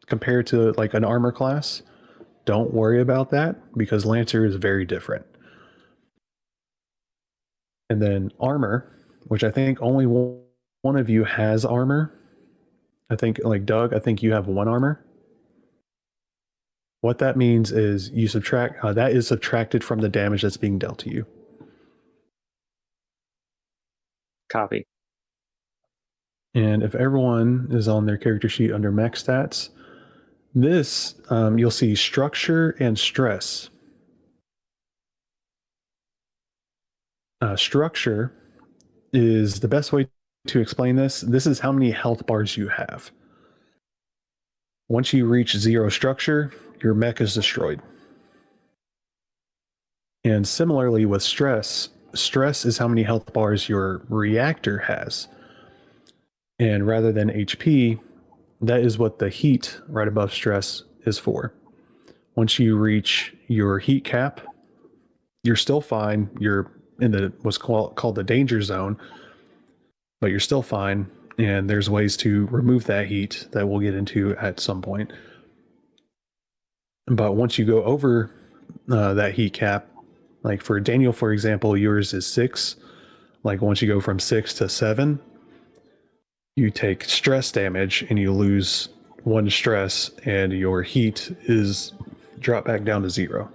compared to like an armor class, don't worry about that because Lancer is very different. And then armor, which I think only one of you has armor. I think, like Doug, I think you have one armor. What that means is you subtract, that is subtracted from the damage that's being dealt to you. Copy. And if everyone is on their character sheet under mech stats, this, you'll see structure and stress. Structure is the best way to explain this. This is how many health bars you have. Once you reach 0 structure, your mech is destroyed. And similarly with stress, stress is how many health bars your reactor has. And rather than HP, that is what the heat right above stress is for. Once you reach your heat cap, you're still fine. You're in the what's called the danger zone, but you're still fine. And there's ways to remove that heat that we'll get into at some point. But once you go over that heat cap, like for Daniel, for example, yours is 6. Like once you go from 6 to 7, you take stress damage and you lose 1 stress, and your heat is dropped back down to 0.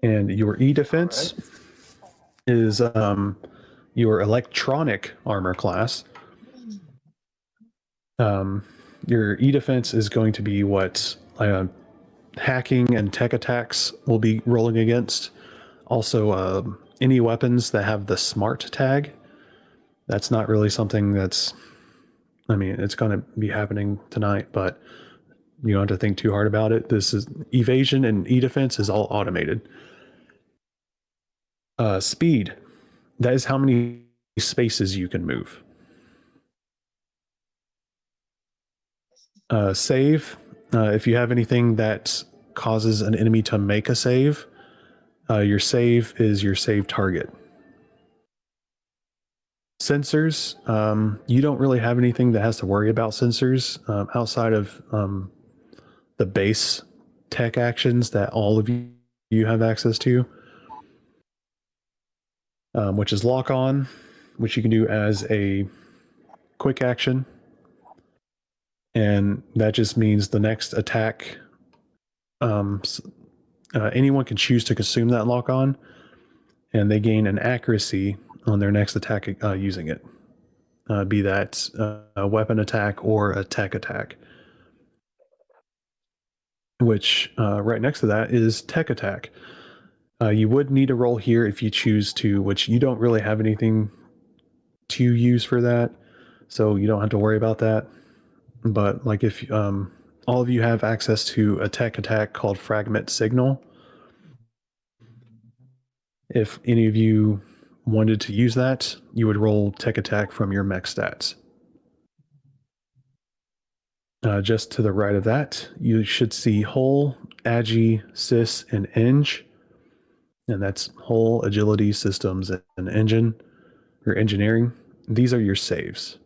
And your E defense is your electronic armor class. Your E defense is going to be what hacking and tech attacks will be rolling against. Also, any weapons that have the smart tag. That's not really something that's, I mean, it's going to be happening tonight, but you don't have to think too hard about it. This is evasion and E defense is all automated. Speed, that is how many spaces you can move. Save, if you have anything that causes an enemy to make a save, your save is your save target. Sensors, you don't really have anything that has to worry about sensors outside of the base tech actions that all of you have access to, which is lock on, which you can do as a quick action. And that just means the next attack, anyone can choose to consume that lock on, and they gain an accuracy on their next attack using it, be that a weapon attack or a tech attack. Which right next to that is tech attack. You would need a roll here if you choose to, which you don't really have anything to use for that, so you don't have to worry about that. But like if all of you have access to a tech attack called Fragment Signal, if any of you wanted to use that, you would roll tech attack from your mech stats. Just to the right of that, you should see Hull, Agi, Sys, and Eng. And that's Hull, Agility, Systems, and Engine, or Engineering. These are your saves.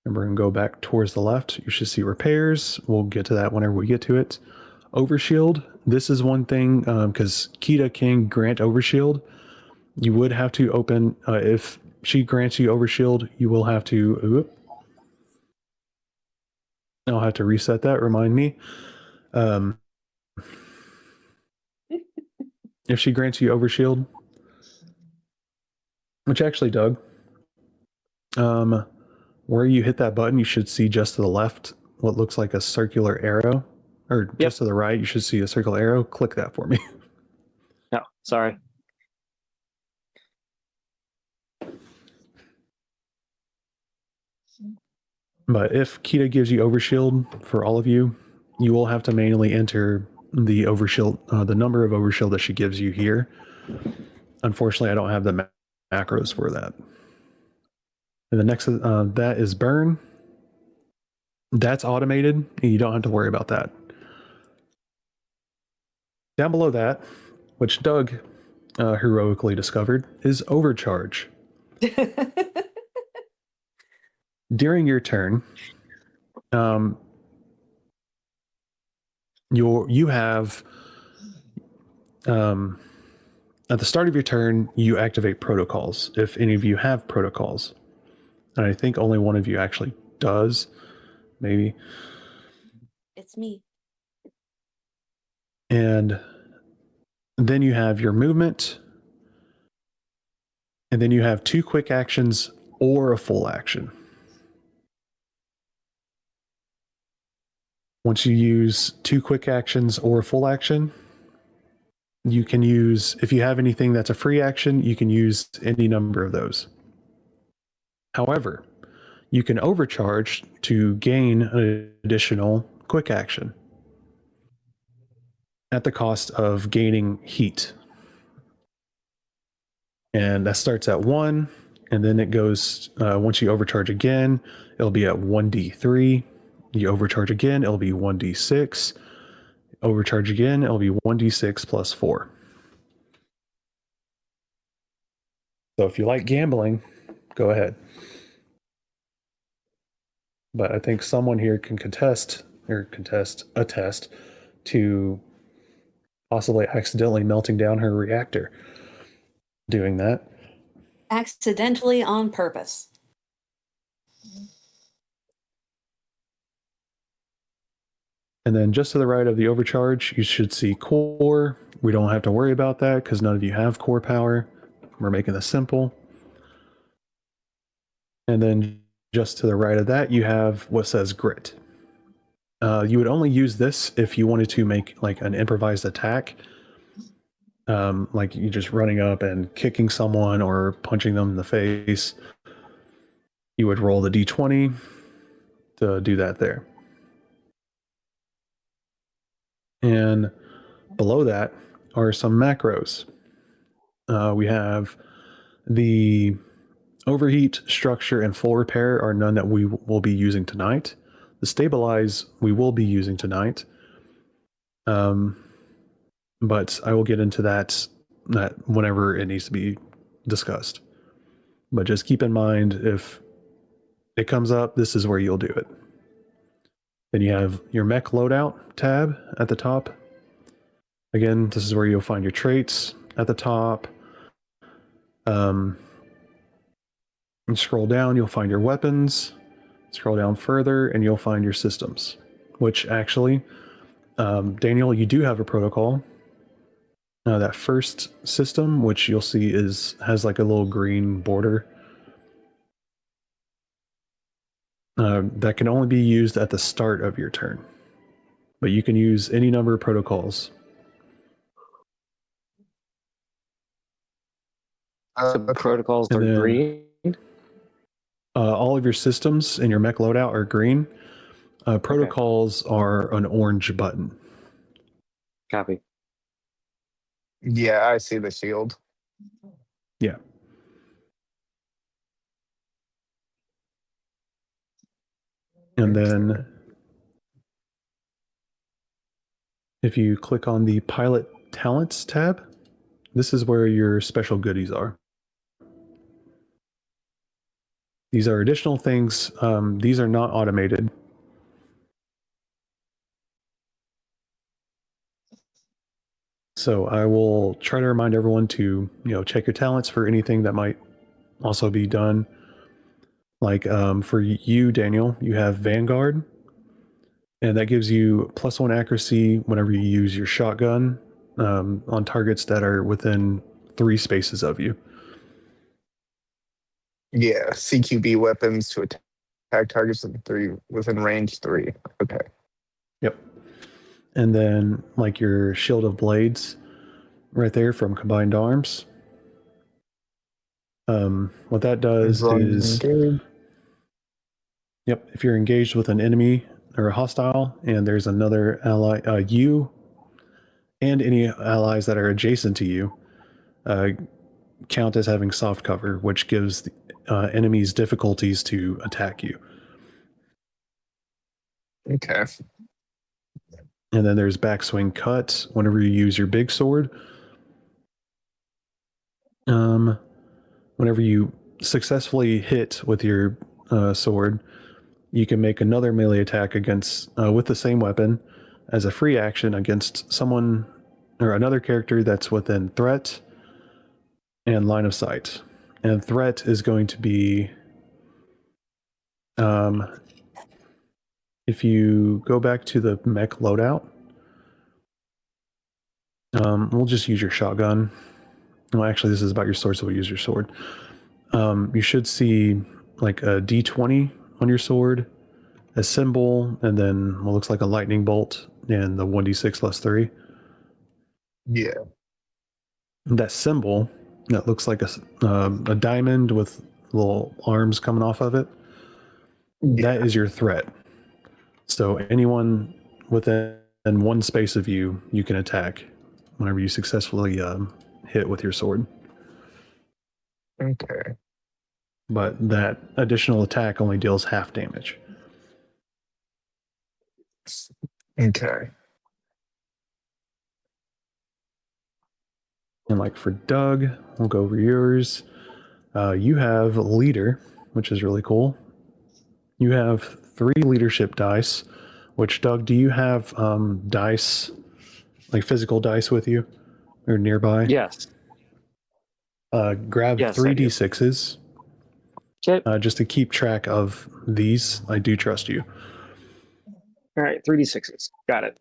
And we're going to go back towards the left. You should see Repairs. We'll get to that whenever we get to it. Overshield. This is one thing, because Kita can grant Overshield. You would have to open, if she grants you Overshield, you will have to, I'll have to reset that, remind me. If she grants you Overshield, which actually, Doug, where you hit that button, you should see just to the left what looks like a circular arrow, or just to the right, you should see a circular arrow. Click that for me. No, sorry. But if Kita gives you Overshield for all of you, you will have to manually enter the Overshield, the number of Overshield that she gives you here. Unfortunately, I don't have the macros for that. And the next, that is Burn. That's automated, and you don't have to worry about that. Down below that, which Doug, heroically discovered is overcharge. During your turn, you have at the start of your turn, you activate protocols if any of you have protocols. And I think only one of you actually does, maybe. It's me. And then you have your movement. And then you have 2 quick actions or a full action. Once you use 2 quick actions or a full action, you can use, if you have anything that's a free action, you can use any number of those. However, you can overcharge to gain an additional quick action at the cost of gaining heat. And that starts at 1, and then it goes, once you overcharge again, it'll be at 1d3. You overcharge again, it'll be 1d6. Overcharge again, it'll be 1d6 plus 4. So if you like gambling, go ahead. But I think someone here can attest to possibly accidentally melting down her reactor doing that. Accidentally on purpose. And then just to the right of the overcharge, you should see core. We don't have to worry about that because none of you have core power. We're making this simple. And then just to the right of that, you have what says grit. You would only use this if you wanted to make like an improvised attack. Like you just running up and kicking someone or punching them in the face. You would roll the d20 to do that there. And below that are some macros. We have the overheat, structure, and full repair are none that we will be using tonight. The stabilize we will be using tonight. But I will get into that whenever it needs to be discussed. But just keep in mind, if it comes up, this is where you'll do it. Then you have your mech loadout tab at the top. Again, this is where you'll find your traits at the top. And scroll down, you'll find your weapons. Scroll down further, and you'll find your systems. Which actually, Daniel, you do have a protocol. That first system, which you'll see has like a little green border. That can only be used at the start of your turn. But you can use any number of protocols. So protocols are green. All of your systems in your mech loadout are green. Protocols are an orange button. Copy. Yeah, I see the shield. Yeah. And then if you click on the Pilot Talents tab, this is where your special goodies are. These are additional things. These are not automated. So I will try to remind everyone to, check your talents for anything that might also be done. Like for you, Daniel, you have Vanguard, and that gives you +1 accuracy whenever you use your shotgun on targets that are within 3 spaces of you. Yeah, CQB weapons to attack targets within range 3. Okay. Yep. And then like your Shield of Blades right there from Combined Arms. What that does is, yep, if you're engaged with an enemy or a hostile and there's another ally, you and any allies that are adjacent to you count as having soft cover, which gives the, enemies difficulties to attack you. Okay. And then there's backswing cut whenever you use your big sword. Whenever you successfully hit with your sword, you can make another melee attack against with the same weapon as a free action against someone or another character that's within threat and line of sight. And threat is going to be if you go back to the mech loadout, we'll just use your shotgun. Well, actually, this is about your sword, so we'll use your sword. You should see like a D20 on your sword, a symbol, and then what looks like a lightning bolt, and the 1d6 plus 3. Yeah. That symbol that looks like a diamond with little arms coming off of it, that is your threat. So anyone within one space of you, you can attack whenever you successfully hit with your sword. Okay. But that additional attack only deals half damage. Okay. And like for Doug, we'll go over yours. You have leader, which is really cool. You have 3 leadership dice, which Doug, do you have dice, like physical dice with you or nearby? Yes. Grab Yes, 3 I do. d6s Okay. just to keep track of these. I do trust you. All right. 3d6s. Got it.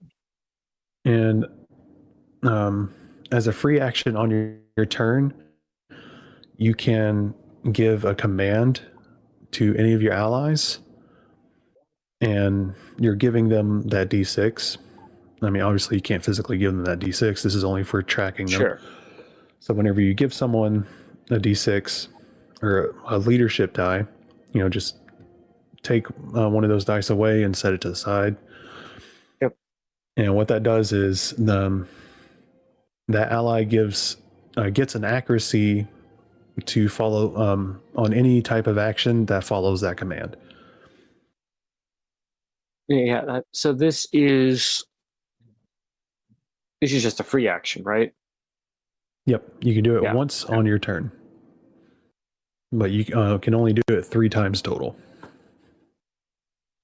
And as a free action on your turn, you can give a command to any of your allies, and you're giving them that d6. I mean, obviously, you can't physically give them that d6. This is only for tracking them. Sure. So whenever you give someone a d6 or a leadership die, just take one of those dice away and set it to the side. Yep. And what that does is that ally gets an accuracy to follow on any type of action that follows that command. Yeah. So this is just a free action, right? Yep, you can do it Yeah. once on your turn, but you can only do it 3 times total.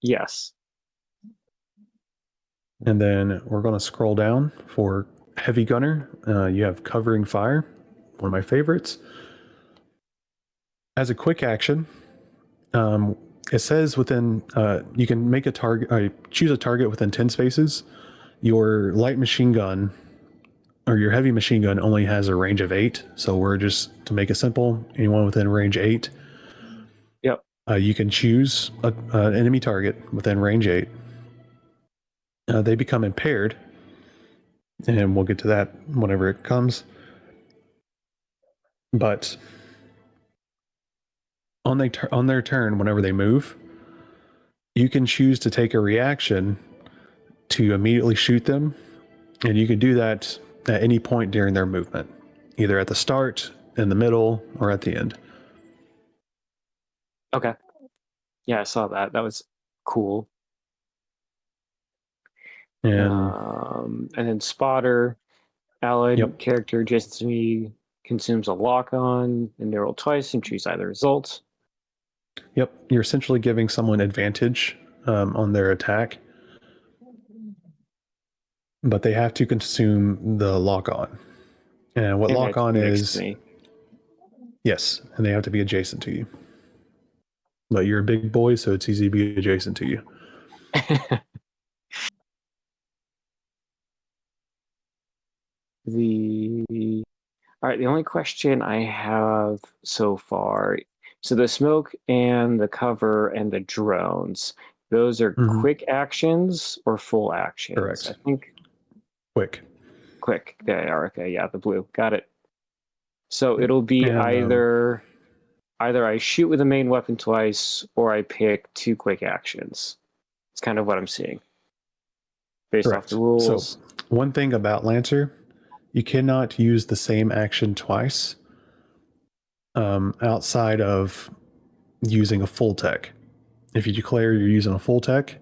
Yes. And then we're going to scroll down for heavy gunner. You have covering fire, one of my favorites. As a quick action, it says within you can make a target, choose a target within 10 spaces. Your light machine gun or your heavy machine gun only has a range of 8, so we're just, to make it simple, anyone within range 8. Yep. You can choose an enemy target within range 8. They become impaired, and we'll get to that whenever it comes. But on their turn, whenever they move, you can choose to take a reaction to immediately shoot them, and you can do that at any point during their movement, either at the start, in the middle, or at the end. Okay. Yeah, I saw that. That was cool. And then spotter, allied Yep. character adjacent to me consumes a lock on and they roll twice and choose either result. Yep, you're essentially giving someone advantage on their attack, but they have to consume the lock on. And what And lock that's on next to is, me. yes, and they have to be adjacent to you. But you're a big boy, so it's easy to be adjacent to you. All right, the only question I have so far, so the smoke and the cover and the drones, those are quick actions or full actions? Correct. I think Quick. they are. Okay, yeah, the blue. Got it. So it'll be And, either I shoot with the main weapon twice or I pick 2 quick actions. It's kind of what I'm seeing based correct. off the rules. So one thing about Lancer, you cannot use the same action twice outside of using a full tech. If you declare you're using a full tech,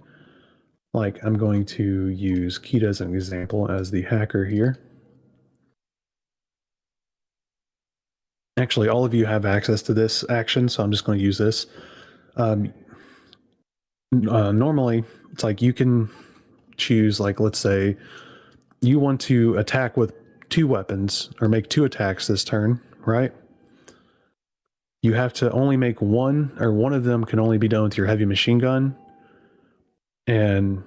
like I'm going to use Keita as an example as the hacker here. Actually, all of you have access to this action, so I'm just going to use this. Normally, it's like you can choose, like, let's say you want to attack with 2 weapons or make 2 attacks this turn, right? You have to only make one, or one of them can only be done with your heavy machine gun. And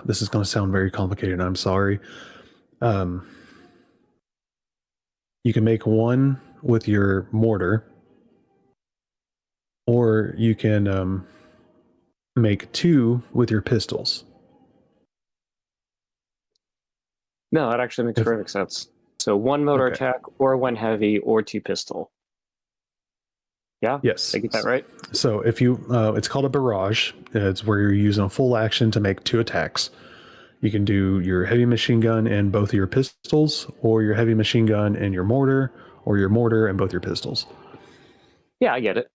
this is going to sound very complicated. I'm sorry. You can make one with your mortar, or you can make 2 with your pistols. No, that actually makes perfect sense. So 1 motor attack, or 1 heavy, or 2 pistol. Yeah? Yes. I get that right? So if you, it's called a barrage. It's where you're using a full action to make 2 attacks. You can do your heavy machine gun and both of your pistols, or your heavy machine gun and your mortar, or your mortar and both your pistols. Yeah, I get it.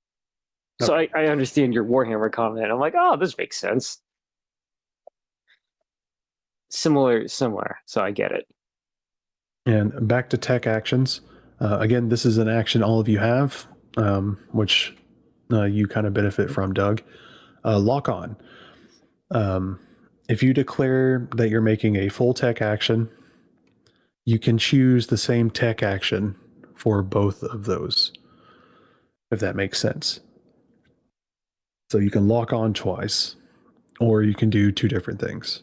So I understand your Warhammer comment. I'm like, oh, this makes sense. Similar. So I get it. And back to tech actions. Again, this is an action all of you have, which you kind of benefit from, Doug. Lock on. If you declare that you're making a full tech action, you can choose the same tech action for both of those, if that makes sense. So you can lock on twice, or you can do 2 different things.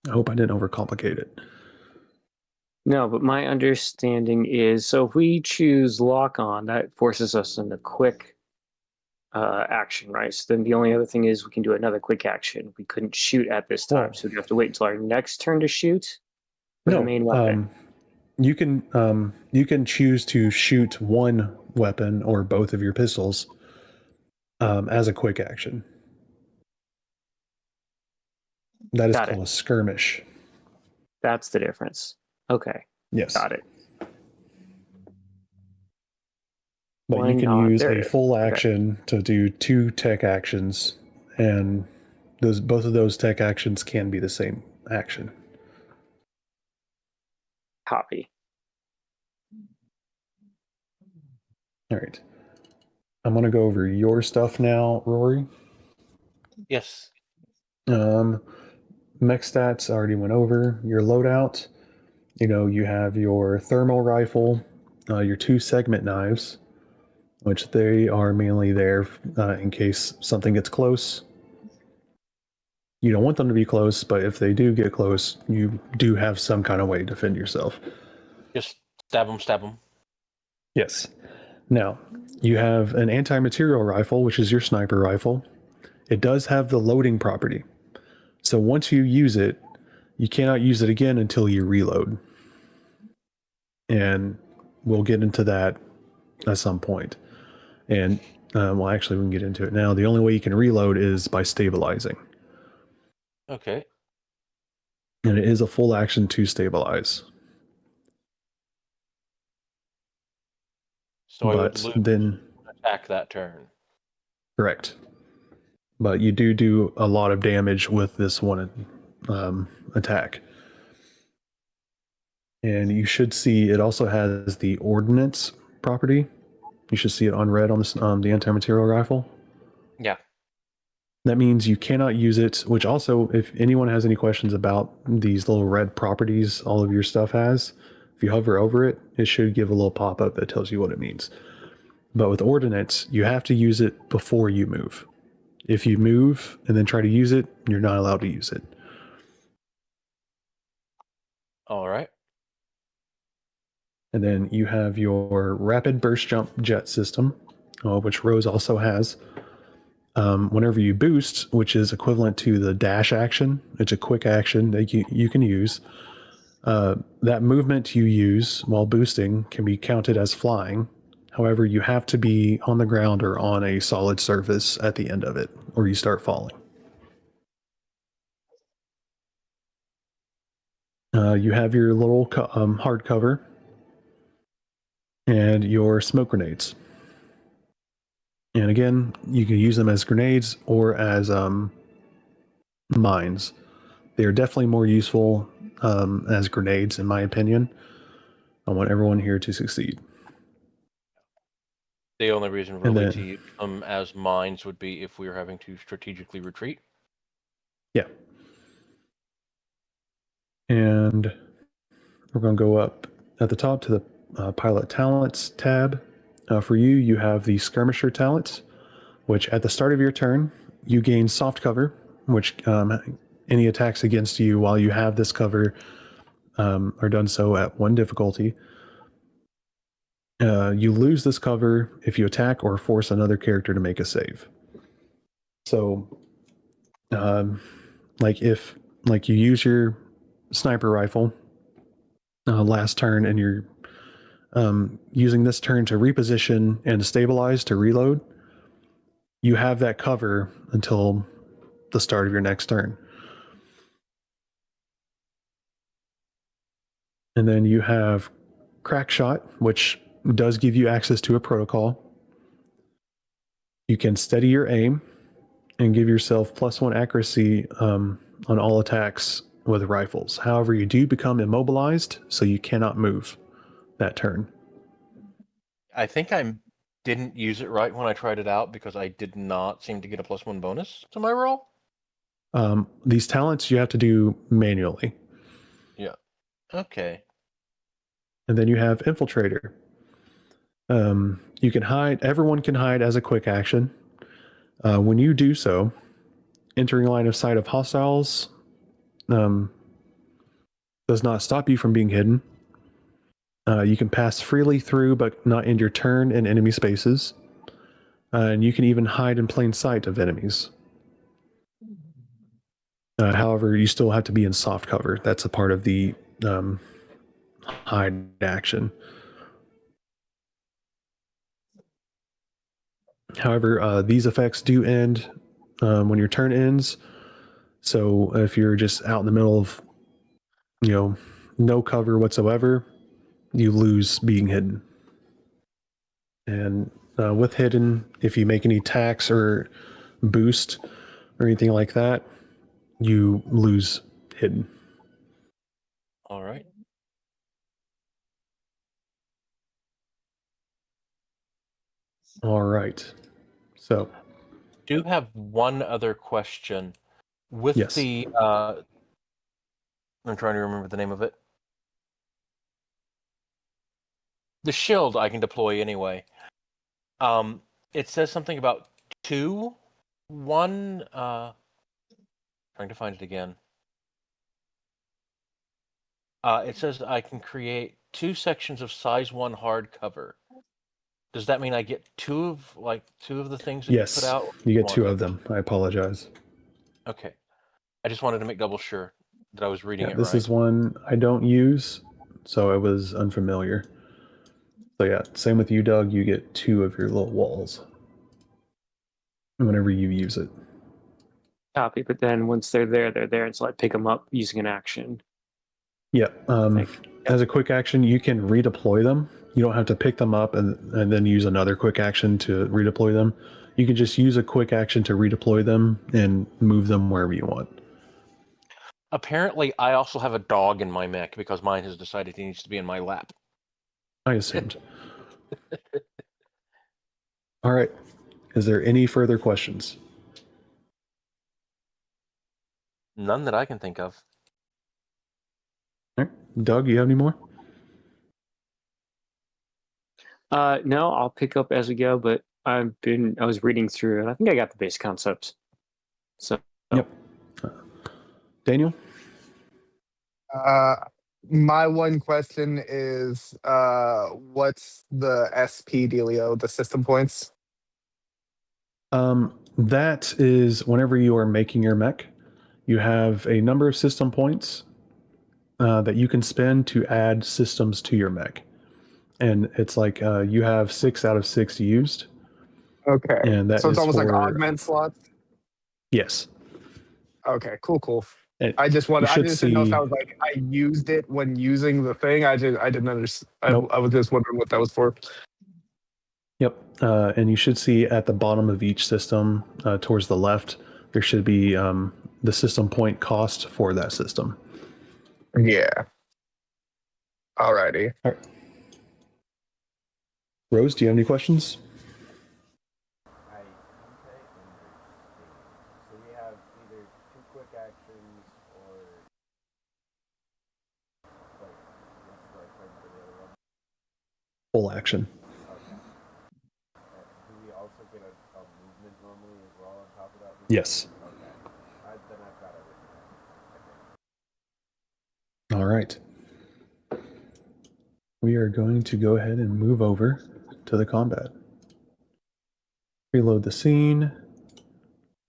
I hope I didn't overcomplicate it. No, but my understanding is, so if we choose lock on, that forces us into quick action, right? So then the only other thing is we can do another quick action. We couldn't shoot at this time, so we have to wait until our next turn to shoot. No, the main weapon. you can choose to shoot one weapon or both of your pistols as a quick action. That is called a skirmish. That's the difference. Okay. Yes. Got it. But Why you can not? use There a it is. full Okay. action to do 2 tech actions, and both of those tech actions can be the same action. Copy. All right. I'm going to go over your stuff now, Rory. Yes. Mech stats I already went over. Your loadout, you have your thermal rifle, your 2 segment knives, which they are mainly there in case something gets close. You don't want them to be close, but if they do get close, you do have some kind of way to defend yourself. Just stab them. Yes. Now, you have an anti-material rifle, which is your sniper rifle. It does have the loading property. So once you use it, you cannot use it again until you reload. And we'll get into that at some point. And, well, actually, we can get into it now. The only way you can reload is by stabilizing. Okay. And it is a full action to stabilize. So I would But lose then, attack that turn. correct. But you do a lot of damage with this one attack. And you should see it also has the ordnance property. You should see it on red on this, the anti-material rifle. Yeah. That means you cannot use it, which also, if anyone has any questions about these little red properties all of your stuff has, if you hover over it, it should give a little pop-up that tells you what it means. But with ordnance, you have to use it before you move. If you move and then try to use it, you're not allowed to use it. All right. And then you have your rapid burst jump jet system, which Rose also has. Whenever you boost, which is equivalent to the dash action, it's a quick action that you can use. That movement you use while boosting can be counted as flying. However, you have to be on the ground or on a solid surface at the end of it, or you start falling. You have your little hardcover and your smoke grenades. And again, you can use them as grenades or as mines. They are definitely more useful as grenades, in my opinion. I want everyone here to succeed. The only reason And really then- to use them as mines would be if we were having to strategically retreat. Yeah. And we're going to go up at the top to the pilot talents tab. For you, you have the skirmisher talent, which at the start of your turn, you gain soft cover, which any attacks against you while you have this cover are done so at 1 difficulty. You lose this cover if you attack or force another character to make a save. So, if you use your sniper rifle last turn and you're using this turn to reposition and stabilize to reload, you have that cover until the start of your next turn. And then you have crack shot, which does give you access to a protocol. You can steady your aim and give yourself +1 accuracy on all attacks with rifles. However, you do become immobilized, so you cannot move that turn. I think I didn't use it right when I tried it out because I did not seem to get a +1 bonus to my roll. These talents you have to do manually. Yeah. Okay. And then you have Infiltrator. You can hide, everyone can hide as a quick action. When you do so, entering line of sight of hostiles does not stop you from being hidden. You can pass freely through, but not end your turn in enemy spaces. And you can even hide in plain sight of enemies. However, you still have to be in soft cover. That's a part of the hide action. However, these effects do end when your turn ends. So if you're just out in the middle of, no cover whatsoever, you lose being hidden. And with hidden, if you make any attacks or boost or anything like that, you lose hidden. All right. All right. So, Do have one other question. With yes. the I'm trying to remember the name of it. The shield I can deploy anyway. It says something about 2, 1. Trying to find it again. It says I can create 2 sections of size 1 hardcover. Does that mean I get 2 of the things that you put Yes, out? you get One? 2 of them. I apologize. Okay. I just wanted to make double sure that I was reading Yeah, it this right. is one I don't use, so it was unfamiliar. So yeah, same with you, Doug. You get 2 of your little walls whenever you use it. Copy, but then once they're there until I pick them up using an action. Yeah. Yep. As a quick action, you can redeploy them. You don't have to pick them up and then use another quick action to redeploy them. You can just use a quick action to redeploy them and move them wherever you want. Apparently, I also have a dog in my mech because mine has decided he needs to be in my lap. I assumed. All right. Is there any further questions? None that I can think of. All right. Doug, you have any more? No, I'll pick up as we go, but I was reading through and I think I got the base concepts. So Yep. Daniel? My one question is, what's the SP dealio, the system points? That is whenever you are making your mech, you have a number of system points that you can spend to add systems to your mech. And it's like you have 6 out of 6 used. Okay. And that So it's is almost like for, augment slots? yes. Okay, cool. And I just you should didn't know if see, that was like I used it when using the thing. I didn't understand. Nope. I was just wondering what that was for. Yep. And you should see at the bottom of each system, towards the left, there should be the system point cost for that system. Yeah. Alrighty. All right. Rose, do you have any questions? I think I understand. So we have either 2 quick actions or what's the right term for the other one? Full action. Okay. Do we also get a movement normally as well on top of that? Yes. Okay. Then I've got everything. All right. We are going to go ahead and move over to the combat. Reload the scene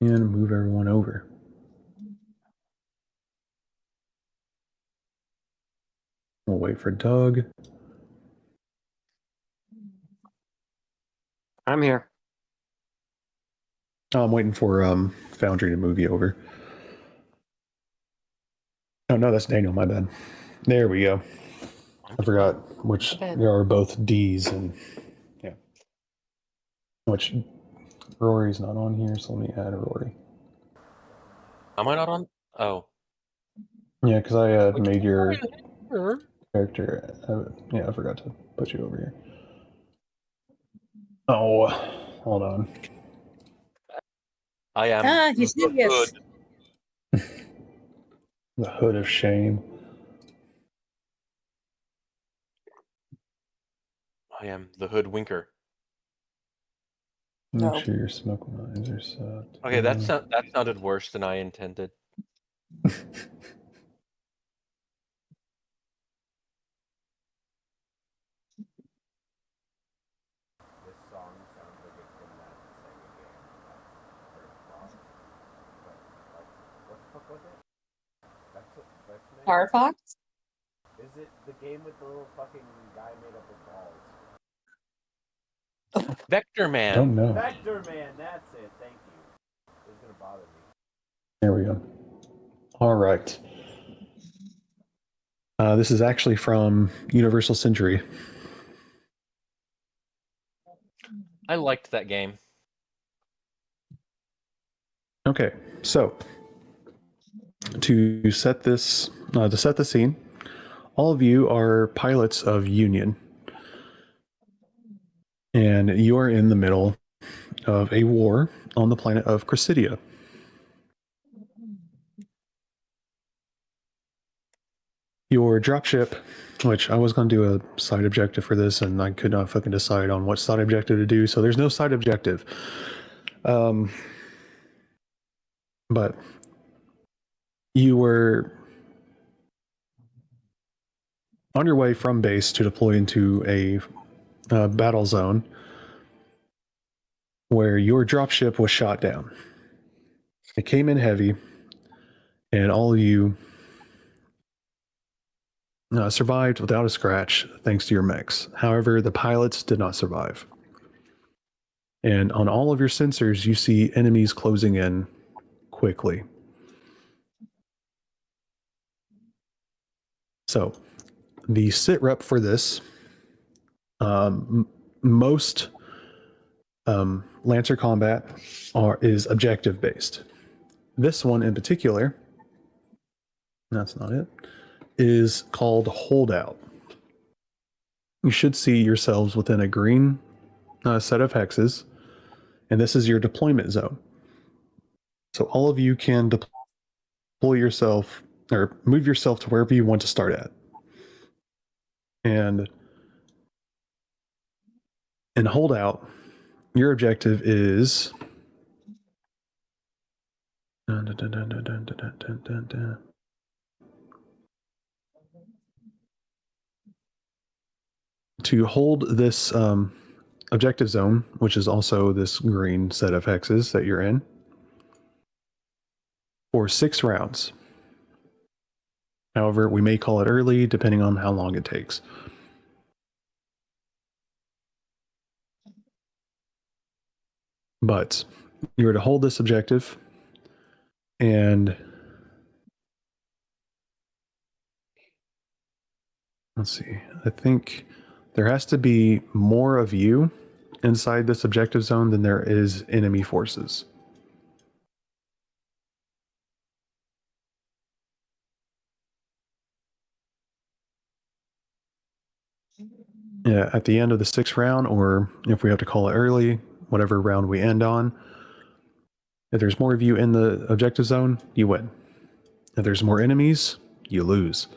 and move everyone over. We'll wait for Doug. I'm here. Oh, I'm waiting for Foundry to move you over. Oh no, that's Daniel. My bad. There we go. I forgot which there are both D's and yeah. Which Rory's not on here, so let me add Rory. Am I not on? Oh. Yeah, because I made your Sure. character. Yeah, I forgot to put you over here. Oh, hold on. I am You said yes. The hood of shame. I am the hoodwinker. Make No. sure your smoke lines are set. Okay, that sounded worse than I intended. This song sounds like it's from that Sega game. What the fuck was it? That's Star Fox? Is it the game with the little fucking guy made up of balls? Vector Man. Don't know. Vector Man, that's it. Thank you. It was gonna bother me. There we go. All right. This is actually from Universal Century. I liked that game. Okay, so to set the scene, all of you are pilots of Union, and you are in the middle of a war on the planet of Chrysidia. Your dropship, which I was going to do a side objective for this, and I could not fucking decide on what side objective to do, so there's no side objective. But you were on your way from base to deploy into a battle zone where your dropship was shot down. It came in heavy, and all of you survived without a scratch thanks to your mechs. However, the pilots did not survive. And on all of your sensors, you see enemies closing in quickly. So, the sit rep for this, most Lancer combat is objective based. This one in particular, that's not it, is called Holdout. You should see yourselves within a green set of hexes, and this is your deployment zone. So all of you can deploy yourself or move yourself to wherever you want to start at. And in Holdout, your objective is to hold this objective zone, which is also this green set of hexes that you're in, for 6 rounds. However, we may call it early depending on how long it takes. But you are to hold this objective, and let's see, I think there has to be more of you inside this objective zone than there is enemy forces. Yeah, at the end of the 6th round, or if we have to call it early, whatever round we end on, if there's more of you in the objective zone, you win. If there's more enemies, you lose.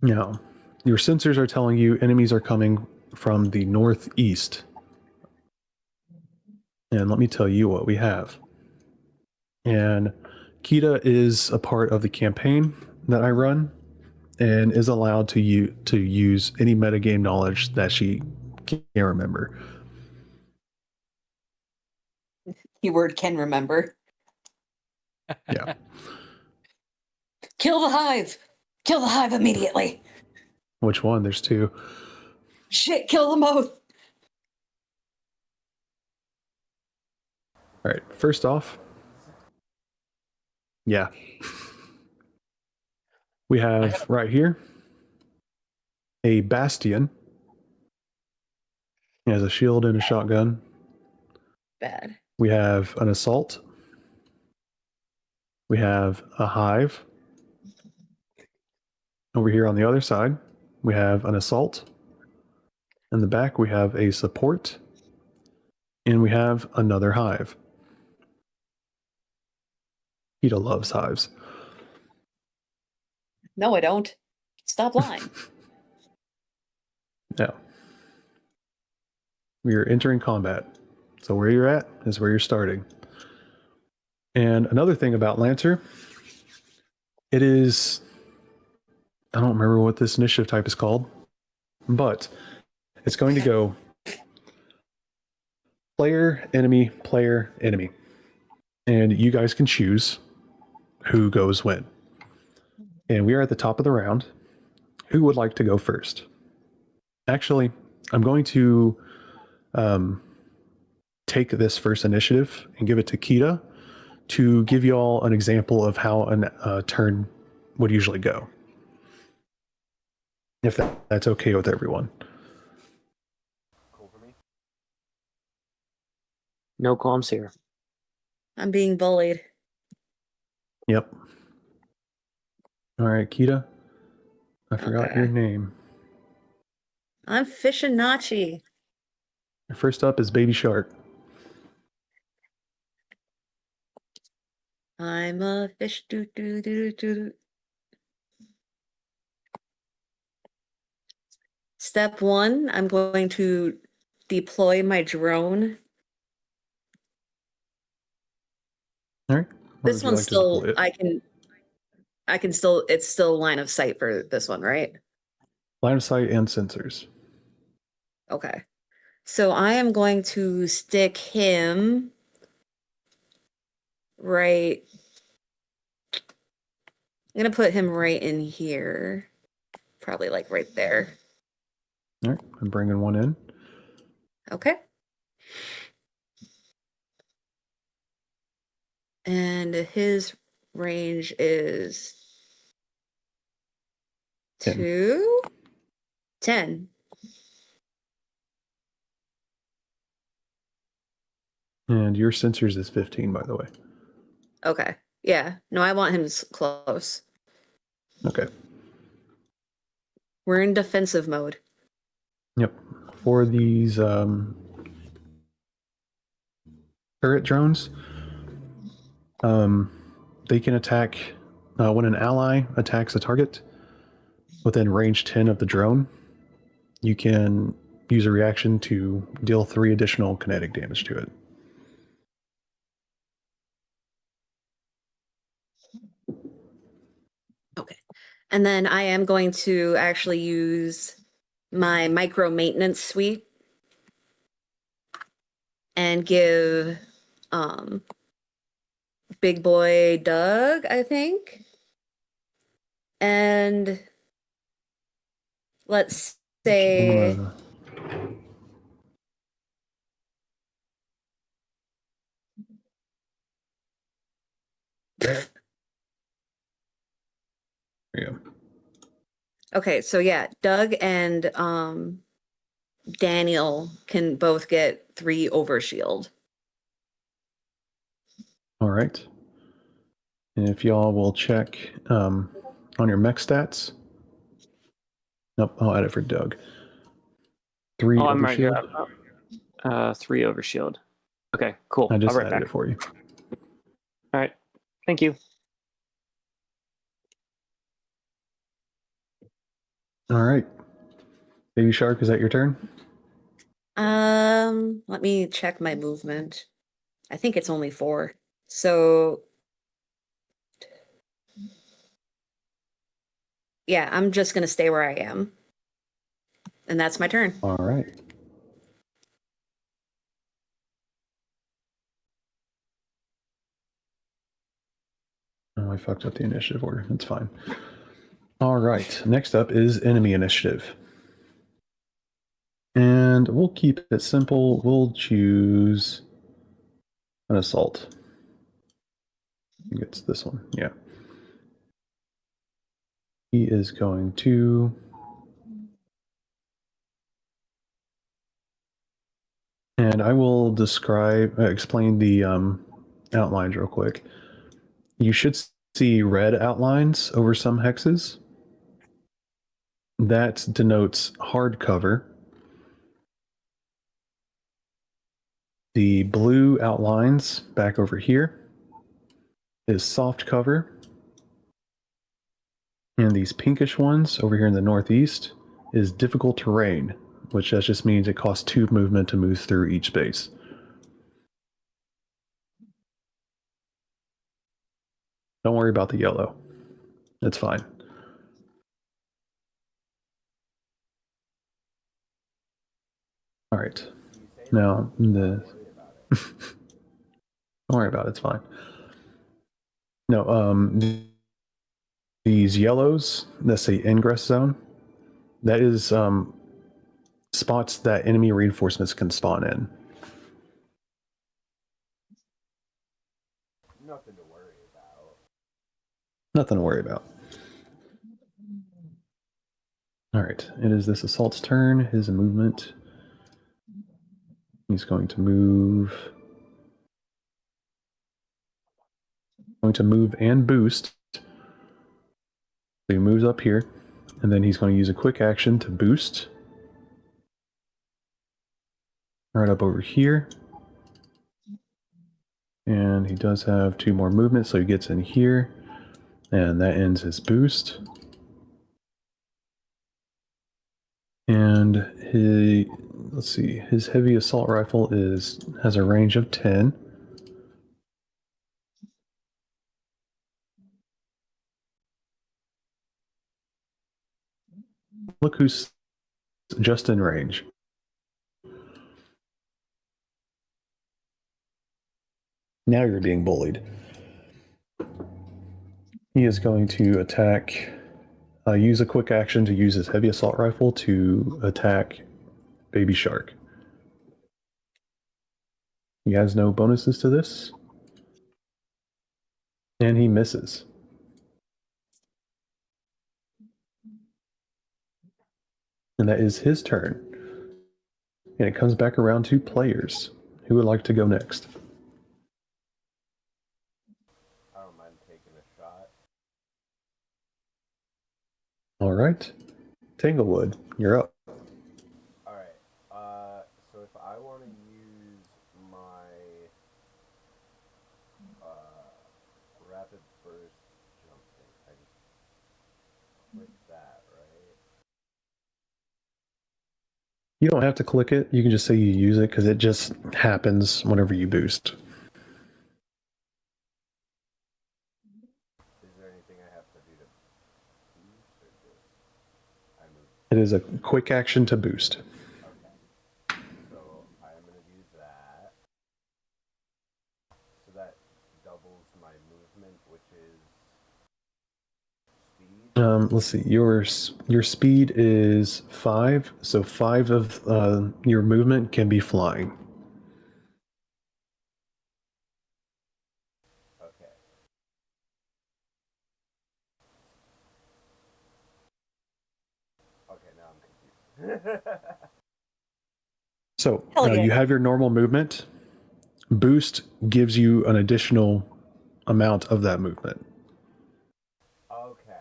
Now, your sensors are telling you enemies are coming from the northeast. And let me tell you what we have. And Kita is a part of the campaign that I run and is allowed to use any metagame knowledge that she can remember. Keyword can remember. Yeah. Kill the hive! Kill the hive immediately! Which one? There's 2. Shit, kill them both! All right. First off, yeah. We have right here a bastion. He has a shield and a shotgun. Bad. We have an assault. We have a hive. Over here on the other side, we have an assault. In the back, we have a support. And we have another hive. Kita loves hives. No, I don't. Stop lying. Yeah. We are entering combat. So where you're at is where you're starting. And another thing about Lancer, it is, I don't remember what this initiative type is called, but it's going to go player, enemy, player, enemy. And you guys can choose who goes when. And we are at the top of the round. Who would like to go first? Actually, I'm going to take this first initiative and give it to Kita to give you all an example of how a turn would usually go. If that's okay with everyone. Cool for me. No qualms here. I'm being bullied. Yep. All right, Kita. I forgot Okay. your name. I'm Fishinachi. First up is Baby Shark. I'm a fish. Do, do, do, do, do. Step 1, I'm going to deploy my drone. All right. Where This would you one's like to still, deploy it? I can still, it's still line of sight for this one, right? Line of sight and sensors. Okay. So I am going to stick him right. I'm going to put him right in here. Probably like right there. All right. I'm bringing one in. Okay. And his range is 10. 10. And your sensors is 15, by the way. Okay. Yeah. No, I want him close. Okay. We're in defensive mode. Yep. For these turret drones, they can attack when an ally attacks a target within range 10 of the drone. You can use a reaction to deal 3 additional kinetic damage to it. Okay. And then I am going to actually use my micro maintenance suite and give Big Boy Doug, I think. And let's say There you go. okay, so yeah, Doug and Daniel can both get 3 overshield. All right. And if y'all will check on your mech stats. Nope, I'll add it for Doug. 3 I'm right here. overshield. 3 overshield. Okay, cool. I just I'll right added back. it for you. All right. Thank you. All right. Baby Shark, is that your turn? Let me check my movement. I think it's only 4. So yeah, I'm just gonna stay where I am. And that's my turn. All right. Oh, I fucked up the initiative order. That's fine. All right. Next up is enemy initiative. And we'll keep it simple. We'll choose an assault. I think it's this one. Yeah. He is going to... And I will explain the outlines real quick. You should see red outlines over some hexes. That denotes hard cover. The blue outlines back over here is soft cover. And these pinkish ones over here in the northeast is difficult terrain, which that just means it costs 2 movement to move through each space. Don't worry about the yellow. It's fine. All right. Now, don't worry about it. It's fine. No, these yellows that say ingress zone, that is spots that enemy reinforcements can spawn in. Nothing to worry about. Nothing to worry about. All right, it is this assault's turn. His movement. He's going to move. Going to move and boost. So he moves up here, and then he's going to use a quick action to boost. Right up over here. And he does have 2 more movements, so he gets in here, and that ends his boost. And let's see, his heavy assault rifle has a range of 10. Look who's just in range. Now you're being bullied. He is going to attack, use a quick action to use his heavy assault rifle to attack Baby Shark. He has no bonuses to this. And he misses. And that is his turn. And it comes back around to players. Who would like to go next? I don't mind taking a shot. All right. Tanglewood, you're up. Alright, so if I want to use my rapid burst jump thing, I just click that, right? You don't have to click it. You can just say you use it because it just happens whenever you boost. Is there anything I have to do to boost, or just I move? It is a quick action to boost. Okay. So I'm going to use that. So that doubles my movement, which is speed. Let's see. Your speed is 5, so 5 of your movement can be flying. Okay. Okay, now I'm confused. So Hell yeah. you have your normal movement. Boost gives you an additional amount of that movement. Okay.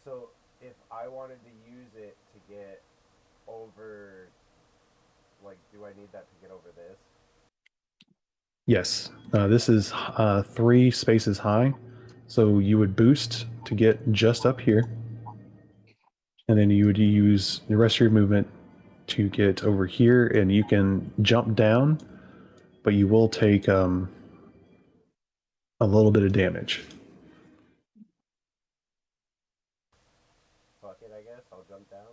So if I wanted to use it to get over, like, do I need that to get over this? Yes, this is 3 spaces high. So you would boost to get just up here. And then you would use the rest of your movement to get over here. And you can jump down, but you will take a little bit of damage. Fuck it, I guess. I'll jump down.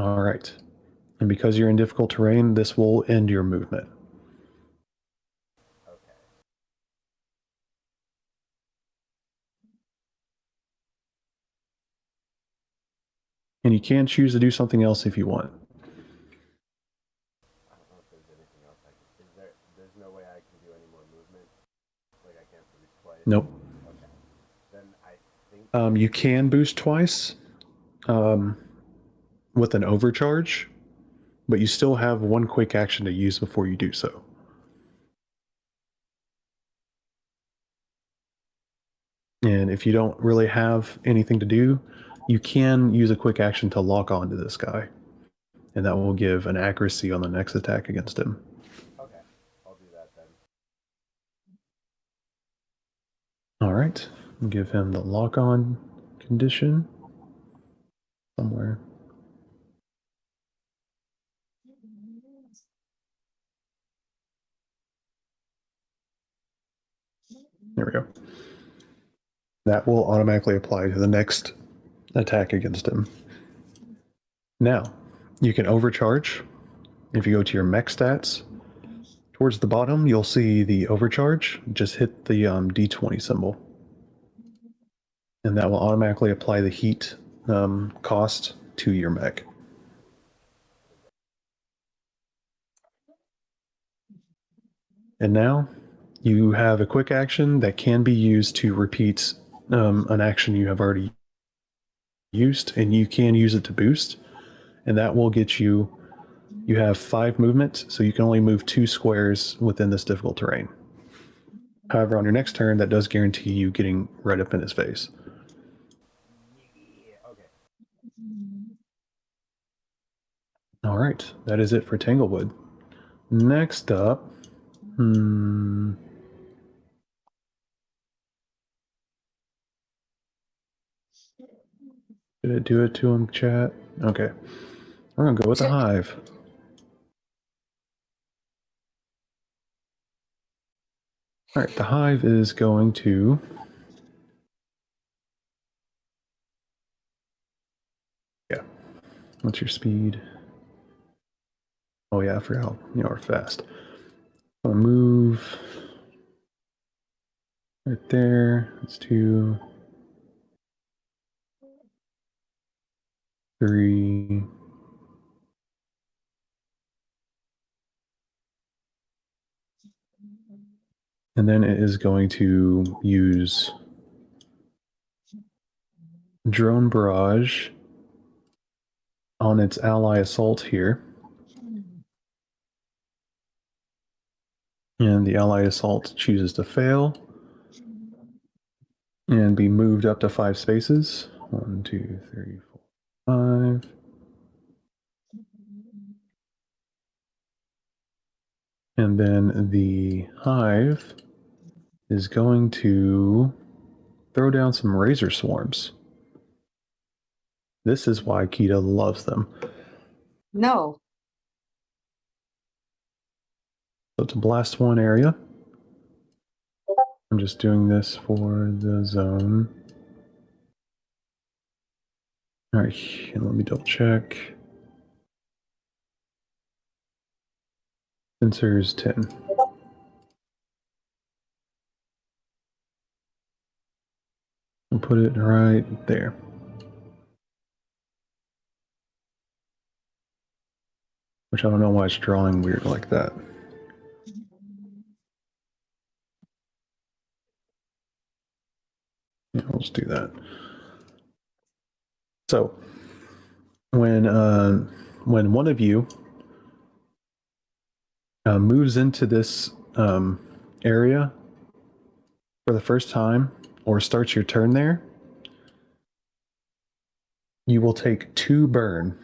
All right. And because you're in difficult terrain, this will end your movement. Okay. And you can choose to do something else if you want. I don't know if there's anything else I can. There's no way I can do any more movement? Like, I can't boost twice? Nope. Okay. Then I think. You can boost twice with an overcharge, but you still have 1 quick action to use before you do so. And if you don't really have anything to do, you can use a quick action to lock onto this guy. And that will give an accuracy on the next attack against him. Okay. I'll do that then. All right. Give him the lock on condition somewhere. There we go. That will automatically apply to the next attack against him. Now, you can overcharge. If you go to your mech stats, towards the bottom, you'll see the overcharge. Just hit the D20 symbol. And that will automatically apply the heat cost to your mech. And now you have a quick action that can be used to repeat an action you have already used, and you can use it to boost. And that will get you, you have 5 movement, so you can only move 2 squares within this difficult terrain. However, on your next turn, that does guarantee you getting right up in his face. Yeah. Okay. All right, that is it for Tanglewood. Next up, did it do it to him, chat? Okay. We're going to go with the Hive. All right, the Hive is going to... Yeah. What's your speed? Oh, yeah, I forgot how you are fast. I'm going to move right there. It's 2, 3... And then it is going to use Drone Barrage on its ally assault here. And the ally assault chooses to fail and be moved up to 5 spaces. 1, 2, 3, 4, 5. And then the Hive is going to throw down some Razor Swarms. This is why Kita loves them. No. So to blast one area, I'm just doing this for the zone. All right, and let me double check. Sensors 10. I'll put it right there. Which I don't know why it's drawing weird like that. Yeah, we'll just do that. So when when one of you moves into this area for the first time or starts your turn there, you will take 2 burn.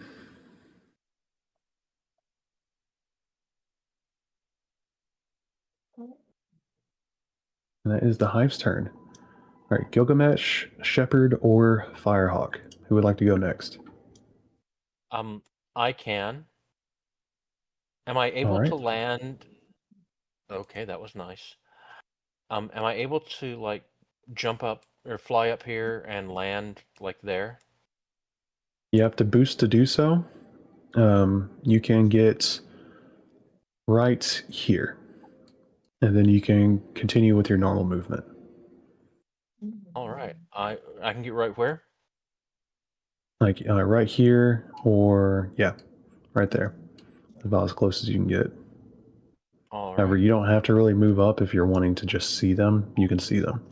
And that is the Hive's turn. All right, Gilgamesh, Shepherd, or Firehawk. Who would like to go next? I can. Am I able right. to land? Okay, that was nice. Am I able to like jump up or fly up here and land like there? You have to boost to do so. You can get right here, and then you can continue with your normal movement. All right. I can get right where? Like right here, or yeah, right there. About as close as you can get. All However, right. you don't have to really move up if you're wanting to just see them. You can see them.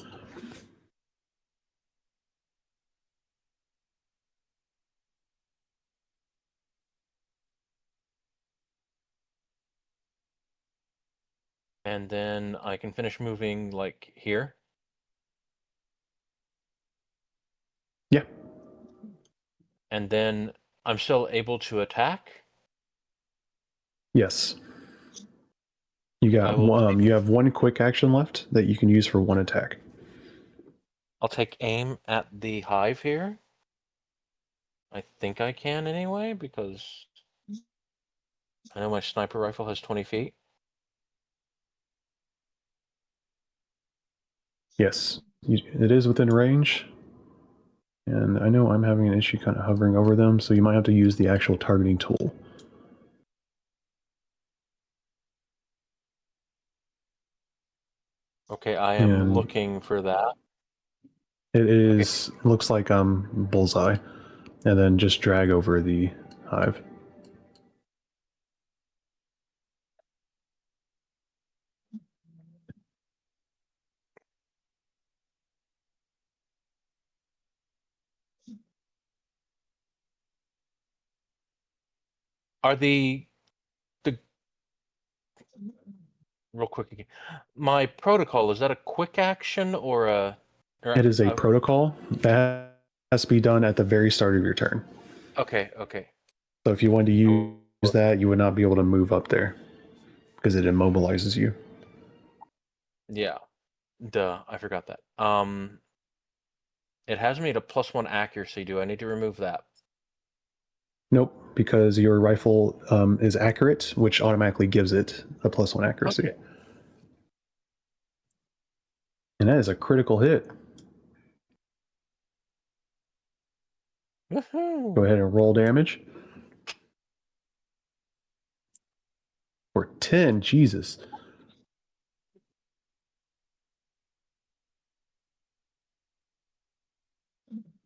And then I can finish moving like here. Yeah. And then I'm still able to attack. Yes. You got I will you have 1 quick action left that you can use for 1 attack. I'll take aim at the hive here. I think I can anyway, because I know my sniper rifle has 20 feet. Yes, it is within range. And I know I'm having an issue kind of hovering over them, so you might have to use the actual targeting tool. Okay, I am And looking for that. it is looks like bullseye, and then just drag over the hive. Are the real quick again? My protocol, is that a quick action or a? It is a protocol that has to be done at the very start of your turn. Okay. So if you wanted to use that, you would not be able to move up there because it immobilizes you. Yeah. Duh, I forgot that. It has me at a +1 accuracy. Do I need to remove that? Nope, because your rifle is accurate, which automatically gives it a +1 accuracy. Okay. And that is a critical hit. Woohoo! Go ahead and roll damage. For 10, Jesus.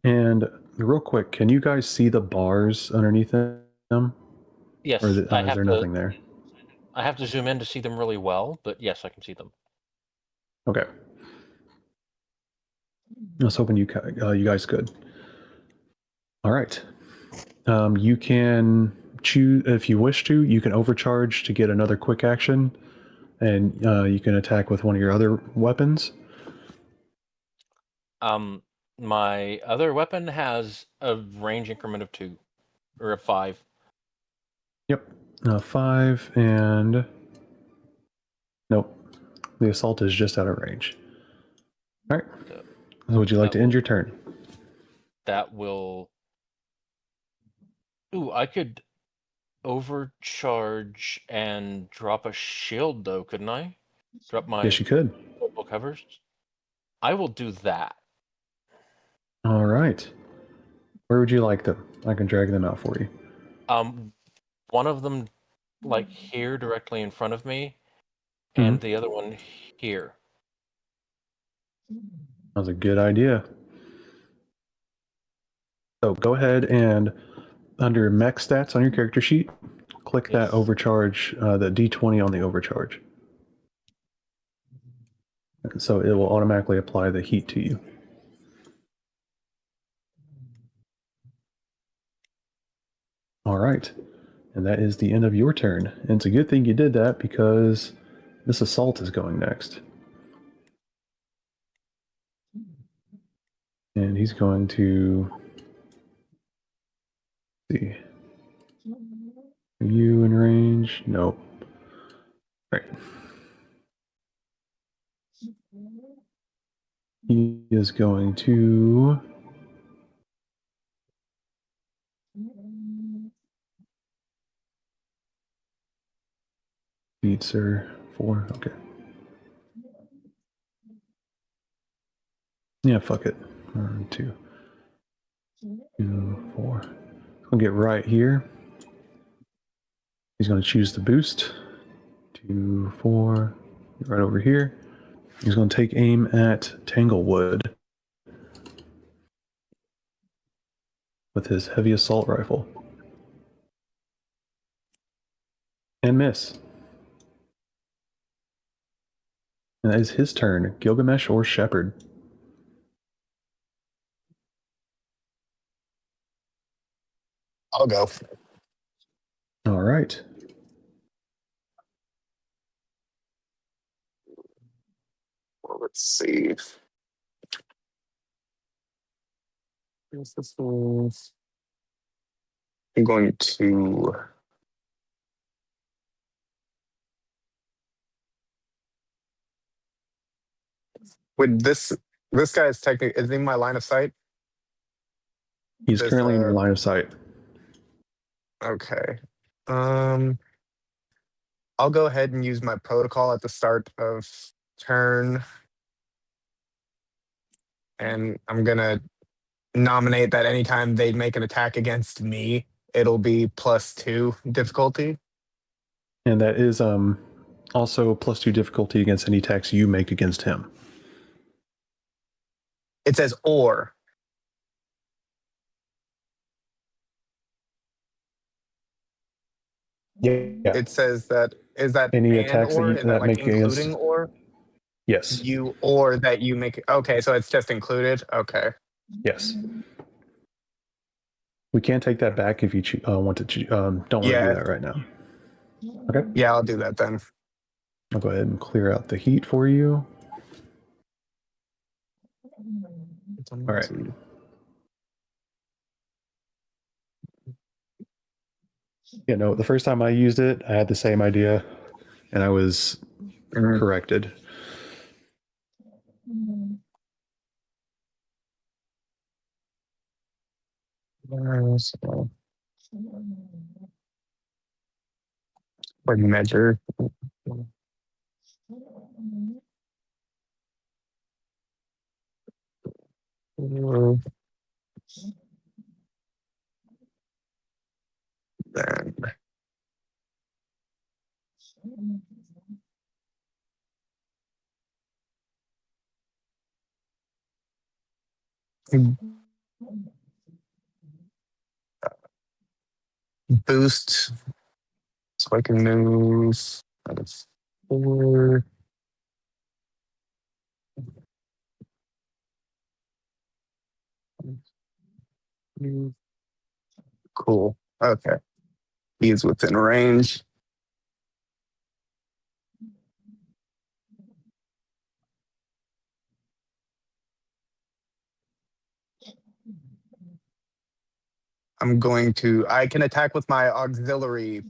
And real quick, can you guys see the bars underneath them? Yes, Or is I there have to. nothing there? I have to zoom in to see them really well, but yes, I can see them. Okay. I was hoping you guys could. All right. You can choose, if you wish to, you can overcharge to get another quick action, and you can attack with one of your other weapons. My other weapon has a range increment of 2 or a 5. Yep. 5 and nope. The assault is just out of range. All right. So Would you like to end will- your turn? that will. Ooh, I could overcharge and drop a shield though, couldn't I? Drop my Yes, you could. purple covers. I will do that. All right. Where would you like them? I can drag them out for you. One of them like here directly in front of me, Mm-hmm. and the other one here. That was a good idea. So go ahead and under mech stats on your character sheet, click that Yes. overcharge, the D20 on the overcharge. So it will automatically apply the heat to you. All right. And that is the end of your turn. And it's a good thing you did that because this assault is going next. And he's going to see. Are you in range? Nope. Right. He is going to beat Sir 4. Okay. Yeah, fuck it. 1, 2, 2, 4. I'll get right here. He's going to choose the boost. 2, 4. Right over here. He's going to take aim at Tanglewood with his heavy assault rifle. And miss. And that is his turn. Gilgamesh or Shepherd? I'll go. All right. Well, let's see. Where's this one? I'm going to. With this guy is technically is in my line of sight. He's This currently in your line of sight. okay. I'll go ahead and use my protocol at the start of turn, and I'm gonna nominate that anytime they make an attack against me, it'll be +2 difficulty. And that is also +2 difficulty against any attacks you make against him. It says or. Yeah. It says that is that Any and attacks or that is that like make against. including or Yes. you or that you make okay, so it's just included. Okay. Yes. We can't take that back if you want to. Don't want to do Yeah. that right now. Okay. Yeah, I'll do that then. I'll go ahead and clear out the heat for you. All right. Yeah, no, the first time I used it, I had the same idea and I was corrected. Or measure. Then boost so I can move. That's 4. Cool. Okay. He's within range. I can attack with my auxiliary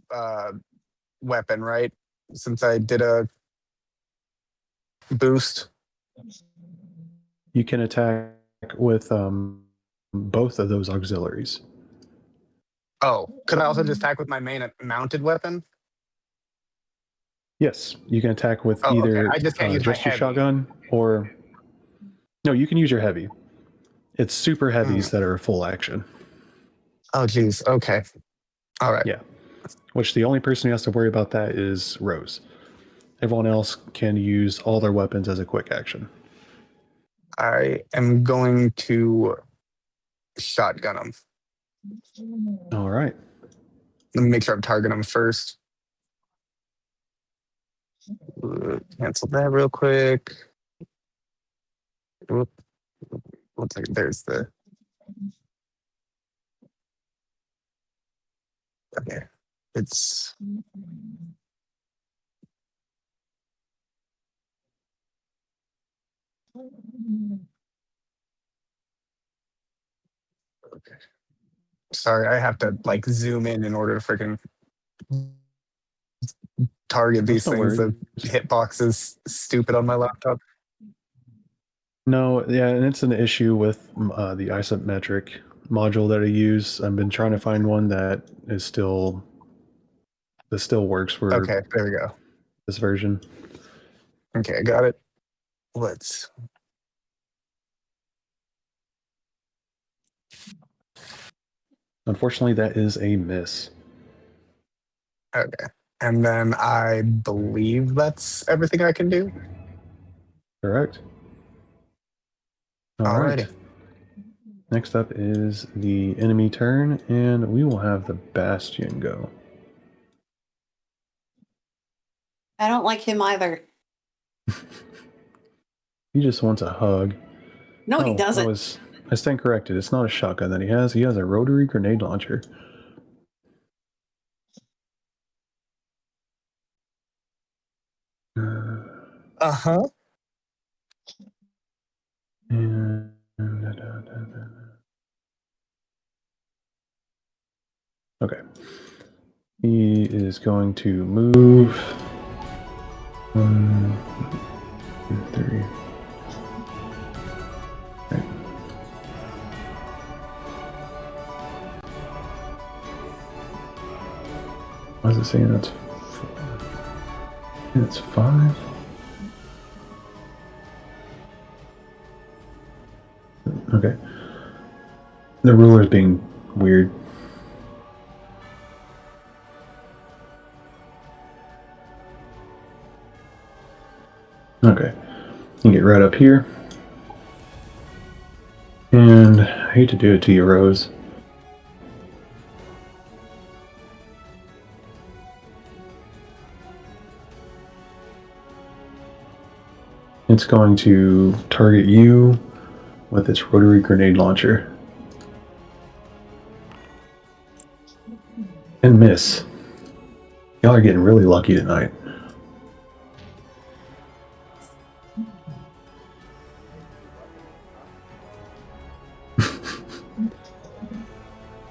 weapon, right? Since I did a boost. You can attack with both of those auxiliaries. Oh, could I also just attack with my main mounted weapon? Yes, you can attack with Oh, okay. either I just can't use my your heavy. shotgun or. No, you can use your heavy. It's super heavies that are full action. Oh, geez. Okay. All right. Yeah. Which the only person who has to worry about that is Rose. Everyone else can use all their weapons as a quick action. I am going to shotgun him. All right. Let me make sure I'm targeting him first. Cancel that real quick. Whoop. 1 second. There's the. Okay. It's okay. Sorry, I have to like zoom in order to freaking target That's these no things. The worries. hitbox is stupid on my laptop. No, yeah, and it's an issue with the isometric module that I use. I've been trying to find one that still works for Okay, there we go. this version. Okay, I got it. Let's. Unfortunately, that is a miss. Okay. And then I believe that's everything I can do. Correct. All right. Alrighty. Next up is the enemy turn, and we will have the Bastion go. I don't like him either. He just wants a hug. No, he doesn't. I stand corrected. It's not a shotgun that he has. He has a rotary grenade launcher. Uh-huh. And okay. He is going to move 1, 2, 3. Right. Why is it saying that's 4? It's 5. Okay. The ruler's being weird. Okay. You can get right up here. And I hate to do it to you, Rose. It's going to target you with its rotary grenade launcher. And miss. Y'all are getting really lucky tonight.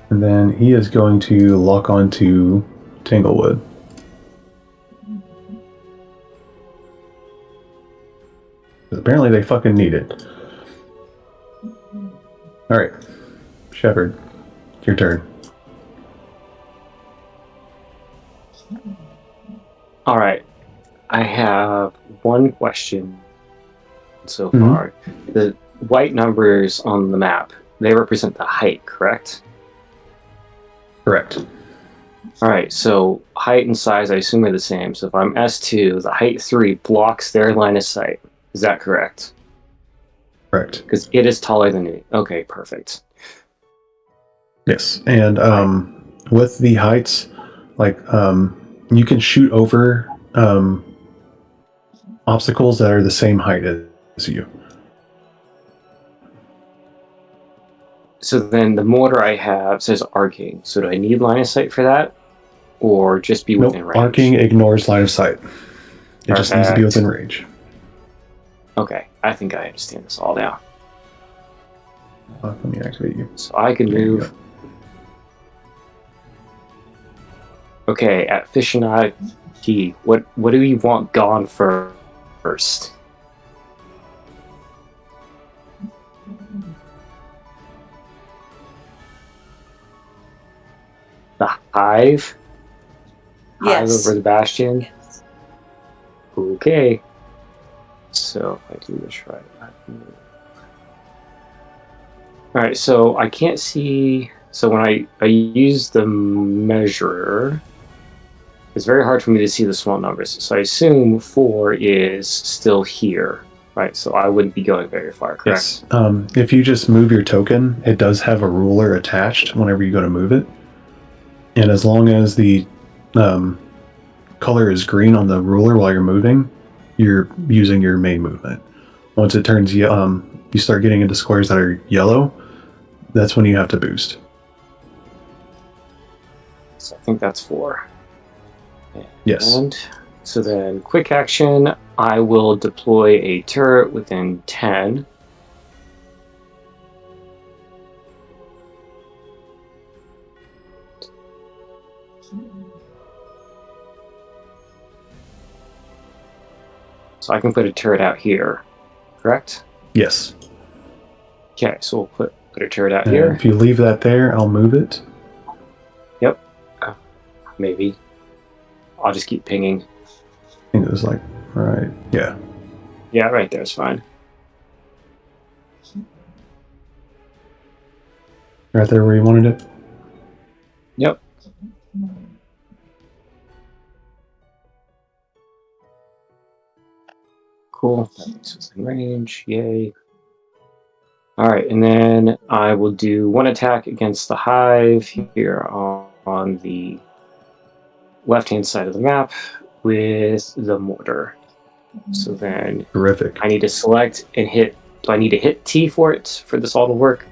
And then he is going to lock onto Tanglewood. Apparently they fucking need it. Alright. Shepard, your turn. All right. I have one question so far. The white numbers on the map, they represent the height, correct? Correct. All right, so height and size, I assume, are the same. So if I'm S2, the height 3 blocks their line of sight. Is that correct? Correct. Because it is taller than me. Okay, perfect. Yes. And with the heights, like you can shoot over obstacles that are the same height as you. So then the mortar I have says arcing. So do I need line of sight for that? Or just be within range? Arcing ignores line of sight. It just needs to be Perfect. within range. Okay, I think I understand this all now. Let me activate you. So I can There you move. Okay, at Fishinati, what do we want gone first? The hive? Hive Yes. over the bastion? Yes. Okay. So if I do this right. Alright, so I can't see. So when I use the measurer, it's very hard for me to see the small numbers. So I assume 4 is still here, right? So I wouldn't be going very far, correct? Yes. If you just move your token, it does have a ruler attached whenever you go to move it. And as long as the color is green on the ruler while you're moving, you're using your main movement. Once it turns you start getting into squares that are yellow, that's when you have to boost. So I think that's 4. Yes. And so then, quick action, I will deploy a turret within 10. So I can put a turret out here, correct? Yes. Okay, so we'll put a turret out And here. if you leave that there, I'll move it. Yep. Maybe. I'll just keep pinging. I think it was like, right. Yeah. Yeah, right there's fine. Right there where you wanted it. Yep. Cool. That makes us in range. Yay. All right, and then I will do one attack against the hive here on the left-hand side of the map with the mortar. So then Terrific. I need to select and hit. Do I need to hit T for it for this all to work?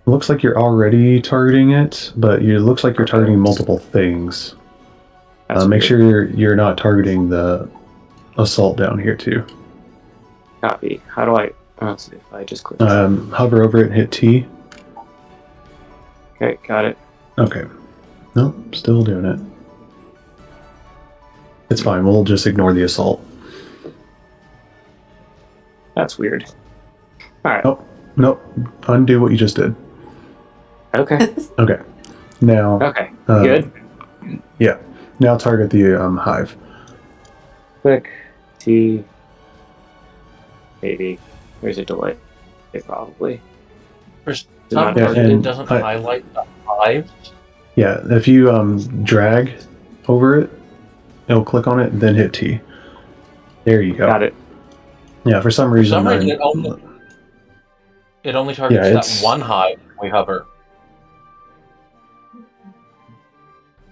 Looks like you're already targeting it, but it looks like you're targeting Perfect. multiple things. That's Make weird. sure you're not targeting the assault down here too. Copy. How do I? Let's see if I just click. Hover over it and hit T. Okay, got it. Okay. Nope, still doing it. It's fine. We'll just ignore the assault. That's weird. All right. Oh, nope. Undo what you just did. Okay. Okay. Now. Okay. Good. Yeah. Now target the hive. Click T. Maybe there's a delay. Probably. For not some Yeah, reason, and it doesn't highlight the hive. Yeah, if you drag over it, it'll click on it, and then hit T. There you go. Got it. Yeah, for some For reason, some reason, it only targets that it's- one hive when we hover.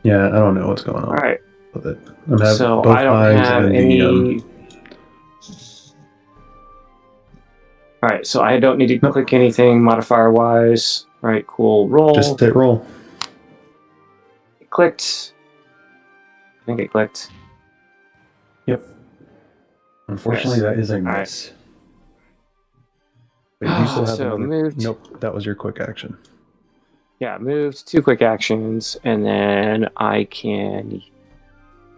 yeah, I don't know what's going on All right. with it. I'm having So both I don't hives have and any. All right, so I don't need to Nope. click anything modifier wise. All right, cool. Roll. just hit roll. It clicked. I think it clicked. Yep. Unfortunately, Yes. that is a right. miss. But you still have So another. moved. Nope, that was your quick action. Yeah, moved 2 quick actions, and then I can.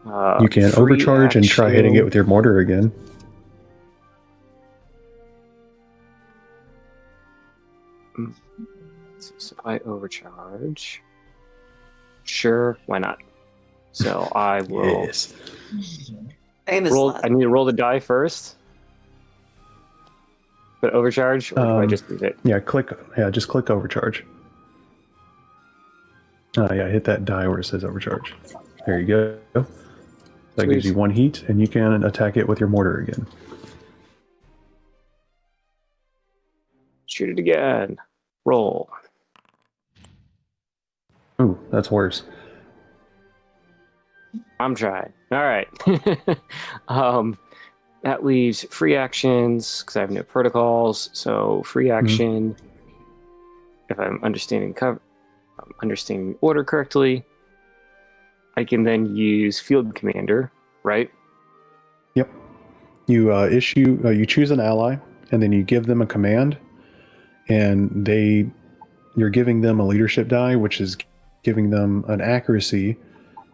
You can free overcharge and try hitting it action. with your mortar again. So if I overcharge, sure, why not? So I will Yes. Famous roll. last. I need to roll the die first. But overcharge, or do I just leave it? Yeah, just click overcharge. Yeah, hit that die where it says overcharge. There you go. That gives you 1 heat, and you can attack it with your mortar again. Shoot it again. Roll. Ooh, that's worse. I'm trying. All right. That leaves free actions because I have no protocols. So free action. If I'm understanding understanding the order correctly, I can then use Field Commander, right? Yep. You you choose an ally, and then you give them a command, and you're giving them a leadership die, which is giving them an accuracy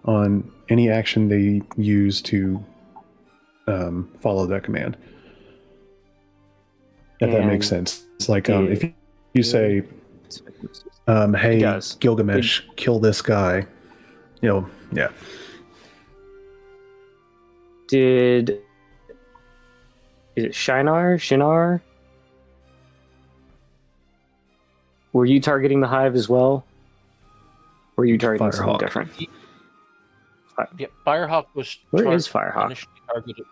on any action they use to follow that command. If that makes sense. It's like if you say, "Hey, does. Gilgamesh, kill this guy," yeah. Is it Shinar? Were you targeting the hive as well? Or were you targeting something Firehawk. different? Yeah, Firehawk was Where is Firehawk? initially targeted.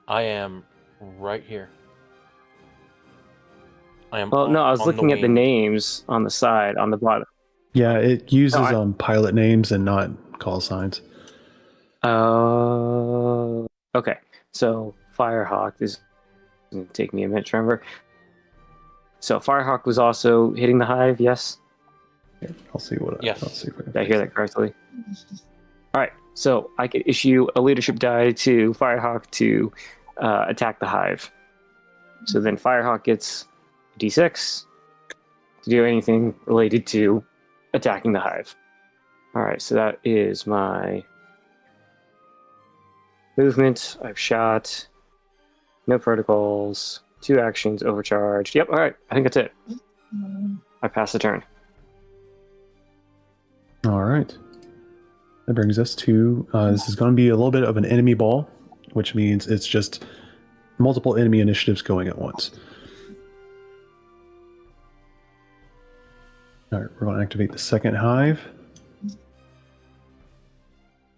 I am right here. I am. Well, no, I was on looking at the wing. names on the side, on the bottom. Yeah, it uses No, pilot names and not call signs. Okay. So Firehawk is going to take me a minute to remember. So Firehawk was also hitting the hive, yes? Here, I'll see what Yes. I'll see if I can Did I fix hear it. that correctly? All right. So I could issue a leadership die to Firehawk to attack the hive. So then Firehawk gets d6 to do anything related to attacking the hive. All right, so that is my movement. I've shot. No protocols. 2 actions, overcharged. Yep, all right. I think that's it. I pass the turn. All right. That brings us to this is going to be a little bit of an enemy ball, which means it's just multiple enemy initiatives going at once. All right, we're going to activate the second hive.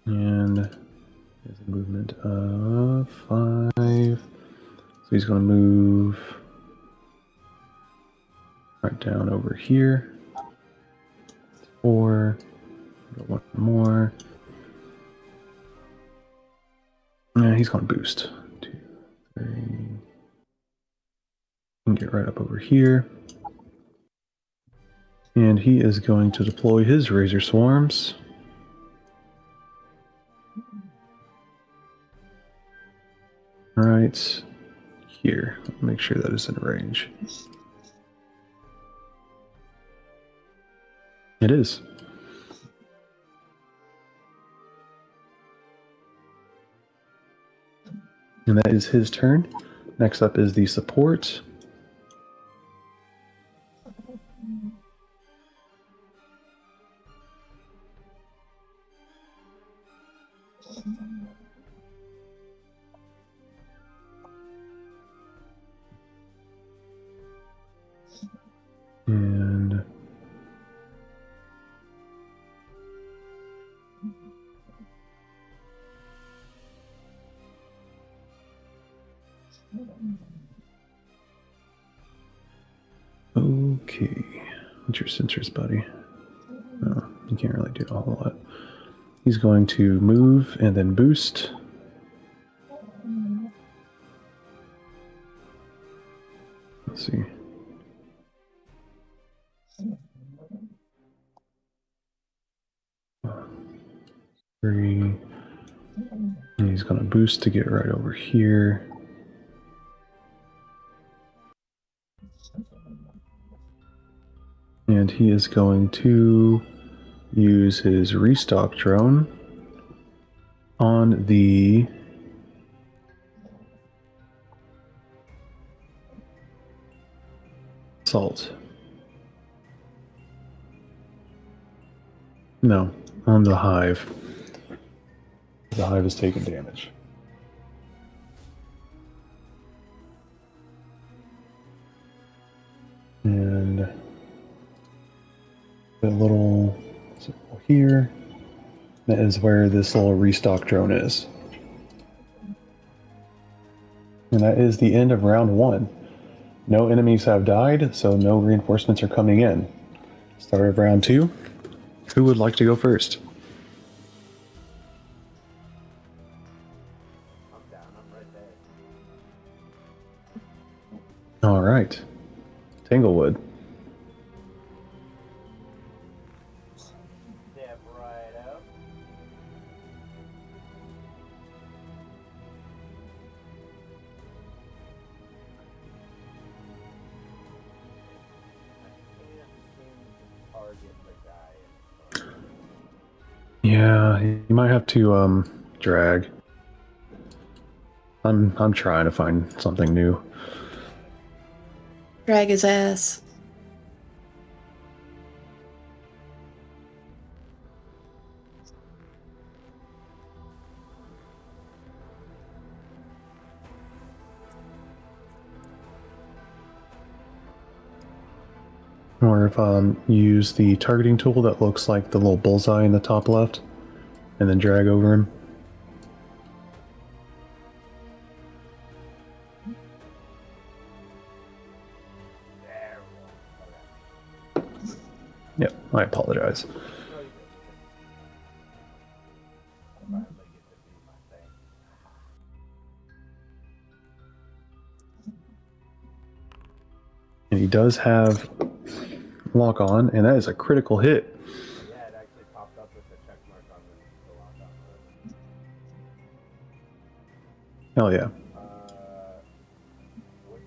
And there's a movement of 5. So he's going to move right down over here. 4. Got 1 more. Yeah, he's going to boost. 2, 3. And get right up over here. And he is going to deploy his Razor Swarms. Right here. Make sure that is in range. It is. And that is his turn. Next up is the support. And okay. What's your sensors, buddy? Oh, you can't really do a whole lot. He's going to move and then boost. Let's see. Three. And he's going to boost to get right over here. And he is going to use his restock drone on the assault. No, on the hive. The hive is taking damage. And the little circle here, that is where this little restock drone is. And that is the end of round 1. No enemies have died, so no reinforcements are coming in. Start of round 2. Who would like to go first? I'm down. I'm right there. All right. Tanglewood. Step right up. I can't seem to target the guy in front. Yeah, you might have to drag. I'm trying to find something new. Drag his ass. Or if use the targeting tool that looks like the little bullseye in the top left, and then drag over him. There we go. Okay. Yep, I apologize. No, you good. I finally get to do my thing. And he does have lock on, and that is a critical hit. Yeah, it actually popped up with the check mark on the lock on Hell yeah. What's...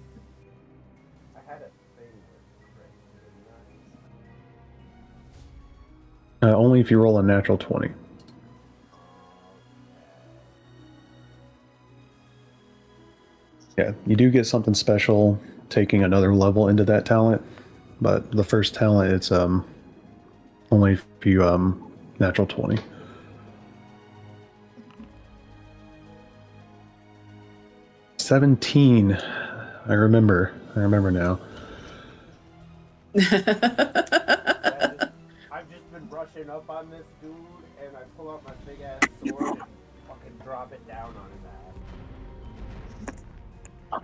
I had a thing with crits, didn't I? Only if you roll a natural 20. Yeah, you do get something special taking another level into that talent, but the first talent it's only if you natural 20. $17. I remember now. I've just been brushing up on this dude, and I pull out my big ass sword and fucking drop it down on his ass.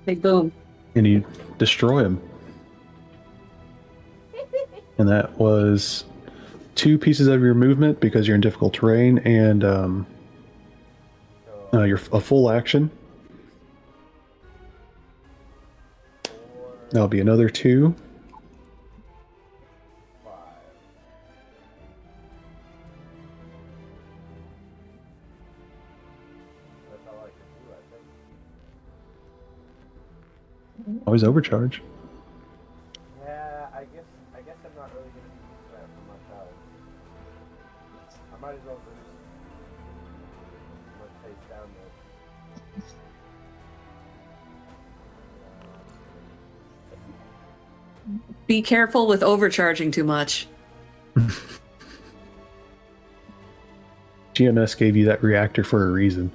Big boom. And you destroy him. And that was 2 pieces of your movement because you're in difficult terrain, and you're a full action. That'll be another 2. 5. That's all I can do, I think. Always overcharge. Yeah, I guess I'm not really gonna use that for much else. I might as well just let's face down there. Be careful with overcharging too much. GMS gave you that reactor for a reason.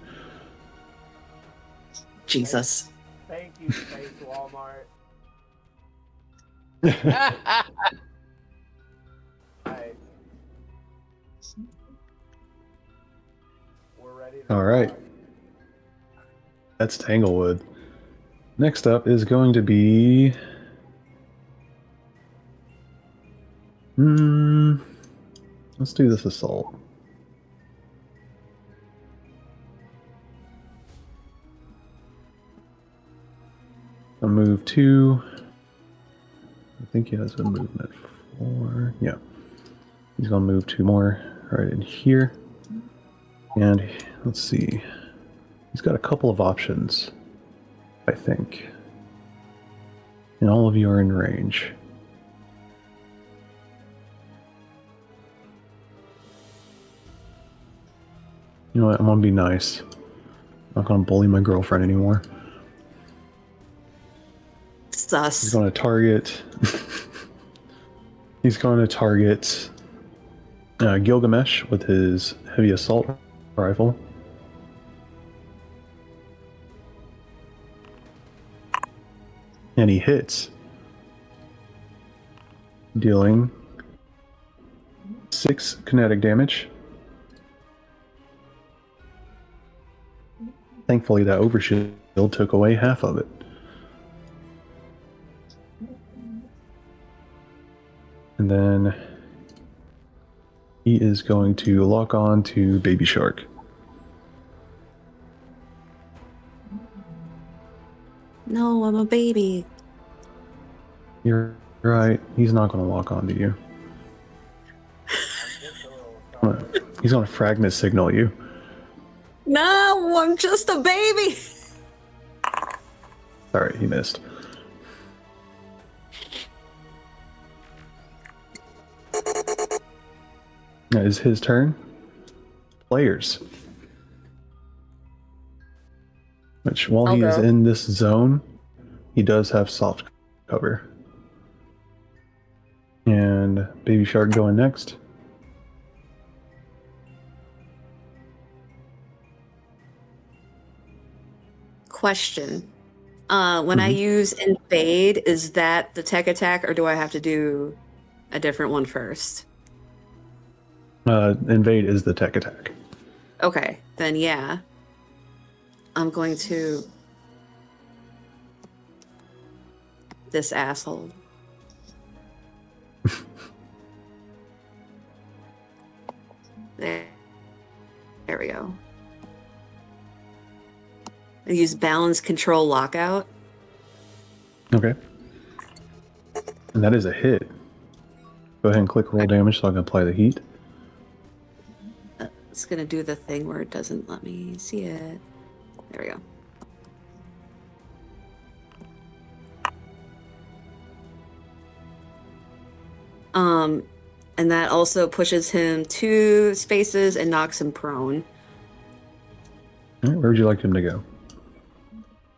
Jesus. Thank you, Space Walmart. We're ready to All right. rock. That's Tanglewood. Next up is going to be... let's do this assault. I'll move 2. I think he has a movement 4. Yeah. He's going to move 2 more right in here. And let's see. He's got a couple of options, I think. And all of you are in range. You know what? I'm going to be nice. I'm not going to bully my girlfriend anymore. Sus. He's going to target... He's going to target Gilgamesh with his heavy assault rifle. And he hits, dealing 6 kinetic damage. Thankfully, that overshield took away half of it. And then he is going to lock on to Baby Shark. No, I'm a baby. You're right. He's not going to lock on to you. He's going to fragment signal you. No, I'm just a baby. Sorry, he missed. That is his turn. Players. Which, while I'll he is go. in this zone, he does have soft cover. And Baby Shark going next. Question. When I use invade, is that the tech attack, or do I have to do a different one first? Invade is the tech attack. Okay, then yeah. I'm going to... This asshole. There we go. I use balance control lockout. Okay. And that is a hit. Go ahead and click roll damage so I can apply the heat. It's gonna do the thing where it doesn't let me see it. There we go. And that also pushes him 2 spaces and knocks him prone. All right, where would you like him to go?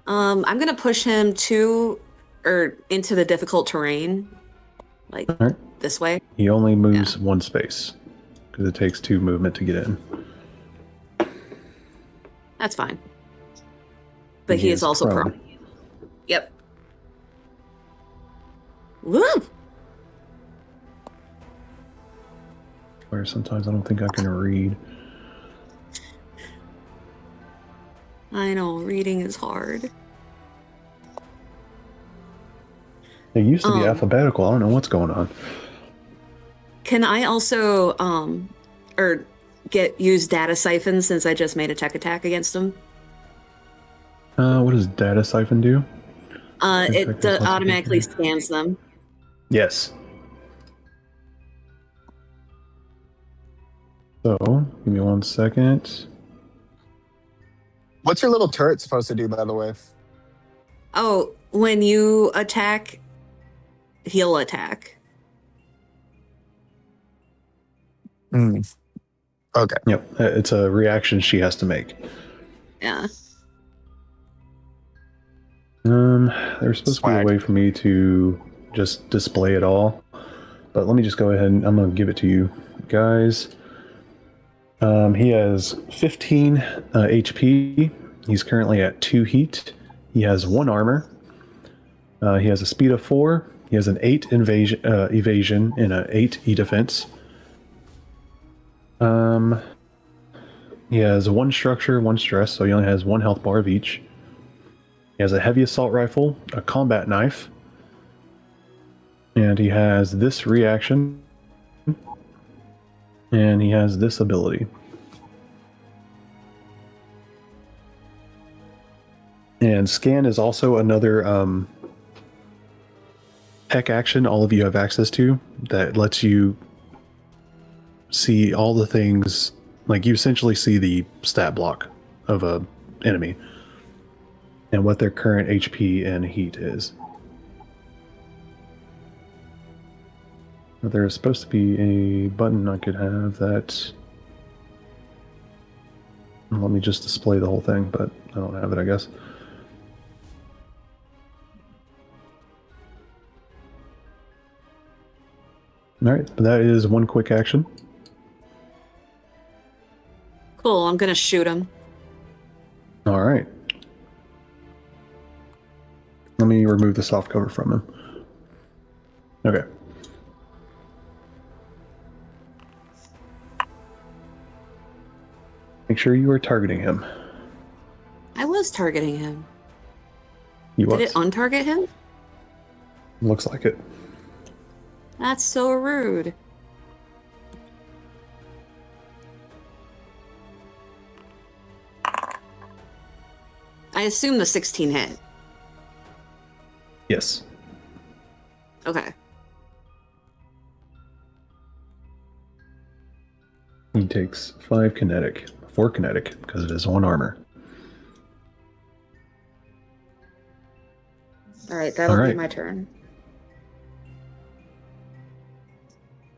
I'm gonna push him into the difficult terrain, like All right. this way. He only moves 1 space because it takes 2 movement to get in. That's fine. But And he is also prone. Yep. Woo! Where sometimes I don't think I can read. I know, reading is hard. It used to be alphabetical. I don't know what's going on. Can I also use data siphon since I just made a tech attack against him? What does data siphon do? It automatically scans them. Yes. So, give me 1 second. What's your little turret supposed to do, by the way? Oh, when you attack, he'll attack. Okay. Yep, it's a reaction she has to make. Yeah. There's supposed to be a way for me to just display it all, but let me just go ahead and I'm going to give it to you guys. He has 15 HP. He's currently at 2 heat. He has 1 armor. He has a speed of 4. He has an 8 evasion and an 8 e-defense. He has 1 structure, 1 stress, so he only has 1 health bar of each. He has a heavy assault rifle, a combat knife, and he has this reaction, and he has this ability. And scan is also another tech action all of you have access to that lets you see all the things, like you essentially see the stat block of a enemy and what their current HP and heat is. There's supposed to be a button I could have that. Let me just display the whole thing, but I don't have it, I guess. Alright, that is 1 quick action. Cool, I'm gonna shoot him. Alright. Let me remove the soft cover from him. Okay. Make sure you are targeting him. I was targeting him. You Did was. it untarget him? Looks like it. That's so rude. I assume the 16 hit. Yes. Okay. He takes 5 kinetic. 4 kinetic, because it is 1 armor. Alright, that'll All right. be my turn.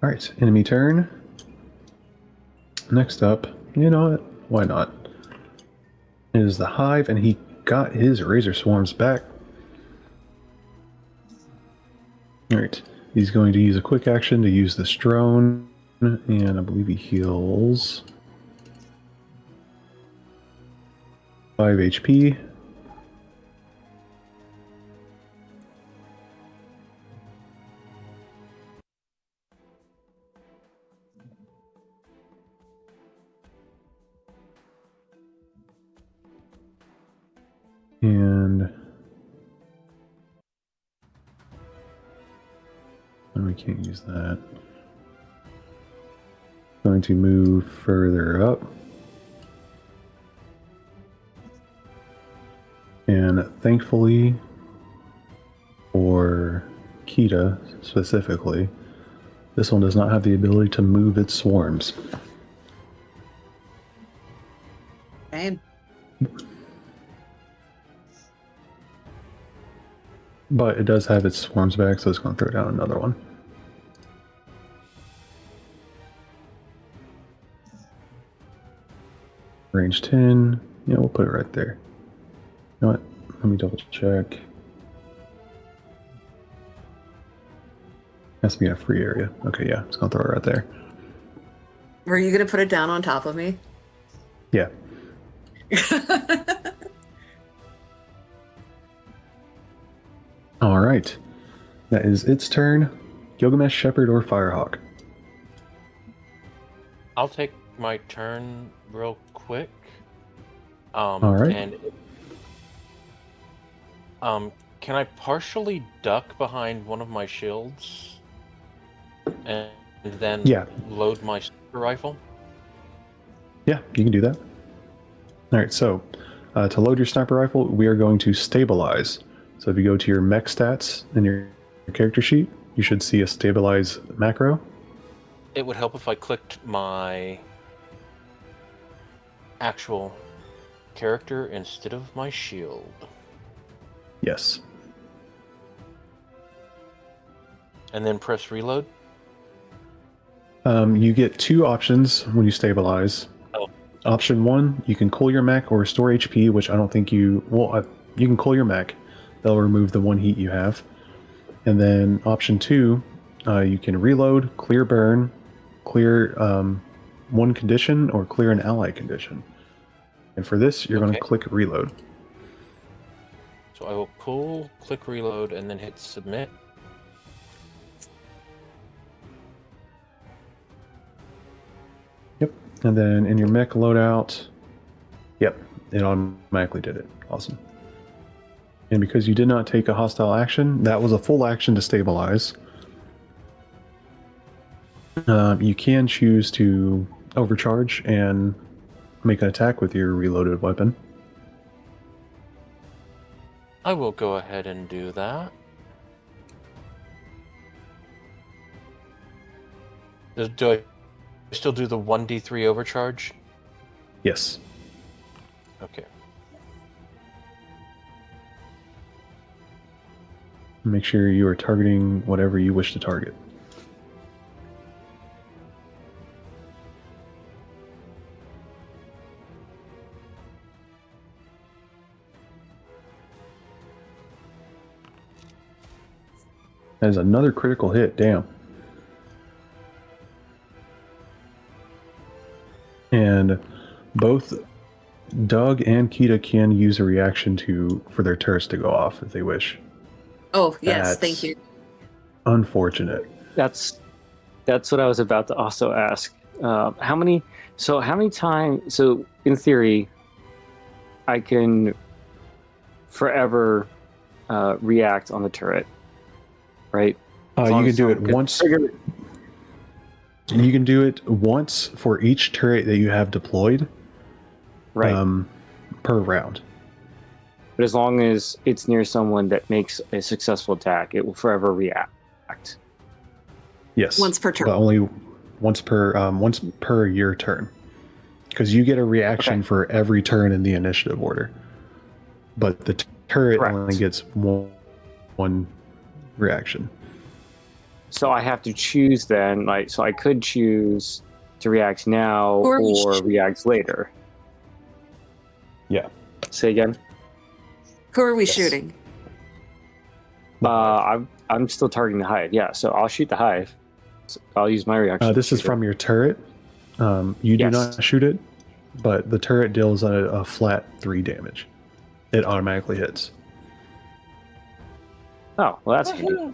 Alright, enemy turn. Next up, you know what? Why not? Is the hive, and he got his razor swarms back. Alright, he's going to use a quick action to use this drone, and I believe he heals 5 HP. And we can't use that. Going to move further up. And thankfully, for Kita specifically, this one does not have the ability to move its swarms. But it does have its swarms back, so it's going to throw down another one. Range 10. Yeah, we'll put it right there. You know what? Let me double check. Has to be in a free area. Okay, yeah, it's going to throw it right there. Were you going to put it down on top of me? Yeah. All right. That is its turn. Gilgamesh, Shepherd, or Firehawk? I'll take my turn real quick. All right. And can I partially duck behind one of my shields and then load my sniper rifle? Yeah, you can do that. All right, so to load your sniper rifle, we are going to stabilize. So if you go to your mech stats in your character sheet, you should see a stabilize macro. It would help if I clicked my actual character instead of my shield. Yes. And then press reload? You get two options when you stabilize. Oh. Option 1, you can cool your mech or restore HP, which I don't think you... Well, you can cool your mech. They'll remove the 1 heat you have. And then option 2, you can reload, clear burn, clear 1 condition, or clear an ally condition. And for this, you're going to click reload. So I will cool, click reload, and then hit submit. Yep. And then in your mech loadout, yep, it automatically did it. Awesome. And because you did not take a hostile action, that was a full action to stabilize. You can choose to overcharge and make an attack with your reloaded weapon. I will go ahead and do that. Do I still do the 1d3 overcharge? Yes. Okay. Make sure you are targeting whatever you wish to target. That is another critical hit, damn. And both Doug and Kita can use a reaction for their turrets to go off if they wish. Oh, yes, thank you. Unfortunate. That's what I was about to also ask. How many times? So in theory, I can forever react on the turret, right? You can do it once. You can do it once for each turret that you have deployed, right? Per round. But as long as it's near someone that makes a successful attack, it will forever react. Yes. Once per turn. But only once per your turn. Because you get a reaction for every turn in the initiative order. But the turret only gets one reaction. So I have to choose then, so I could choose to react now or react later. Yeah. Say again? Who are we shooting? I'm still targeting the hive. Yeah, so I'll shoot the hive. So I'll use my reaction. This is from your turret. You do not shoot it, but the turret deals a flat 3 damage. It automatically hits. Oh, well, that's handy.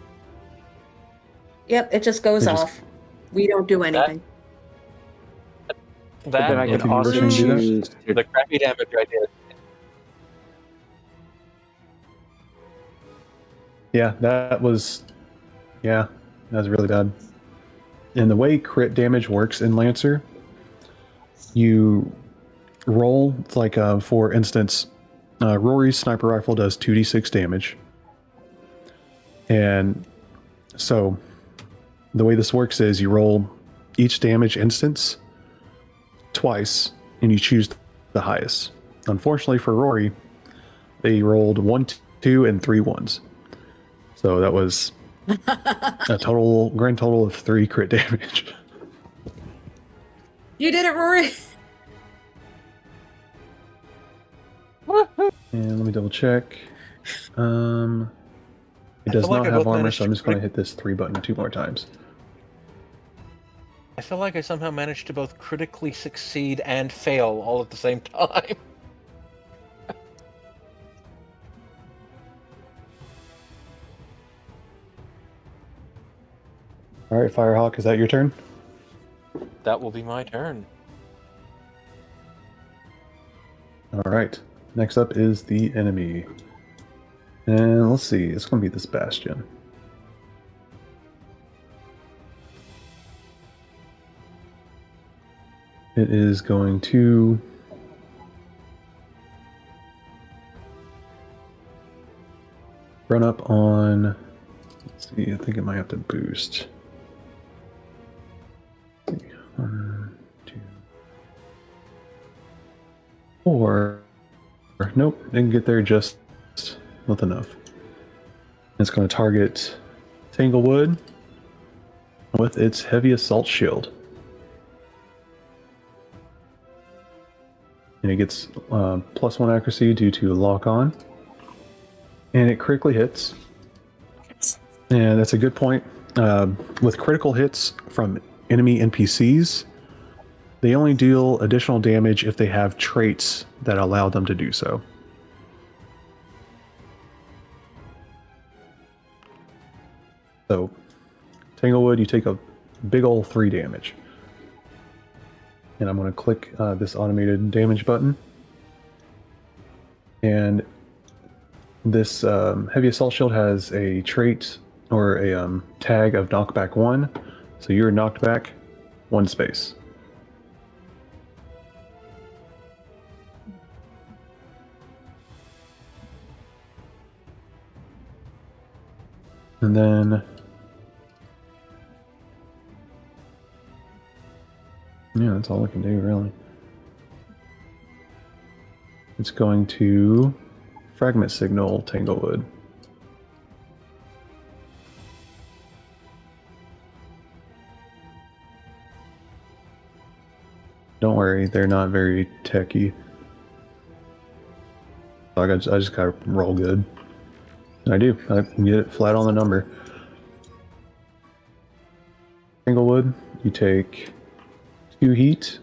Yep, it just goes off. We don't do anything. But then I can also choose the crappy damage I did. Yeah, that was really bad. And the way crit damage works in Lancer, you roll, it's like, for instance, Rory's sniper rifle does 2d6 damage. And so the way this works is you roll each damage instance twice, and you choose the highest. unfortunately for Rory, they rolled 1, 2, and 3 ones. So that was a grand total of 3 crit damage. You did it, Rory. And let me double check. It does feel like not I have both armor, managed so to I'm just going to hit this 3 button 2 more times. I feel like I somehow managed to both critically succeed and fail all at the same time. All right, Firehawk, is that your turn? That will be my turn. All right. Next up is the enemy. And let's see, it's going to be this Bastion. It is going to run up on, let's see, I think it might have to boost. 1, 2, 4. Nope, didn't get there just with enough. It's going to target Tanglewood with its heavy assault shield. And it gets +1 accuracy due to lock on. And it critically hits. And that's a good point. With critical hits from enemy NPCs, they only deal additional damage if they have traits that allow them to do so. So, Tanglewood, you take a big ol' 3 damage. And I'm going to click this automated damage button. And this heavy assault shield has a trait or a tag of knockback 1. So you're knocked back 1 space. And then yeah, that's all I can do, really. It's going to fragment signal Tanglewood. Don't worry, they're not very techy. I just gotta roll good. And I do. I can get it flat on the number. Tanglewood, you take 2 heat.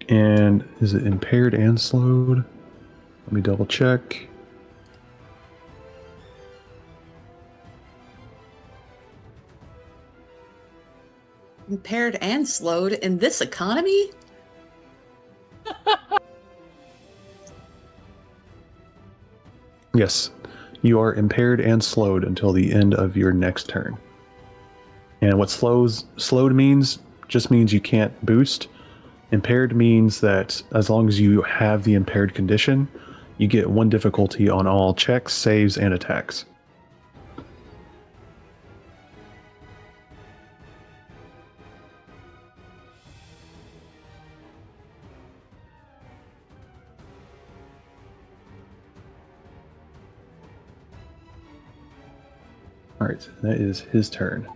And is it impaired and slowed? Let me double check. Impaired and slowed in this economy? Yes, you are impaired and slowed until the end of your next turn. And what slowed means just means you can't boost. Impaired means that as long as you have the impaired condition, you get 1 difficulty on all checks, saves, and attacks. Alright, that is his turn.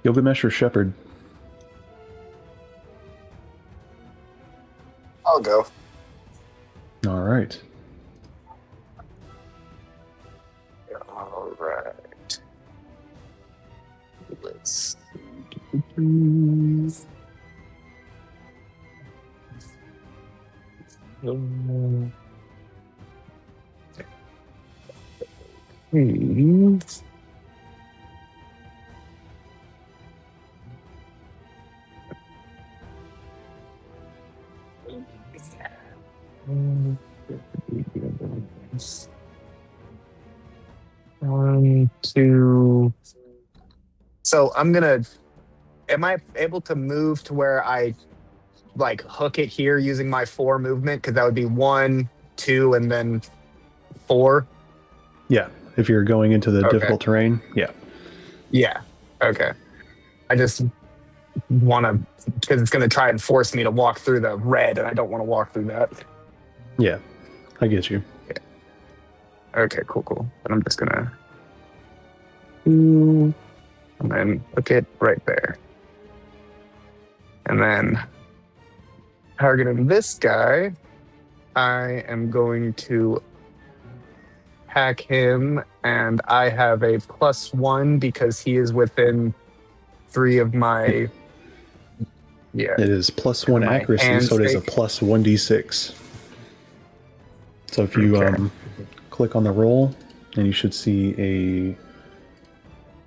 Gilgamesh or Shepherd? I'll go. Alright. All right. Let's. One, two. So I'm gonna. Am I able to move to where I like hook it here using my 4 movement? Because that would be 1, 2, and then 4. Yeah, if you're going into the difficult terrain, yeah. Yeah. Okay. I just want to, because it's going to try and force me to walk through the red, and I don't want to walk through that. Yeah, I get you. Okay, cool. But I'm just gonna and then look it right there. And then targeting this guy, I am going to hack him, and I have a +1 because he is within 3 of my It is +1 my accuracy, so it is a handshake. +1d6. So if you Okay. click on the roll, and you should see a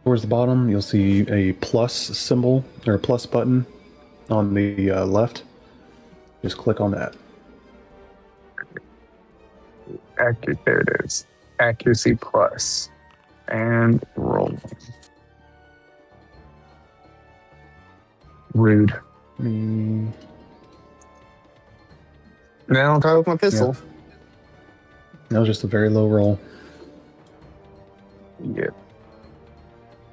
towards the bottom, you'll see a plus symbol or a plus button on the left. Just click on that. There it is. Accuracy plus. And roll. Rude. Now I'll try with my pistol. That was just a very low roll. Yeah.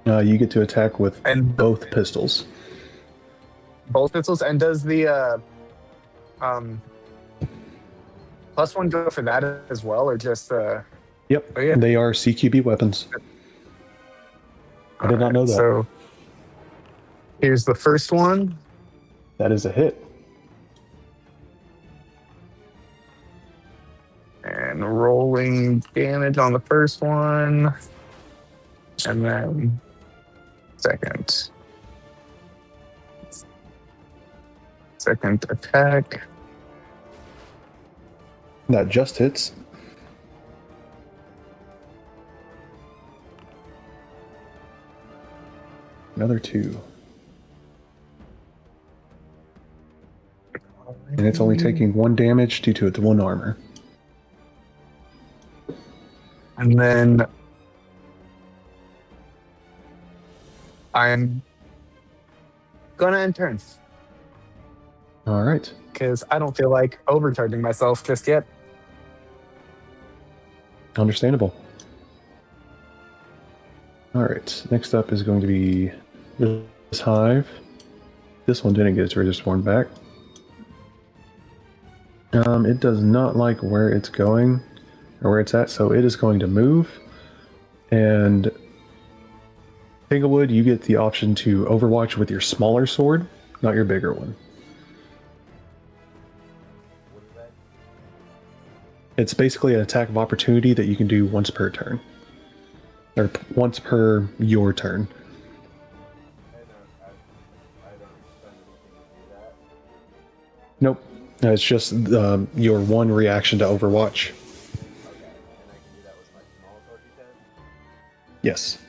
You get to attack with And both pistols. both pistols. And does the +1 go for that as well, or just Yep, Oh, yeah. they are CQB weapons. I did not know that. So here's the first one. That is a hit. And rolling damage on the first one. And then second attack. That just hits. Another 2. And it's only taking 1 damage due to its 1 armor. And then I'm gonna end turn All right. because I don't feel like overcharging myself just yet. Understandable. All right. Next up is going to be this hive. This one didn't get its resist one back. It does not like where it's going or where it's at, so it is going to move. And Tanglewood, you get the option to overwatch with your smaller sword, not your bigger one. What is that? It's basically an attack of opportunity that you can do once per turn. Or once per your turn. I don't spend anything to do that. Nope. It's just your one reaction to Overwatch. Okay, and I can do that with my small sword, you said? Yes.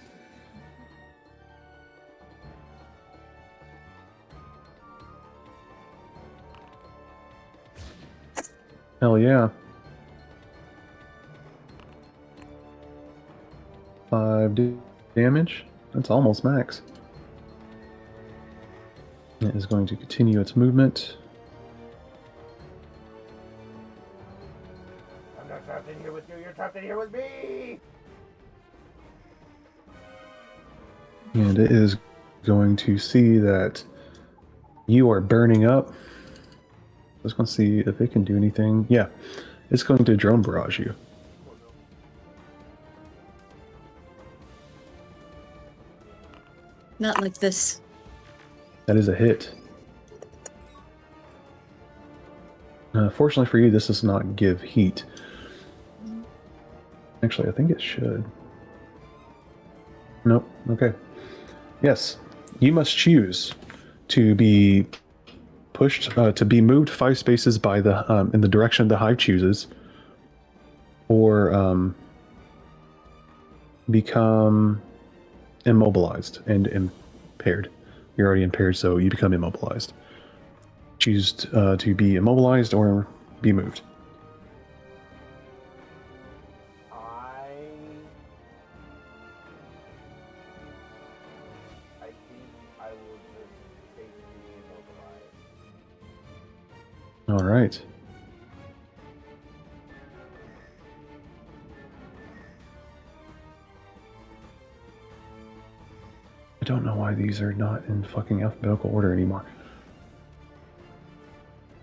Hell yeah. 5 damage. That's almost max. It is going to continue its movement. I'm not trapped in here with you, you're trapped in here with me! And it is going to see that you are burning up. Just going to see if it can do anything. Yeah, it's going to drone barrage you. Not like this. That is a hit. Fortunately for you, this does not give heat. Actually, I think it should. Nope. Okay. Yes, you must choose to be pushed to be moved 5 spaces by the in the direction the hive chooses, or become immobilized and impaired. You're already impaired, so you become immobilized. Choose to be immobilized or be moved. I think I will just take being immobilized. All right. I don't know why these are not in fucking alphabetical order anymore.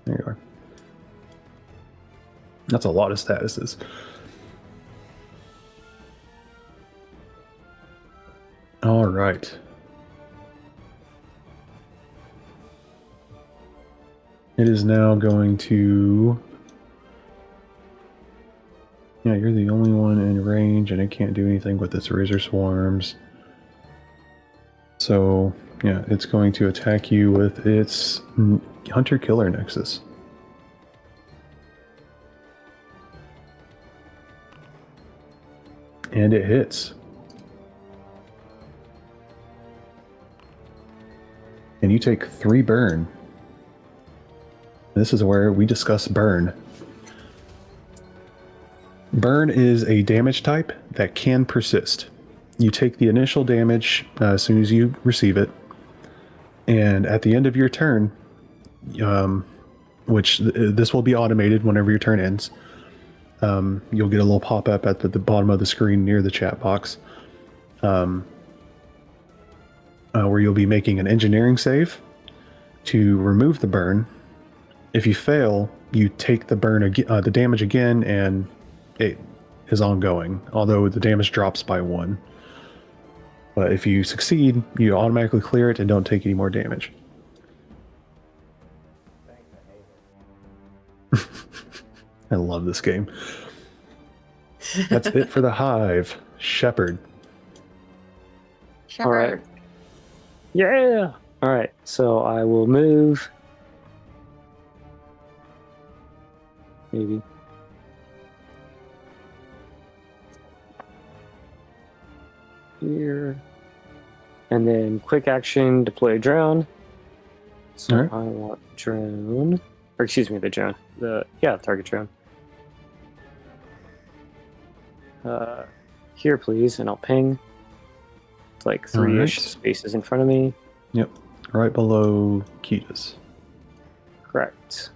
There you That's a lot of statuses. All right. It is now going to... Yeah, you're the only one in range, and it can't do anything with its razor swarms. So, yeah, it's going to attack you with its Hunter-Killer Nexus. And it hits. And you take 3 burn. This is where we discuss burn. Burn is a damage type that can persist. You take the initial damage as soon as you receive it, and at the end of your turn, which this will be automated whenever your turn ends, you'll get a little pop-up at the bottom of the screen near the chat box, where you'll be making an engineering save to remove the burn. If you fail, you take the burn the damage again, and it is ongoing, although the damage drops by 1. But if you succeed, you automatically clear it and don't take any more damage. I love this game. That's it for the Hive. Shepherd. Shepherd. All right. Yeah. All right. So I will move. Maybe. Here. And then quick action, deploy a drone. So All right. I want drone. Or excuse me, the drone. Target drone. Here, please, and I'll ping. It's like 3-ish Alright. spaces in front of me. Yep. Right below Kita's. Correct.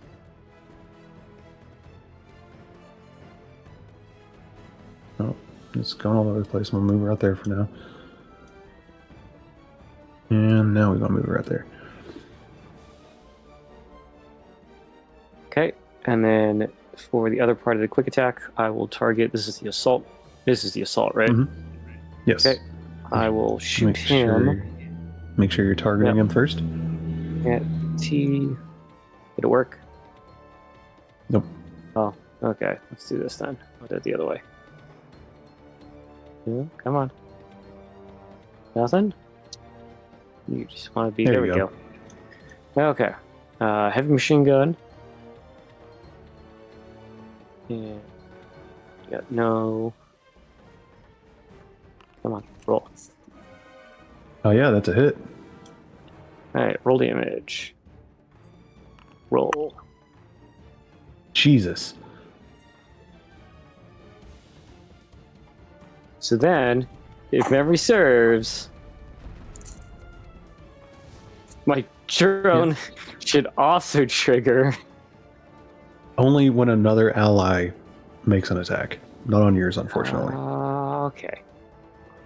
Oh, it's gone all over the place. We'll move right there for now. And now we're going to move right there. Okay, and then for the other part of the quick attack, I will target. This is the assault. This is the assault, right? Mm-hmm. Yes. Okay. I will shoot him. Make sure you're targeting him first. At T. Did it work? Nope. Oh, okay. Let's do this then. I'll do it the other way. Yeah, come on. Nothing? You just want to be... There we go. Okay. Heavy machine gun. And... Yeah, no... Come on, roll. Oh yeah, that's a hit. Alright, roll damage. Roll. Jesus. So then, if memory serves, my drone should also trigger. Only when another ally makes an attack. Not on yours, unfortunately. Okay.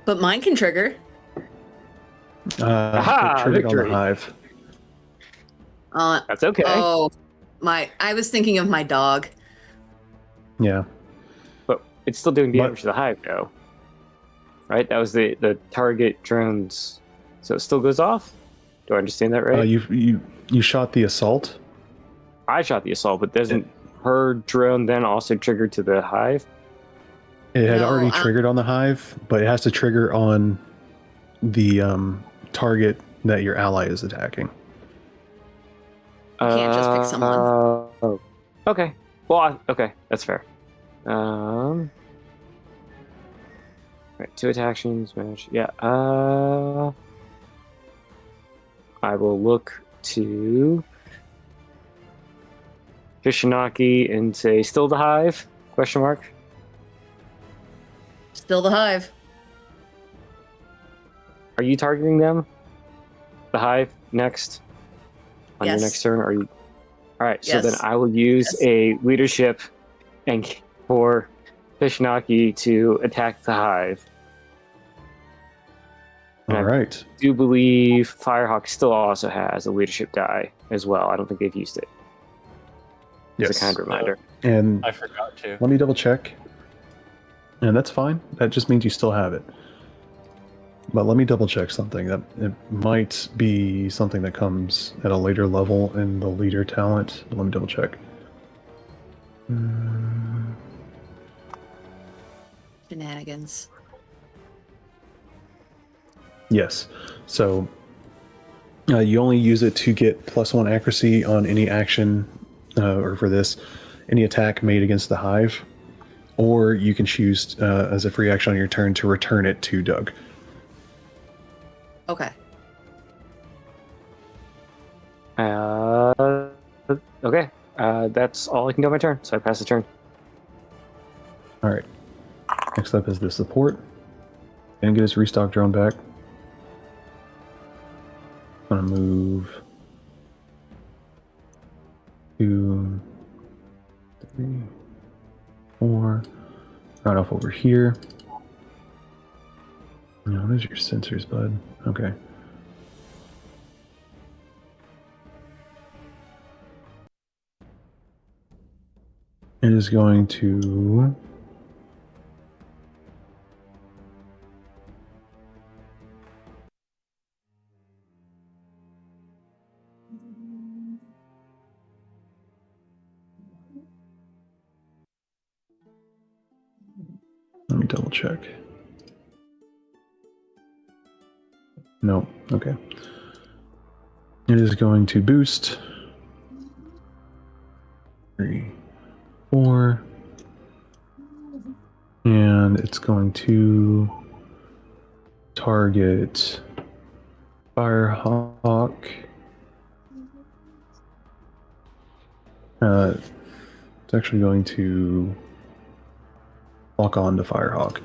But mine can trigger. Aha, it triggered on the victory. Hive. That's okay. Oh, I was thinking of my dog. Yeah. But it's still doing damage to the Hive, though. Right? That was the target drones. So it still goes off? Do I understand that right? You shot the assault. I shot the assault, but doesn't her drone then also trigger to the Hive? It had No, already triggered on the Hive, but it has to trigger on the target that your ally is attacking. You can't just pick someone. Oh. Okay. Well, okay. That's fair. Right, 2 attack actions, match. Yeah. I will look to Fishinaki and say, "Still the Hive?" Question mark. Still the Hive. Are you targeting them? The Hive next on your Yes. next turn? Are you? All right. So Yes. then I will use a leadership and for Fishinaki to attack the Hive. All right. I do believe Firehawk still also has a leadership die as well. I don't think they've used it. Yes. As a kind reminder. And I forgot to. let me double check. And that's fine. That just means you still have it. But let me double check something. That it might be something that comes at a later level in the leader talent. Let me double check. Shenanigans. Yes. So you only use it to get +1 accuracy on any action, or for this, any attack made against the hive. Or you can choose as a free action on your turn to return it to Doug. Okay. Okay. That's all I can do on my turn, so I pass the turn. All right. Next up is the support. And get his restock drone back. I'm gonna move 2, 3, 4. Right off over here. No, those are your sensors, bud. Okay. It is going to... Let me double check. No, okay. It is going to boost 3, 4, and it's going to target Firehawk. It's actually going to lock on to Firehawk.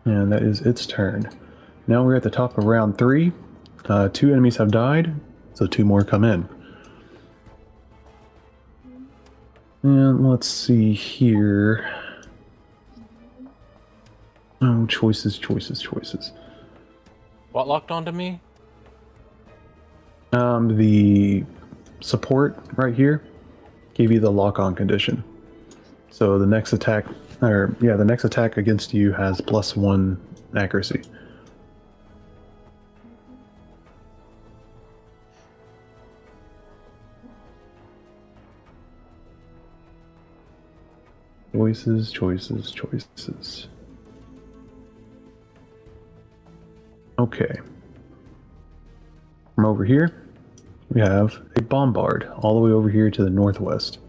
And that is its turn. Now we're at the top of round 3. 2 enemies have died, so 2 more come in. And let's see here. Oh, choices, choices, choices. What locked onto me? The support right here gave you the lock-on condition. So the next attack, the next attack against you has +1 accuracy. Choices, choices, choices. Okay. From over here, we have a bombard all the way over here to the northwest.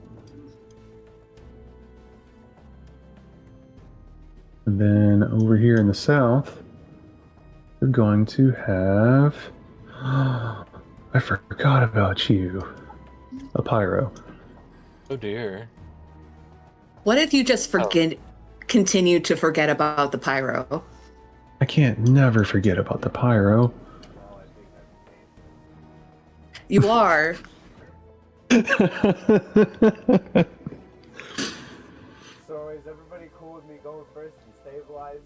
And then over here in the south, we're going to have... I forgot about you. A pyro. Oh dear. What if you just continue to forget about the pyro? I can't never forget about the pyro. You are. So is everybody cool with me going first and stabilizing?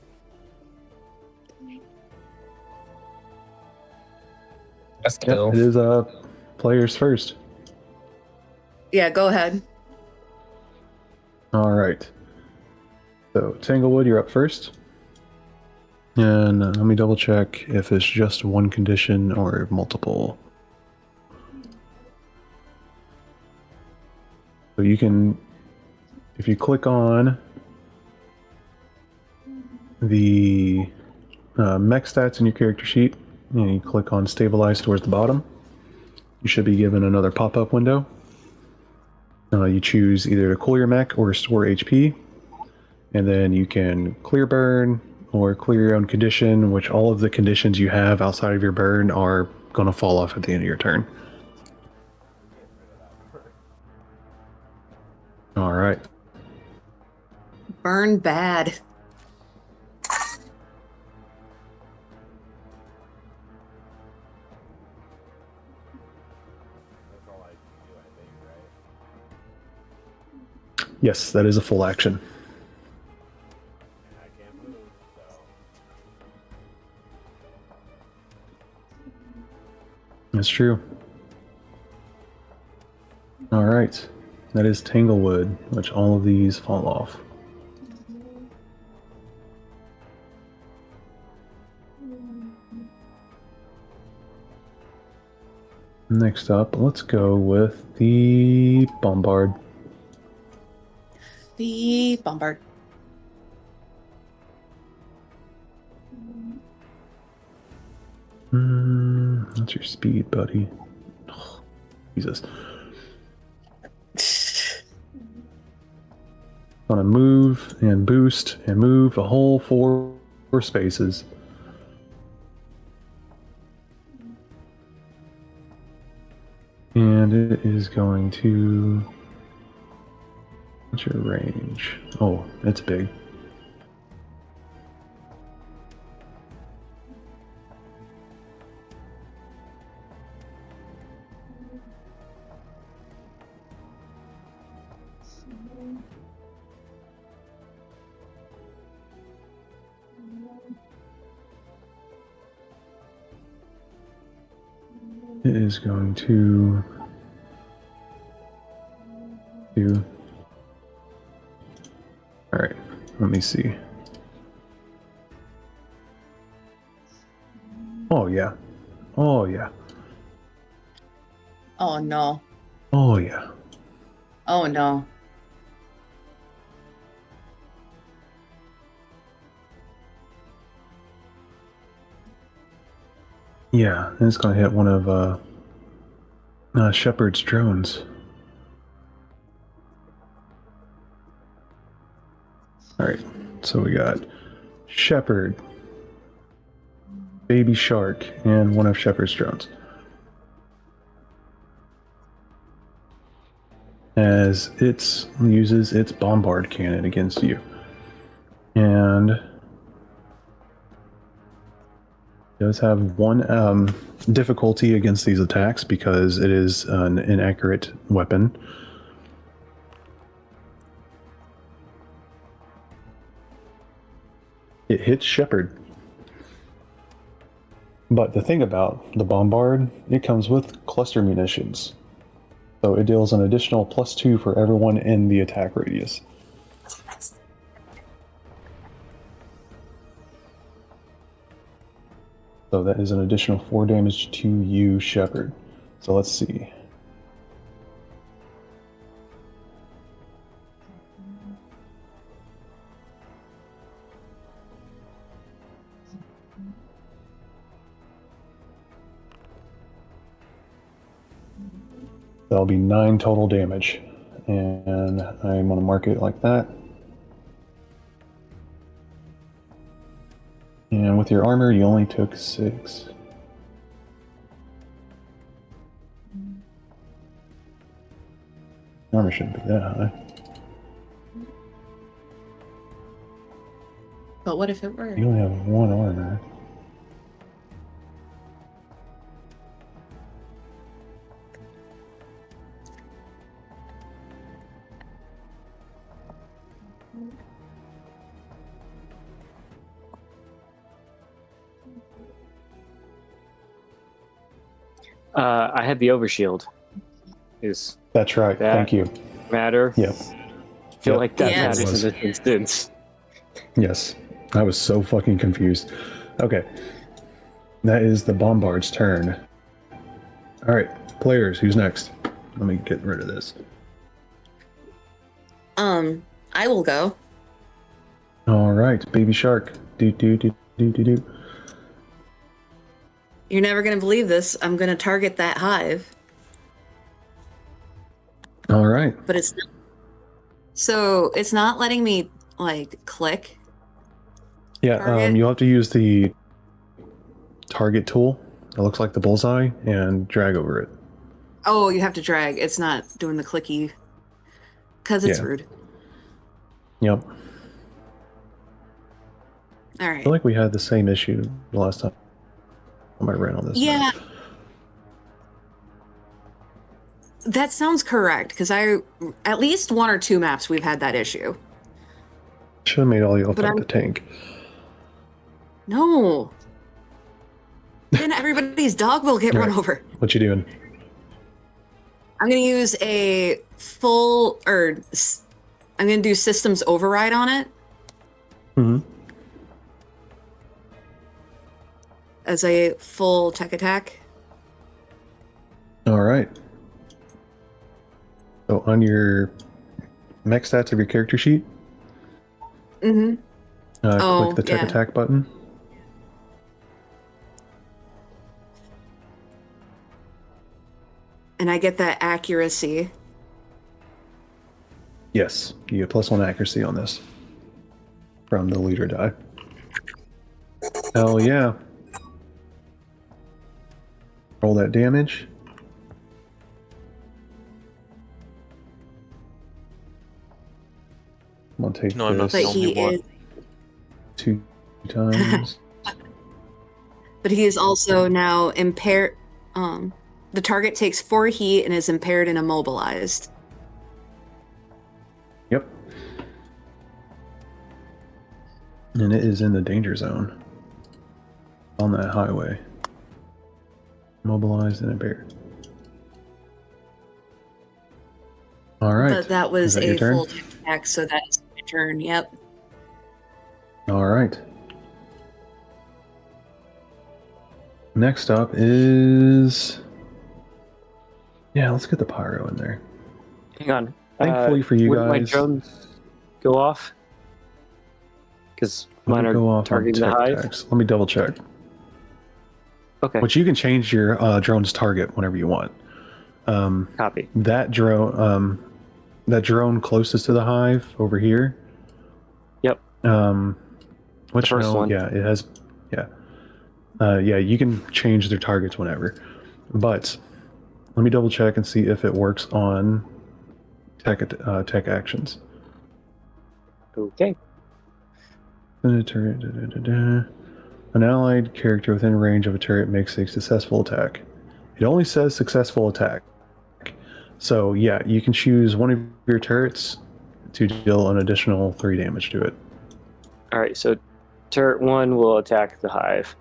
That's Yep, cool. it is players first. Yeah, go ahead. All right. So Tanglewood, you're up first. And let me double check if it's just one condition or multiple. So you can, if you click on the mech stats in your character sheet, and you click on stabilize towards the bottom, you should be given another pop-up window. You choose either to cool your mech or store HP, and then you can clear burn or clear your own condition, which all of the conditions you have outside of your burn are going to fall off at the end of your turn. All right. Burn bad. That's all I can do, I think, right? Yes, that is a full action. And I can't move, so. That's true. All right. That is Tanglewood, which all of these fall off. Next up, let's go with the Bombard. The Bombard. That's your speed, buddy. Oh, Jesus. Gonna move and boost and move a whole four spaces. And it is going to... What's your range? Oh, it's big. It is going to do... Alright, let me see. Oh yeah. Oh yeah. Oh no. Oh yeah. Oh no. Yeah, and it's gonna hit one of Shepard's drones. Alright, so we got Shepard, Baby Shark, and one of Shepard's drones. As it uses its bombard cannon against you. And does have one difficulty against these attacks because it is an inaccurate weapon. It hits Shepard. But the thing about the Bombard, it comes with cluster munitions. So it deals an additional +2 for everyone in the attack radius. So that is an additional 4 damage to you, Shepard. So let's see. That'll be 9 total damage. And I'm going to mark it like that. And with your armor, you only took 6. Armor shouldn't be that high. But what if it were? You only have 1 armor. I had the overshield. Is That's right. that Thank you. matter? Yep. I feel Yep. like that Yes. matters in this instance. Yes. I was so fucking confused. Okay. That is the Bombard's turn. Alright, players, who's next? Let me get rid of this. I will go. Alright, Baby Shark. Do do do do do do. You're never gonna believe this. I'm gonna target that hive, Alright. but it's not. So it's not letting me like click. Yeah, Target? you'll have to use the target tool. It looks like the bullseye and drag over it. Oh, you have to drag. It's not doing the clicky. Because it's Yeah. rude. Yep. All I right. feel like we had the same issue the last time I ran on this. Yeah. map. That sounds correct. Because at least 1 or 2 maps we've had that issue. Should have made all y'all But fight I'm- the tank. No. Then everybody's dog will get run Right. over. What you doing? I'm going to use a full, or I'm going to do systems override on it Mm-hmm. as a full tech attack. All right. So on your mech stats of your character sheet, Mm-hmm. click the tech attack button. And I get that accuracy. Yes, you get +1 accuracy on this from the leader die. Hell yeah. Roll that damage. I'm gonna take No, I'm not this the only one. 2 times. But he is also now impaired. The target takes 4 heat and is impaired and immobilized. Yep. And it is in the danger zone. On that highway. Mobilized and impaired. Alright. But that was your a turn? full attack, so that is my turn. Yep. Alright. Next up is... Yeah, let's get the pyro in there. Hang on. Thankfully for you wouldn't my guys... drones go off? Because mine go are off on targeting the tech hive. attacks. Let me double check. Okay. Which you can change your drone's target whenever you want. Copy. That drone closest to the hive over here. Yep. Which The first one. Yeah, it has. Yeah. Yeah, you can change their targets whenever. But let me double check and see if it works on tech actions. Okay. An allied character within range of a turret makes a successful attack. It only says successful attack. So yeah, you can choose one of your turrets to deal an additional 3 damage to it. All right. So turret 1 will attack the hive.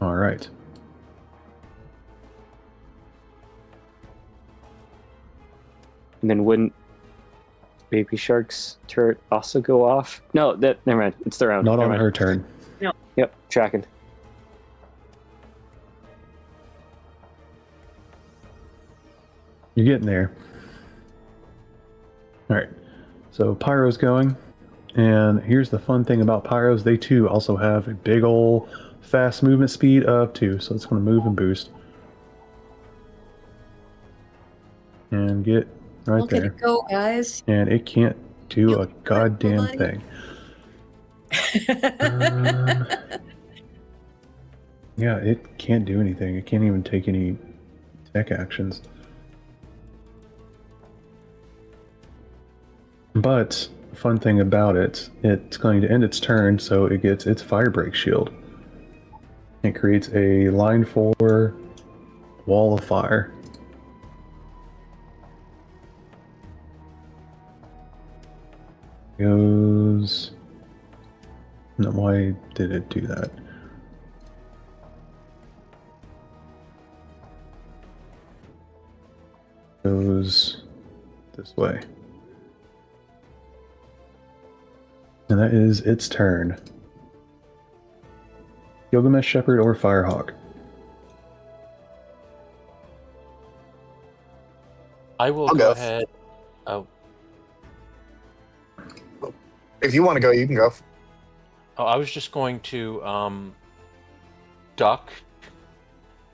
All right. And then wouldn't Baby Shark's turret also go off? No, never mind. It's their own. Not Never on mind. her turn. Yep, tracking. You're getting there. All right. So Pyro's going. And here's the fun thing about Pyros. They too also have a big ol' fast movement speed of 2. So it's going to move and boost. And get right Look at there. it go, guys. And it can't do You a can goddamn buddy. thing. Yeah, it can't do anything. It can't even take any tech actions. But fun thing about it, it's going to end its turn, so it gets its fire break shield. It creates a line 4 wall of fire. Goes. No, why did it do that? Goes this way. And that is its turn. Gilgamesh Shepherd or Firehawk? I will I'll go go. ahead. Oh, If you want to go, you can go. I was just going to duck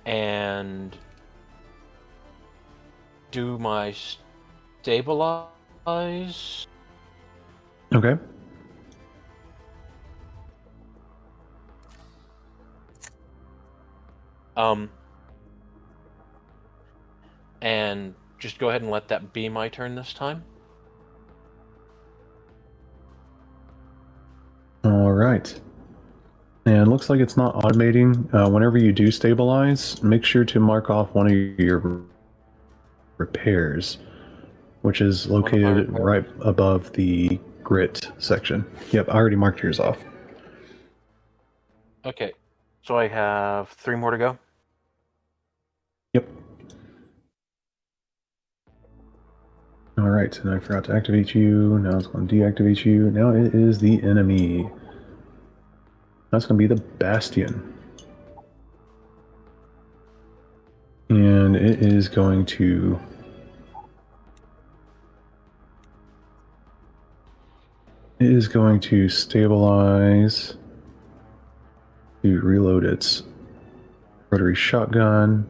and do my stabilize. Okay. And just go ahead and let that be my turn this time. All right. And it looks like it's not automating. Whenever you do stabilize, make sure to mark off one of your repairs, which is located right above the grit section. Yep, I already marked yours off. Okay. So I have 3 more to go. Yep. All right, and I forgot to activate you. Now it's going to deactivate you. Now it is the enemy. That's going to be the Bastion. And it is going to... It is going to stabilize to reload its rotary shotgun.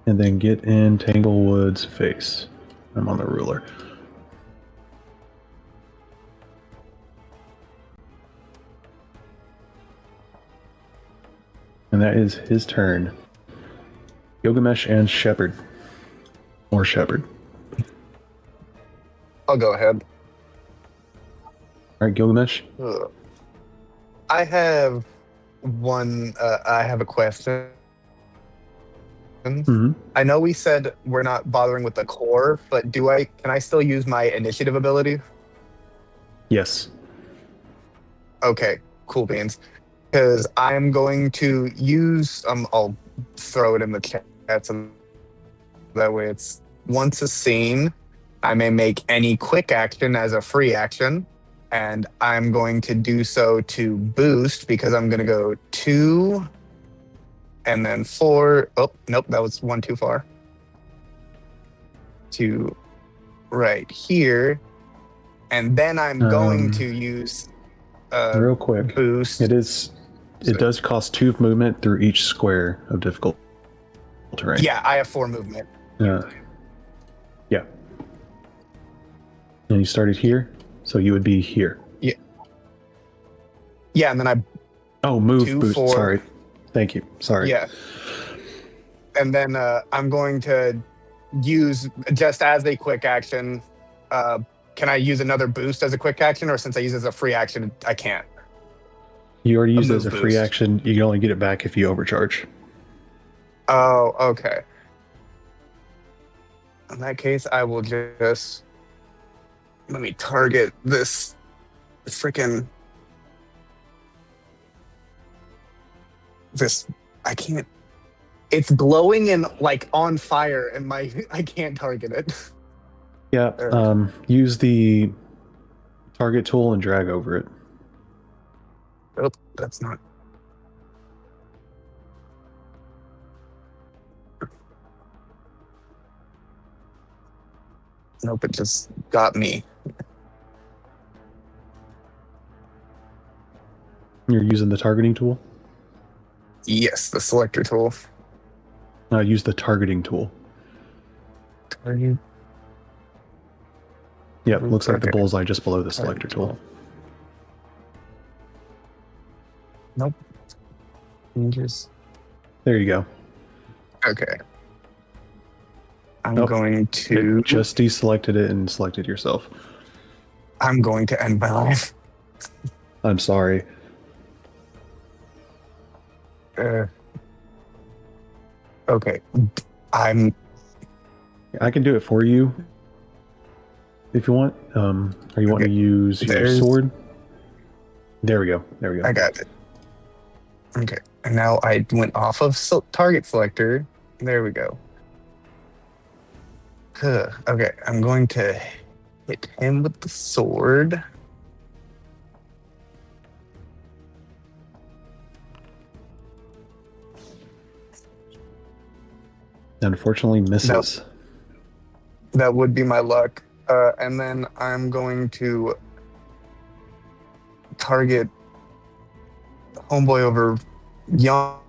And then get in Tanglewood's face. I'm on the ruler. And that is his turn. Gilgamesh and Shepherd. Or Shepherd. I'll go ahead. All right, Gilgamesh. I have one. I have a question. Mm-hmm. I know we said we're not bothering with the core, but can I still use my initiative ability? Yes. Okay, cool beans. Because I'm going to use. I'll throw it in the chat so that way it's once a scene. I may make any quick action as a free action, and I'm going to do so to boost because I'm going to go 2 and then 4. Oh, nope, that was 1 too far. To right here, and then I'm going to use real quick boost. It does cost 2 of movement through each square of difficult terrain. Yeah, I have 4 movement. Yeah. And you started here, so you would be here. Yeah, and then I move 2, boost. 4. Sorry. Thank you. Sorry. Yeah. And then I'm going to use just as a quick action. Can I use another boost as a quick action, or since I use it as a free action, I can't? You already used it as a move free boost. action. You can only get it back if you overcharge. Oh, okay. In that case, I will just let me target this freaking this. I can't. It's glowing and like on fire, and I can't target it. Yeah. Use the target tool and drag over it. Oh, that's not. Nope, it just got me. You're using the targeting tool? Yes, the selector tool. Use the targeting tool. Target. Yep, looks like the Okay. bullseye just below the selector tool. Nope. Changes. There you go. Okay. I'm going It to. just deselected it and selected yourself. I'm going to end my life. I'm sorry. Okay. I can do it for you if you want. Or you want to use your sword? There we go. There we go. I got it. Okay. And now I went off of target selector. There we go. Okay. I'm going to hit him with the sword. Unfortunately, misses. That would be my luck. And then I'm going to target homeboy over yonder,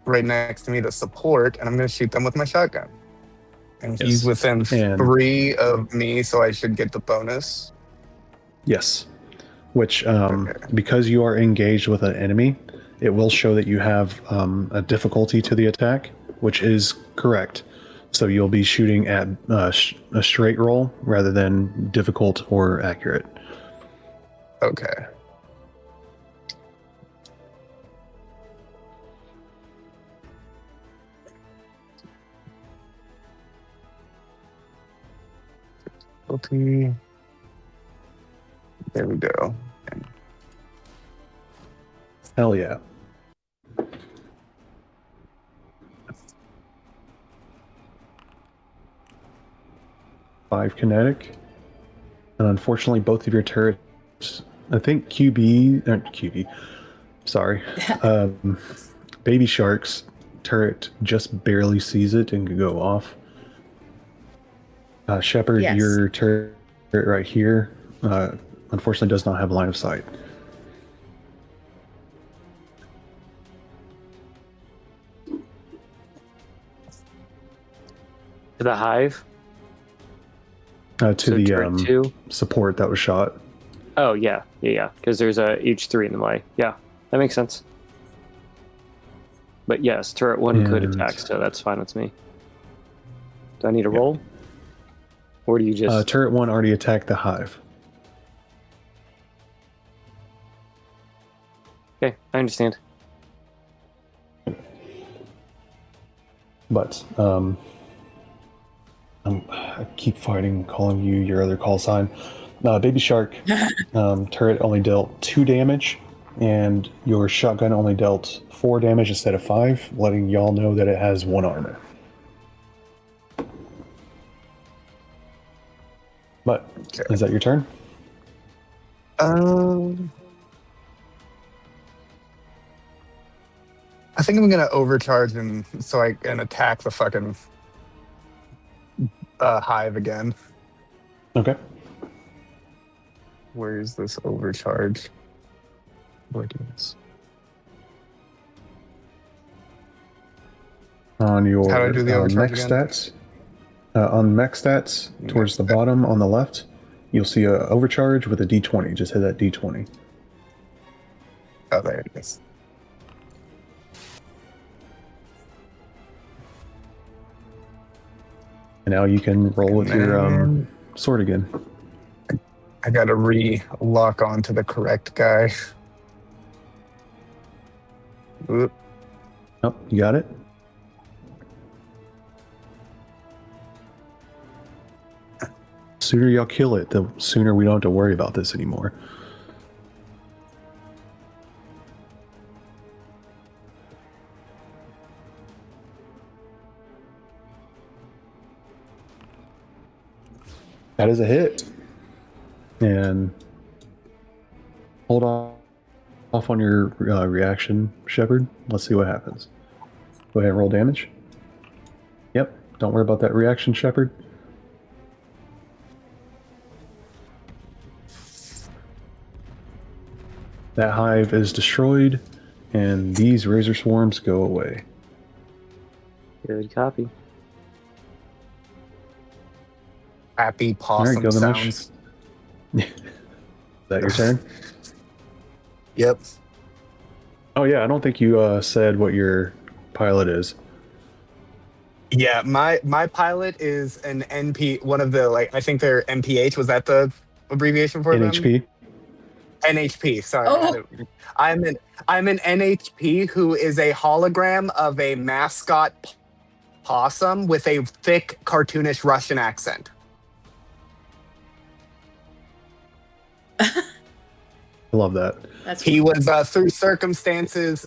right next to me, the support, and I'm going to shoot them with my shotgun. And he's within 3 of me, so I should get the bonus. Yes. Which, because you are engaged with an enemy, it will show that you have a difficulty to the attack, which is correct. So you'll be shooting at a straight roll rather than difficult or accurate. Okay. Okay. There we go. Hell yeah. Five kinetic. And unfortunately, both of your turrets, I think sorry. Baby Shark's turret just barely sees it and can go off. Shepard, Yes. your turret right here, unfortunately does not have line of sight. To the hive? To So the turret 2? support that was shot. Oh, yeah. Because there's a H3 in the way. Yeah, that makes sense. But yes, turret 1 could And- attack, so that's fine with me. Do I need a roll? Or do you just... Turret 1 already attacked the hive. Okay, I understand. But I keep fighting calling you your other call sign. Baby Shark turret only dealt 2 damage, and your shotgun only dealt 4 damage instead of 5, letting y'all know that it has 1 armor. But is that your turn? I think I'm gonna overcharge and so I can attack the fucking hive again. Okay. Where is this overcharge? Workings. On your How do I do the overcharge mech again? stats, on mech stats towards the bottom on the left, you'll see a overcharge with a D20. Just hit that D20. Oh, there it is. And now you can roll with your sword again. I gotta re-lock onto the correct guy. Oop. Oh, you got it? Sooner y'all kill it, the sooner we don't have to worry about this anymore. That is a hit. And hold off on your reaction, Shepard. Let's see what happens. Go ahead and roll damage. Yep, don't worry about that reaction, Shepard. That hive is destroyed, and these razor swarms go away. Good copy. Happy All right, possum Gilgamesh. sounds. Is that your turn? Yep. Oh yeah, I don't think you said what your pilot is. Yeah, my pilot is an NP. One of the I think they're MPH. Was that the abbreviation for them? NHP. NHP. Sorry, Oh. I'm an NHP who is a hologram of a mascot possum with a thick cartoonish Russian accent. I love that. He was through circumstances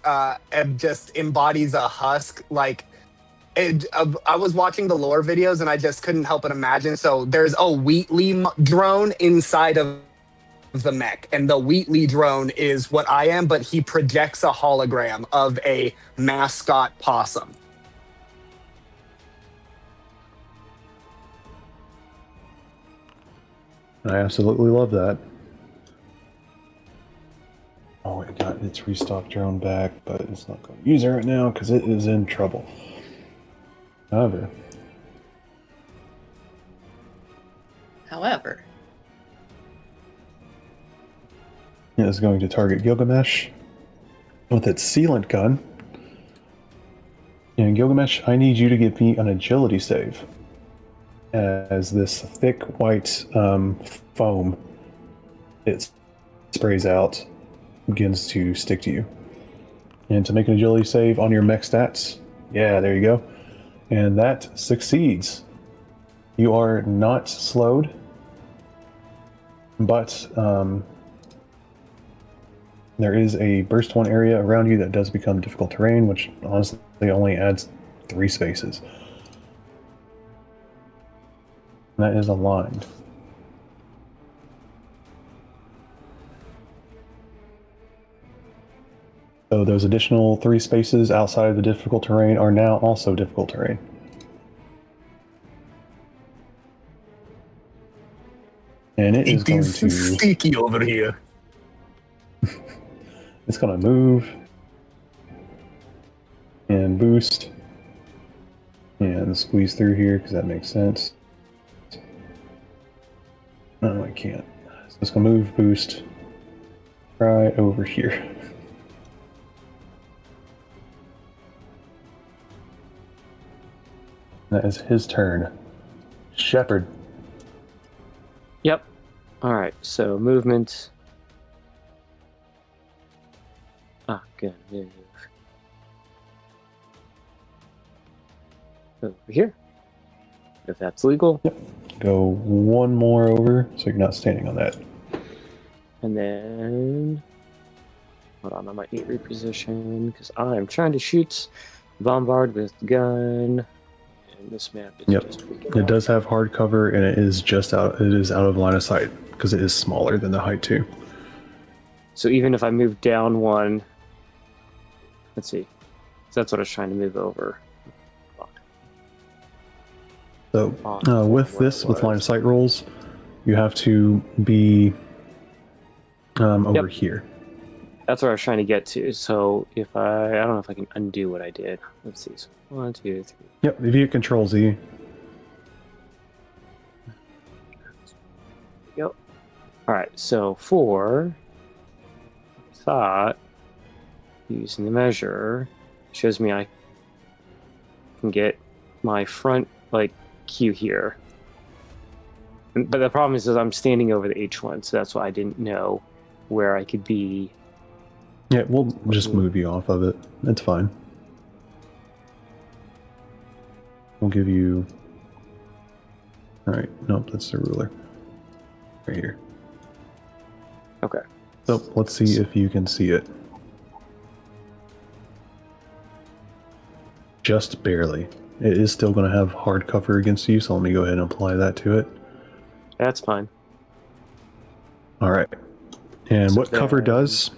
just embodies a husk. I was watching the lore videos and I just couldn't help but imagine. So there's a Wheatley drone inside of the mech, and the Wheatley drone is what I am, but he projects a hologram of a mascot possum. I absolutely love that. Oh, it got its restock drone back, but it's not going to use it right now because it is in trouble. However, it is going to target Gilgamesh with its sealant gun. And Gilgamesh, I need you to give me an agility save, as this thick white foam it sprays out begins to stick to you. And to make an agility save on your mech stats, yeah, there you go. And that succeeds. You are not slowed, But there is a burst 1 area around you that does become difficult terrain, which honestly only adds 3 spaces. And that is aligned. So those additional 3 spaces outside of the difficult terrain are now also difficult terrain. And it is going to... sticky over here. It's going to move and boost and squeeze through here because that makes sense. No, I can't. So it's going to move, boost, right over here. That is his turn. Shepard. Yep. All right. So movement. Ah, good. Move. Over here. If that's legal. Yep. Go one more over so you're not standing on that. And then. Hold on, I might need reposition because I am trying to shoot bombard with the gun. And this map is just freaking It out. does have hard cover and it is just out. It is out of line of sight because it is smaller than the height 2. So even if I move down one, let's see. So that's what I was trying to move over. So with this, with line of sight rolls, you have to be over here. That's where I was trying to get to. So if I don't know if I can undo what I did. Let's see. So 1, 2, 3. Yep, if you hit Control Z. Yep. All right. So for thought, using the measure shows me I can get my front Q here. But the problem is I'm standing over the H1, so that's why I didn't know where I could be. Yeah, we'll just move you off of it. It's fine. We'll give you... Alright, nope, that's the ruler. Right here. Okay. So, let's see if you can see it. Just barely. It is still going to have hard cover against you, so let me go ahead and apply that to it. That's fine. Alright. And So what cover does,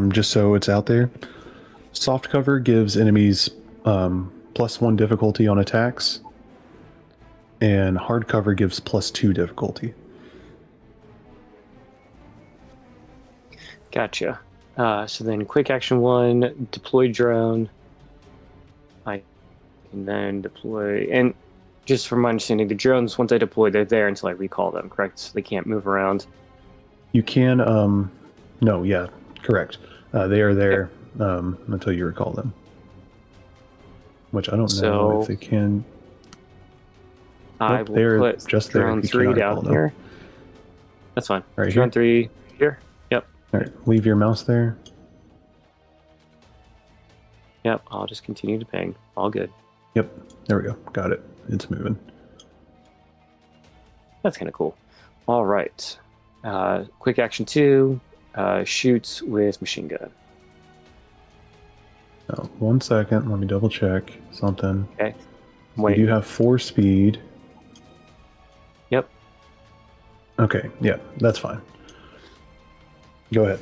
just so it's out there, soft cover gives enemies +1 difficulty on attacks, and hard cover gives +2 difficulty. Gotcha. So then quick action 1, deploy drone. I can then deploy, and just from my understanding, the drones, once I deploy, they're there until I recall them, correct? So they can't move around. You can, no, yeah, correct. They are there until you recall them. Which I don't know if they can. I will put just drone 3 down here. That's fine. Right drone here? 3 here. Yep. All right, leave your mouse there. Yep, I'll just continue to ping. All good. Yep, there we go. Got it. It's moving. That's kind of cool. All right. Quick action 2, shoots with machine gun. Oh, 1 second. Let me double check something. Okay. So you do have 4 speed. Yep. Okay, yeah, that's fine. Go ahead.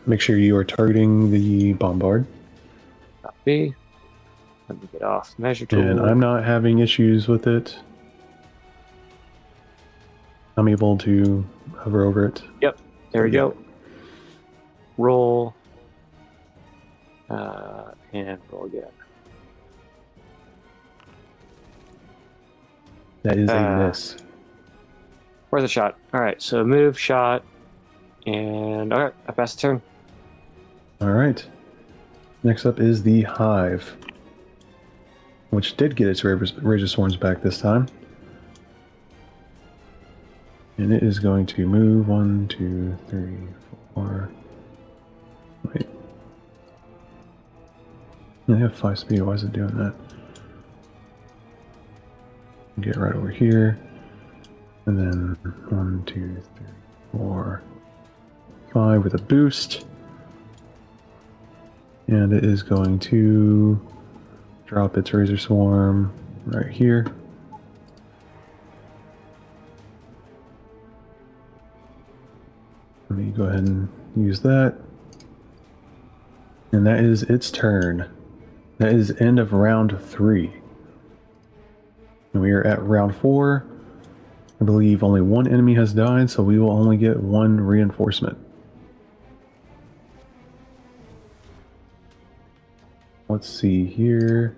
Make sure you are targeting the bombard. Copy. Let me get off measure tool. And I'm not having issues with it. I'm able to hover over it. Yep. There we go. Roll. And roll again. That is a miss. Where's the shot? All right, so move, shot, and all right, I pass the turn. All right. Next up is the Hive, which did get its Regisworns back this time. And it is going to move 1, 2, 3, 4. Wait. They have 5 speed. Why is it doing that? Get right over here. And then 1, 2, 3, 4, 5 with a boost. And it is going to drop its Razor Swarm right here. Let me go ahead and use that. And that is its turn. That is end of round 3. And we are at round 4. I believe only one enemy has died, so we will only get 1 reinforcement. Let's see here.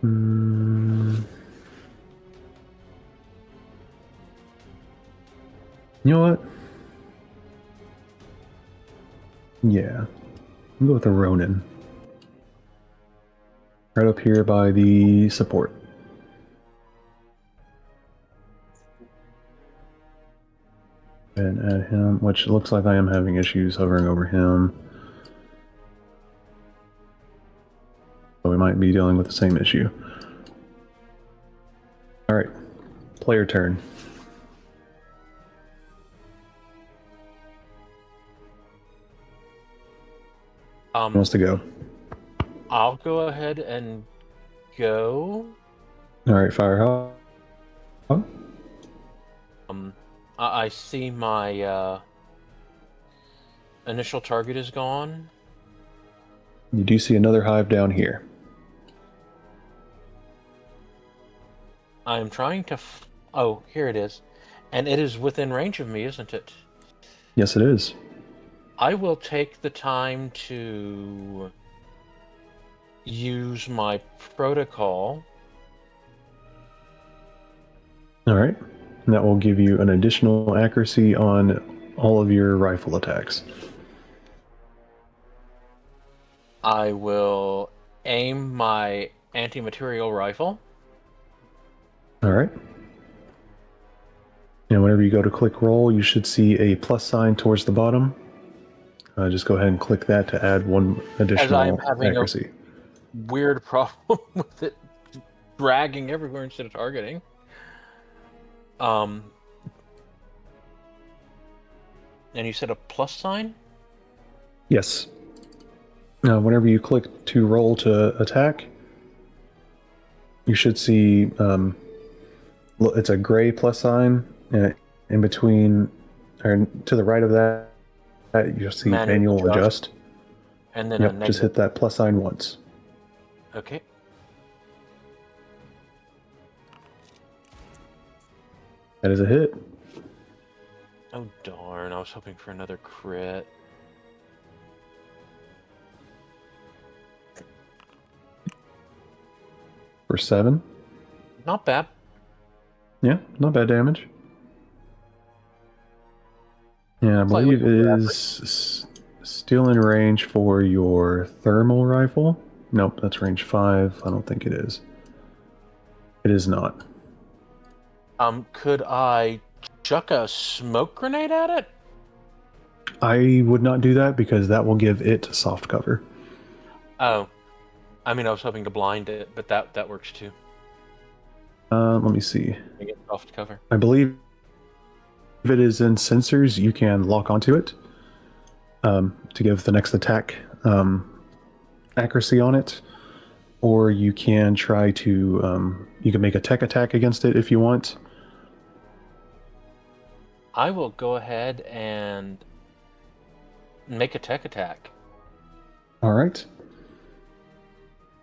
You know what? Yeah. I'll go with the Ronin. Right up here by the support. And add him, which looks like I am having issues hovering over him. So we might be dealing with the same issue. Alright. Player turn. Who wants to go? I'll go ahead and go. Alright, fire. I see my initial target is gone. You do see another hive down here. I am trying to... Oh, here it is. And it is within range of me, isn't it? Yes, it is. I will take the time to use my protocol. Alright. And that will give you an additional accuracy on all of your rifle attacks. I will aim my anti-material rifle. Alright. And whenever you go to click roll, you should see a plus sign towards the bottom. Just go ahead and click that to add 1 additional As I'm having accuracy. A weird problem with it dragging everywhere instead of targeting. And you said a plus sign? Yes. Whenever you click to roll to attack, you should see it's a gray plus sign, and in between, or to the right of that, you'll see manual adjust. And then yep, just hit that plus sign once. Okay. That is a hit. Oh darn, I was hoping for another crit. For 7. Not bad. Yeah, not bad damage. Yeah, I believe it is still in range for your thermal rifle. Nope, that's range 5. I don't think it is. It is not. Could I chuck a smoke grenade at it? I would not do that because that will give it soft cover. Oh. I mean, I was hoping to blind it, but that works too. Let me see. I get soft cover. I believe if it is in sensors, you can lock onto it to give the next attack accuracy on it. Or you can try to, you can make a tech attack against it if you want. I will go ahead and make a tech attack. All right.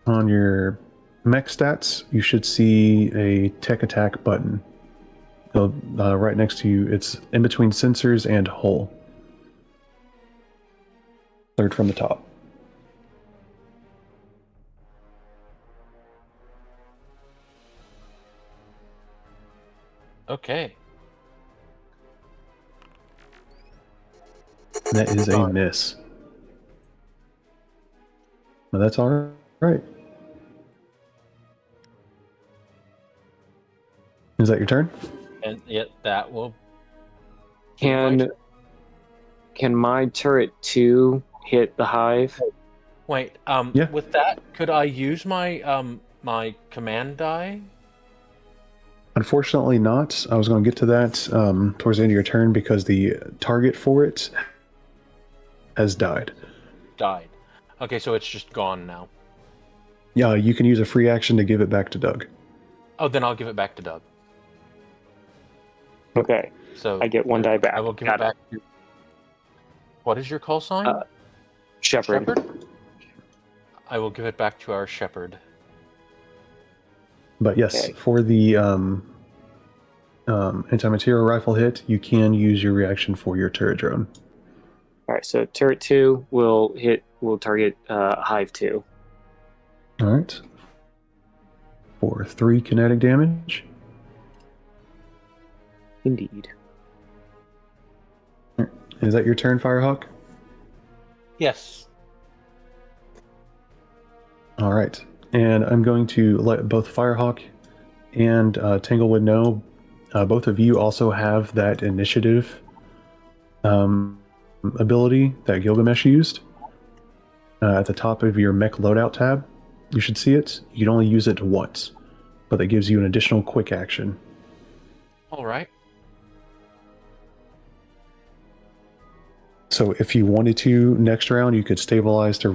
On your mech stats, you should see a tech attack button. Right next to you, it's in between sensors and hull. Third from the top. Okay. That is a miss. Well, that's all right. Is that your turn? And yet that will... Can my turret 2 hit the hive? Wait, Yeah. with that, could I use my my command die? Unfortunately, not. I was going to get to that towards the end of your turn because the target for it has died. Died. Okay, so it's just gone now. Yeah, you can use a free action to give it back to Doug. Oh, then I'll give it back to Doug. Okay. So I get 1 die back. I will give Got it back to. What is your call sign? Shepherd. I will give it back to our shepherd. But yes, Okay. for the anti-material rifle hit, you can use your reaction for your turret drone. All right, so turret 2 will target Hive 2. All right. For 3 kinetic damage. Indeed. Is that your turn, Firehawk? Yes. All right. And I'm going to let both Firehawk and Tanglewood know. Both of you also have that initiative ability that Gilgamesh used. At the top of your mech loadout tab, you should see it. You can only use it once, but that gives you an additional quick action. All right. So if you wanted to next round, you could stabilize to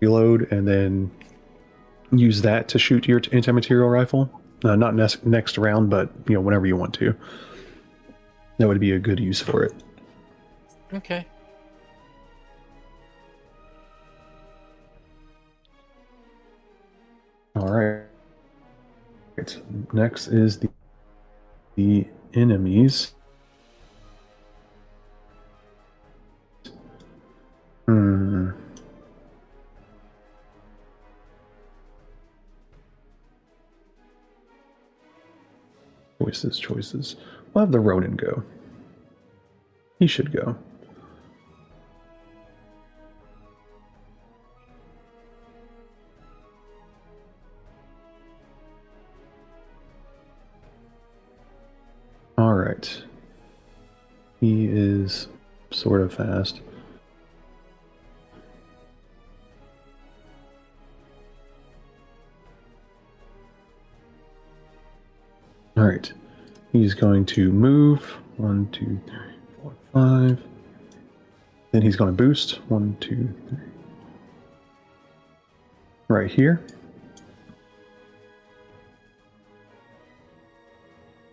reload and then use that to shoot your anti-material rifle. Not next round, but whenever you want to. That would be a good use for it. Okay. All right. Next is the enemies. Choices. We'll have the Ronin go. He should go. All right. He is sort of fast. All right. He's going to move. 1, 2, 3, 4, 5. Then he's going to boost. 1, 2, 3. Right here.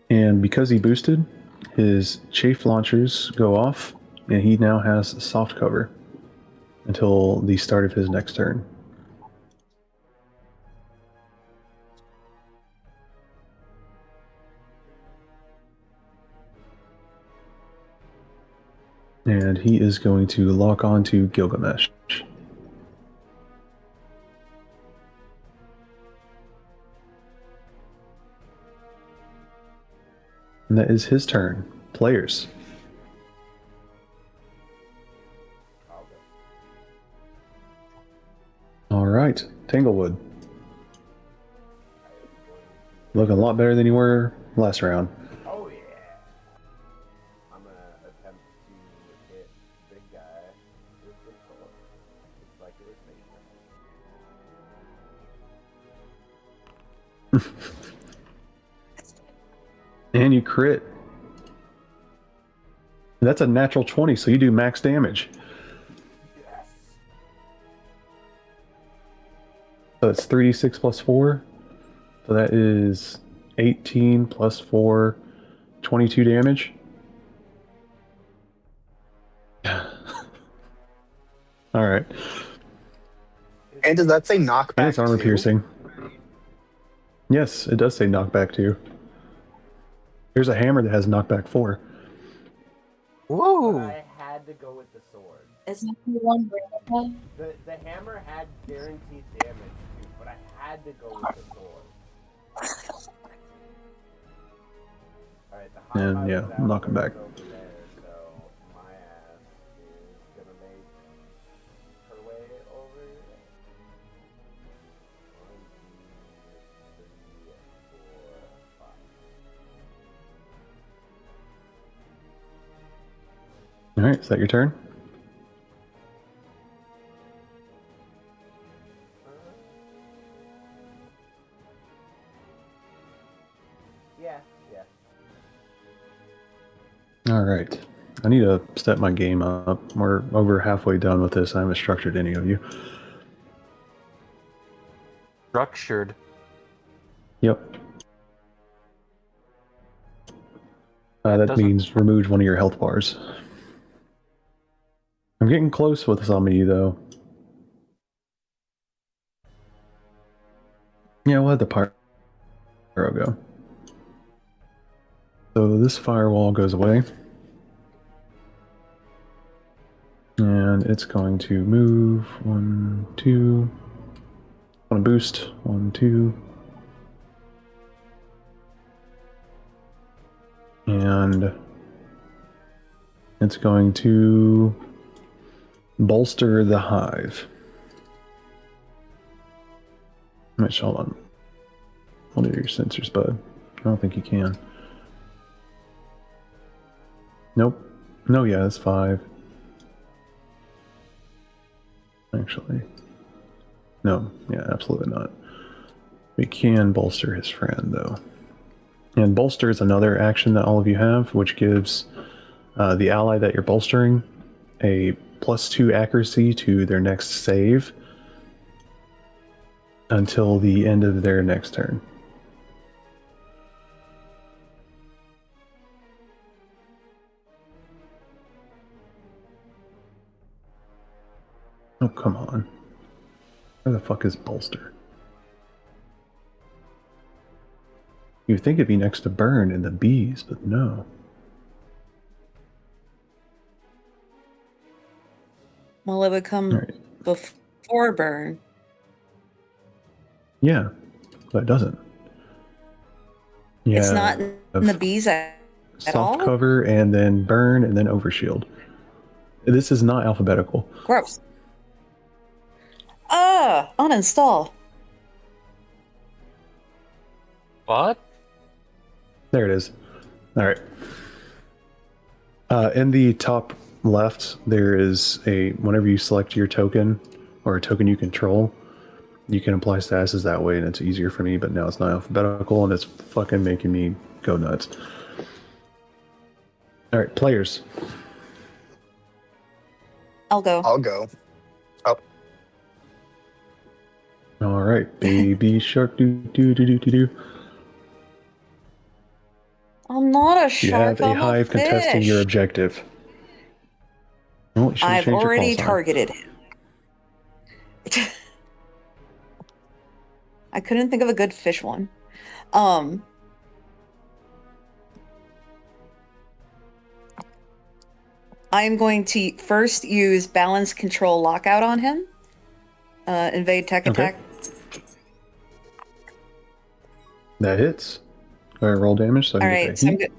And because he boosted, his chafe launchers go off, and he now has soft cover until the start of his next turn. And he is going to lock on to Gilgamesh. And that is his turn. Players. I'll go. All right, Tanglewood. I am going Looking a lot better than you were last round. to. Oh yeah. I'm gonna attempt to hit big guy with the sword. It's like it was made for me. And you crit. That's a natural 20, so you do max damage. Yes. So it's 3d6 plus 4. So that is 18 plus 4, 22 damage. All right. And does that say knockback And it's armor too? piercing. Yes, it does say knockback 2. There's a hammer that has knockback 4. But Woo! I had to go with the sword. Is that the one where The hammer had guaranteed damage too, but I had to go with the sword. Alright, the hot And, house yeah, is knock him back. over there, so my ass is gonna make her way over there. 1, 2, 3, 4, 5. All right, is that your turn? Yes. need to step my game up. We're over halfway done with this. I haven't structured any of you. Structured. Yep. That Doesn't- means remove one of your health bars. I'm getting close with some of you, though. Yeah, we'll let the pyro go. So this firewall goes away. And it's going to move 1, 2. Want to boost 1, 2. And it's going to bolster the hive. Which, hold on. What are your sensors, bud? I don't think you can. Nope. No, yeah, it's 5. Actually. No, yeah, absolutely not. We can bolster his friend, though. And bolster is another action that all of you have, which gives the ally that you're bolstering a +2 accuracy to their next save until the end of their next turn. Oh, come on. Where the fuck is bolster? You'd think it'd be next to burn and the bees, but no. Well, it would come Right. before burn. Yeah, but it doesn't. Yeah, It's not in the bees at all? soft cover and then burn and then overshield. This is not alphabetical. Gross. Uninstall. What? There it is. All right. In the top left, there is whenever you select your token or a token you control, you can apply statuses that way, and it's easier for me, but now it's not alphabetical, and it's fucking making me go nuts. All right, players. I'll go. I'll go. All right, baby shark, do do do do do do. I'm not a You shark. have a I'm hive fish. contesting your objective. Oh, you should have I've changed your already call sign. targeted him. I couldn't think of a good fish one. I'm going to first use balance control lockout on him. Invade tech Okay. attack. That hits. Go ahead, roll damage. So I All can get right, that so heat.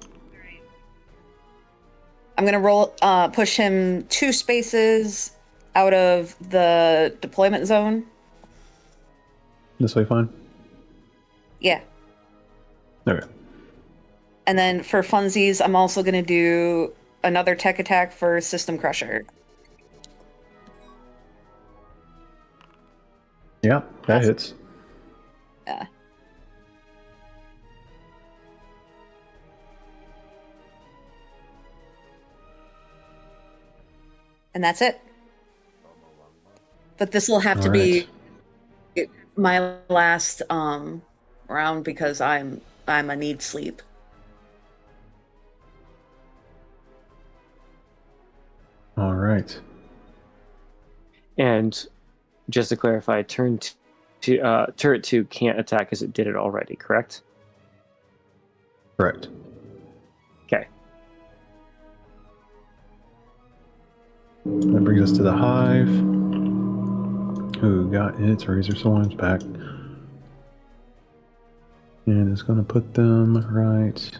I'm gonna roll. Push him 2 spaces out of the deployment zone. This way, fine. Yeah. Okay. And then for funsies, I'm also gonna do another tech attack for System Crusher. Yeah, that hits. Yeah. And that's it. But this will have to be my last round because I'm a need sleep. All right. And just to clarify, turret 2 can't attack as it did it already, correct? Correct. Okay. That brings us to the hive. Who got its razor swords back. And it's going to put them right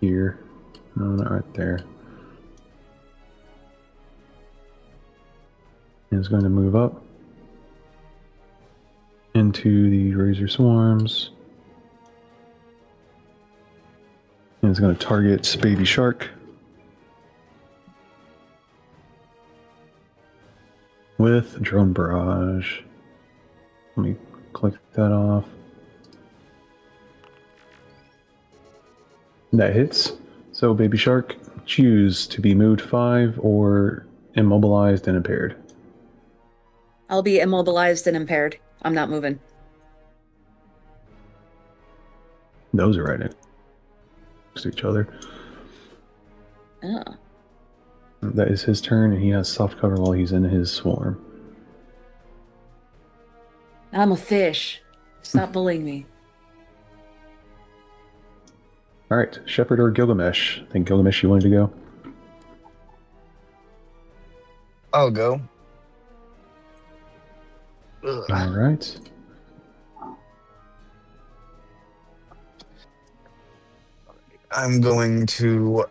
here. No, not right there. And it's going to move up into the razor swarms. And it's going to target baby shark. With drone barrage. Let me click that off. That hits. So baby shark, choose to be moved 5 or immobilized and impaired? I'll be immobilized and impaired. I'm not moving. Those are right next to each other. Oh. That is his turn, and he has soft cover while he's in his swarm. I'm a fish. Stop bullying me. All right, Shepard or Gilgamesh? I think Gilgamesh, you wanted to go. I'll go. All right. I'm going to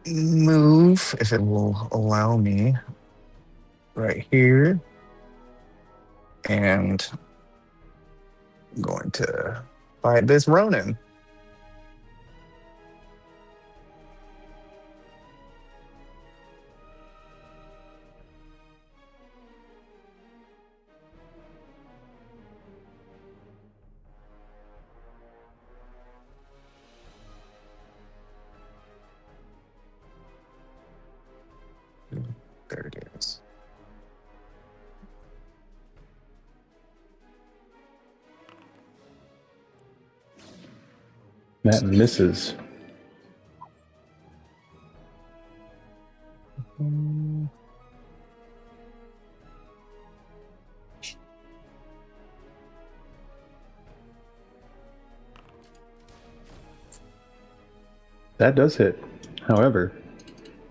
move, if it will allow me, right here. And I'm going to fight this Ronin. There it is. That misses. That does hit. However,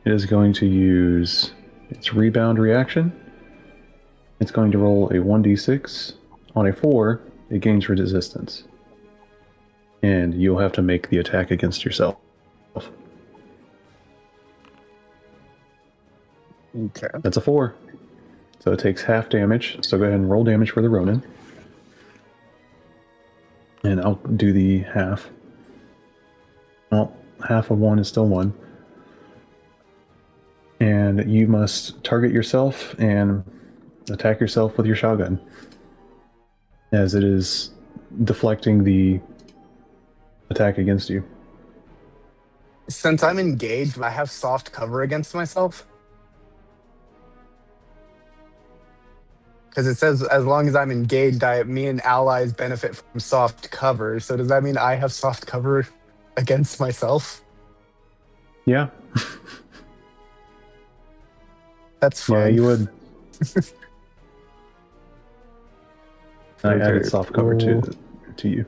it is going to use its rebound reaction. It's going to roll a 1d6. On a 4, it gains resistance. And you'll have to make the attack against yourself. Okay. That's a 4. So it takes half damage. So go ahead and roll damage for the Ronin. And I'll do the half. Well, half of 1 is still 1. And you must target yourself and attack yourself with your shotgun, as it is deflecting the attack against you. Since I'm engaged, I have soft cover against myself. Because it says as long as I'm engaged, me and allies benefit from soft cover. So does that mean I have soft cover against myself? Yeah. That's fine. Yeah, you would. I added Okay, soft cover to you.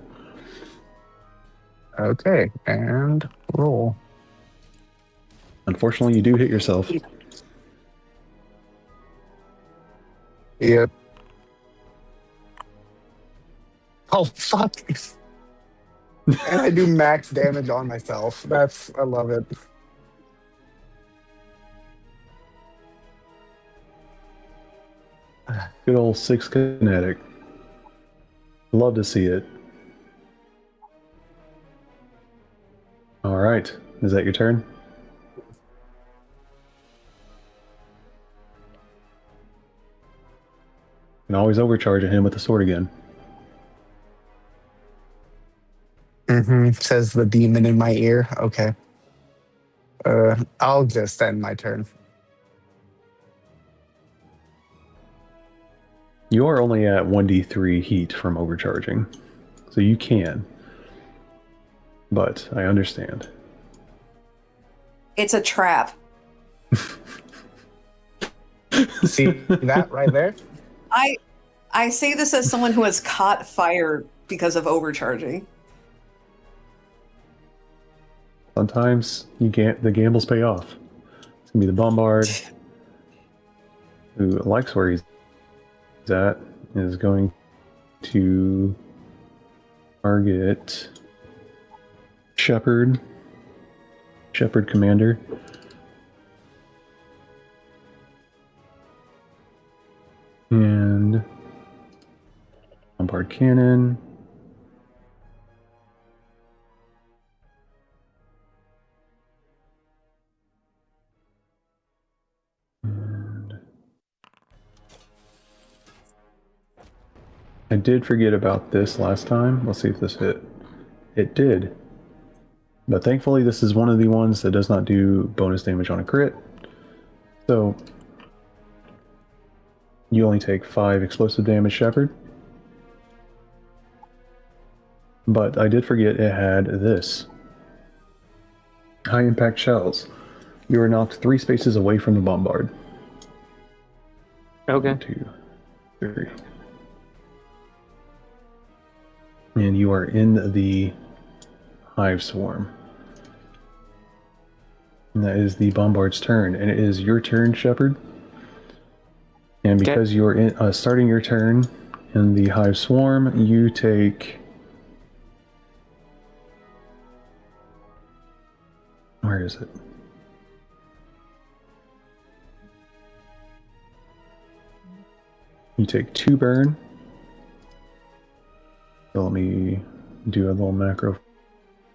Okay, and roll. Unfortunately, you do hit yourself. Yep. Oh, fuck. And I do max damage on myself. I love it. Good old 6 kinetic. Love to see it. All right. Is that your turn? You can always overcharge at him with the sword again. Says the demon in my ear. Okay. I'll just end my turn. You are only at 1d3 heat from overcharging, so you can. But I understand. It's a trap. See that right there? I say this as someone who has caught fire because of overcharging. Sometimes the gambles pay off. It's gonna be the Bombard, who likes where he's at, is going to target Shepard Commander. And Bombard Cannon. And I did forget about this last time. Let's see if this hit. It did. But thankfully, this is one of the ones that does not do bonus damage on a crit. So you only take 5 explosive damage, Shepard. But I did forget it had this. High impact shells. You are knocked 3 spaces away from the bombard. Okay. 1, 2, 3. And you are in the hive swarm. And that is the bombard's turn. And it is your turn, Shepard. And because you're in, starting your turn in the hive swarm, you take... Where is it? You take 2 burn. So let me do a little macro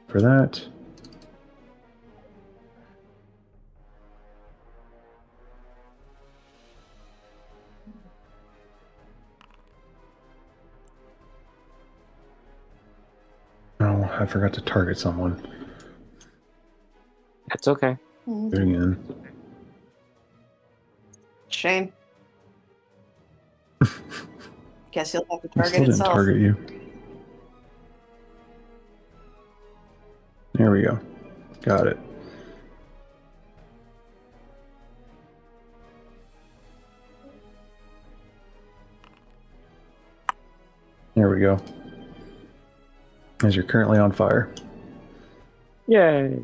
for that. Oh, I forgot to target someone. That's okay. Do it again. Shame. Guess you'll have to I target still didn't itself. target you. There we go. Got it. There we go. As you're currently on fire. Yay.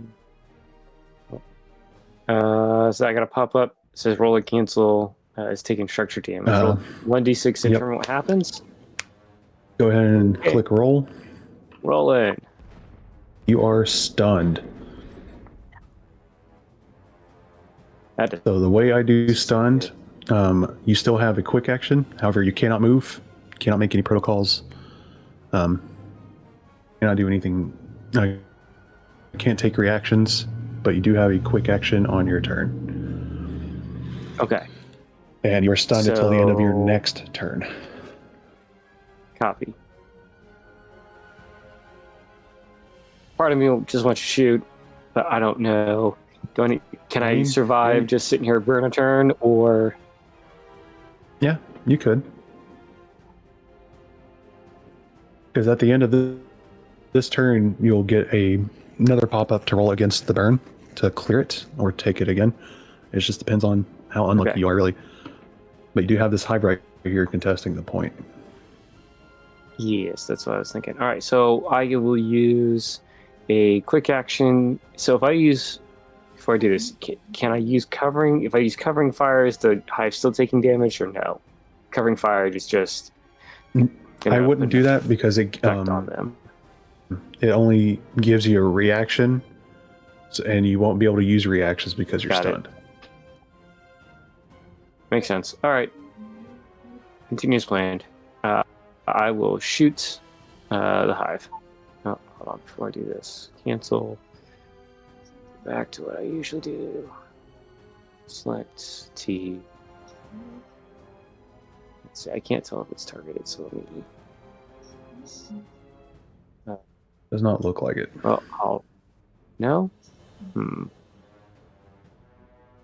So I got to pop up. It says roll and cancel. Is taking structure damage. Roll 1d6 to determine what happens. Go ahead and click roll. Roll in. You are stunned. So the way I do stunned, you still have a quick action. However, you cannot move, cannot make any protocols, cannot do anything. You can't take reactions, but you do have a quick action on your turn. Okay. And you are stunned until the end of your next turn. Copy. Part of me just wants to shoot, but I don't know. Can I survive just sitting here burn a turn, or? Yeah, you could. Because at the end of this turn, you'll get another pop-up to roll against the burn to clear it or take it again. It just depends on how unlucky you are, really. But you do have this hive right here contesting the point. Yes, that's what I was thinking. All right, so I will use a quick action. So if I use, before I do this, can I use covering? If I use covering fire, is the hive still taking damage or no? Covering fire is just. I wouldn't do that because it on them. It only gives you a reaction, and you won't be able to use reactions because you're stunned. Makes sense. All right. Continue as planned. I will shoot the hive. Oh, hold on. Before I do this, cancel. Back to what I usually do. Select T. Let's see. I can't tell if it's targeted, so let me. Does not look like it. Well, no. Let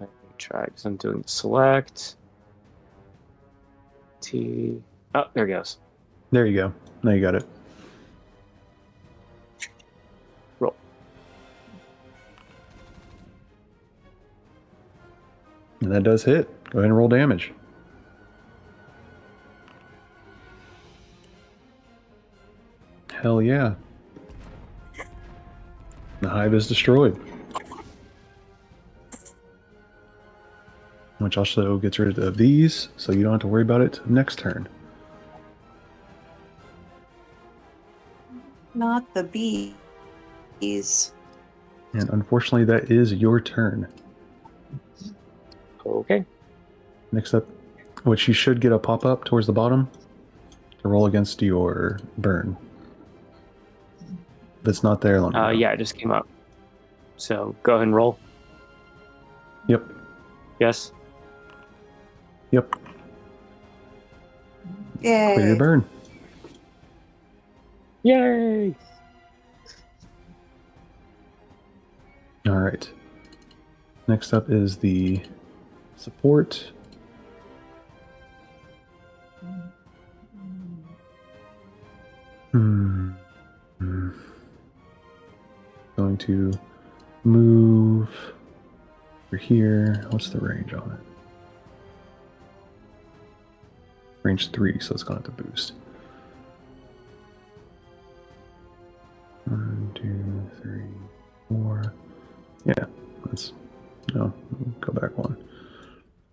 me try because I'm doing select. T. Oh, there it goes. There you go. Now you got it. Roll. And that does hit. Go ahead and roll damage. Hell yeah. The hive is destroyed. Which also gets rid of these, so you don't have to worry about it next turn. Not the bees. And unfortunately, that is your turn. Okay. Next up, which you should get a pop-up towards the bottom to roll against your burn. If it's not there, let me know. Yeah, it just came up. So go ahead and roll. Yep. Yes. Yep. Yay. Clear your burn. Yay! All right. Next up is the support. Going to move over here. What's the range on it? Range 3, so it's going to have to boost. 1, 2, 3, 4. Yeah, that's no. Go back one.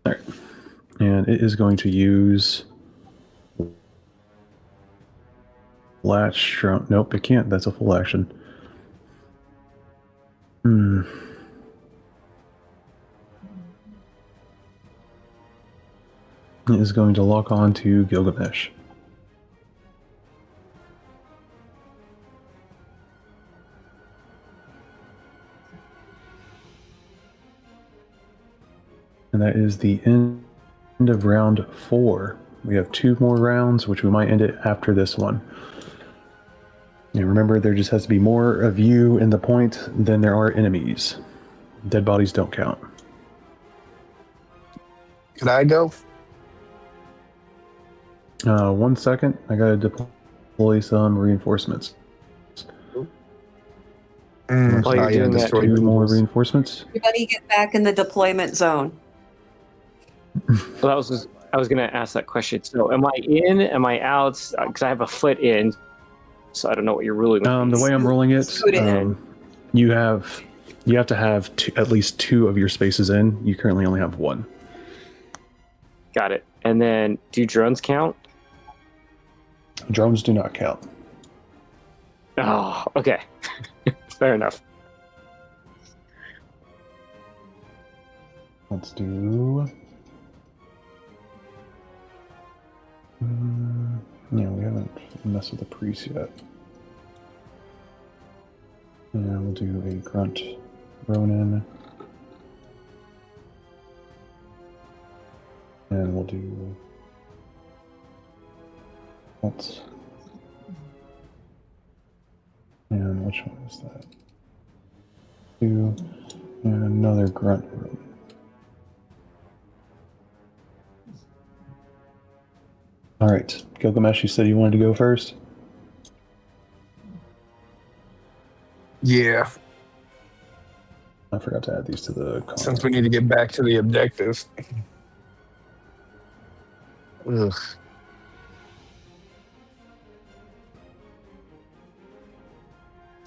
All right, and it is going to use latch drum. Nope, it can't. That's a full action. It is going to lock on to Gilgamesh. And that is the end of round 4. We have 2 more rounds, which we might end it after this one. And remember, there just has to be more of you in the point than there are enemies. Dead bodies don't count. Could I go? 1 second. I gotta deploy some reinforcements. While you're doing that, destroy 2 more noodles. reinforcements. Everybody get back in the deployment zone. Well, I was going to ask that question. So, am I in? Am I out? Because I have a foot in, so I don't know what you're ruling. The way I'm rolling it, Scoot in. you have to have at least 2 of your spaces in. You currently only have 1. Got it. And then, do drones count? Drones do not count. Oh, okay. Fair enough. Let's do. Yeah, we haven't messed with the priest yet. And we'll do a grunt Ronin. And we'll do. Let's. And which one is that? 2. And another grunt Ronin. All right, Gilgamesh, you said you wanted to go first? Yeah, I forgot to add these to the comment. since we need to get back to the objective. Ugh.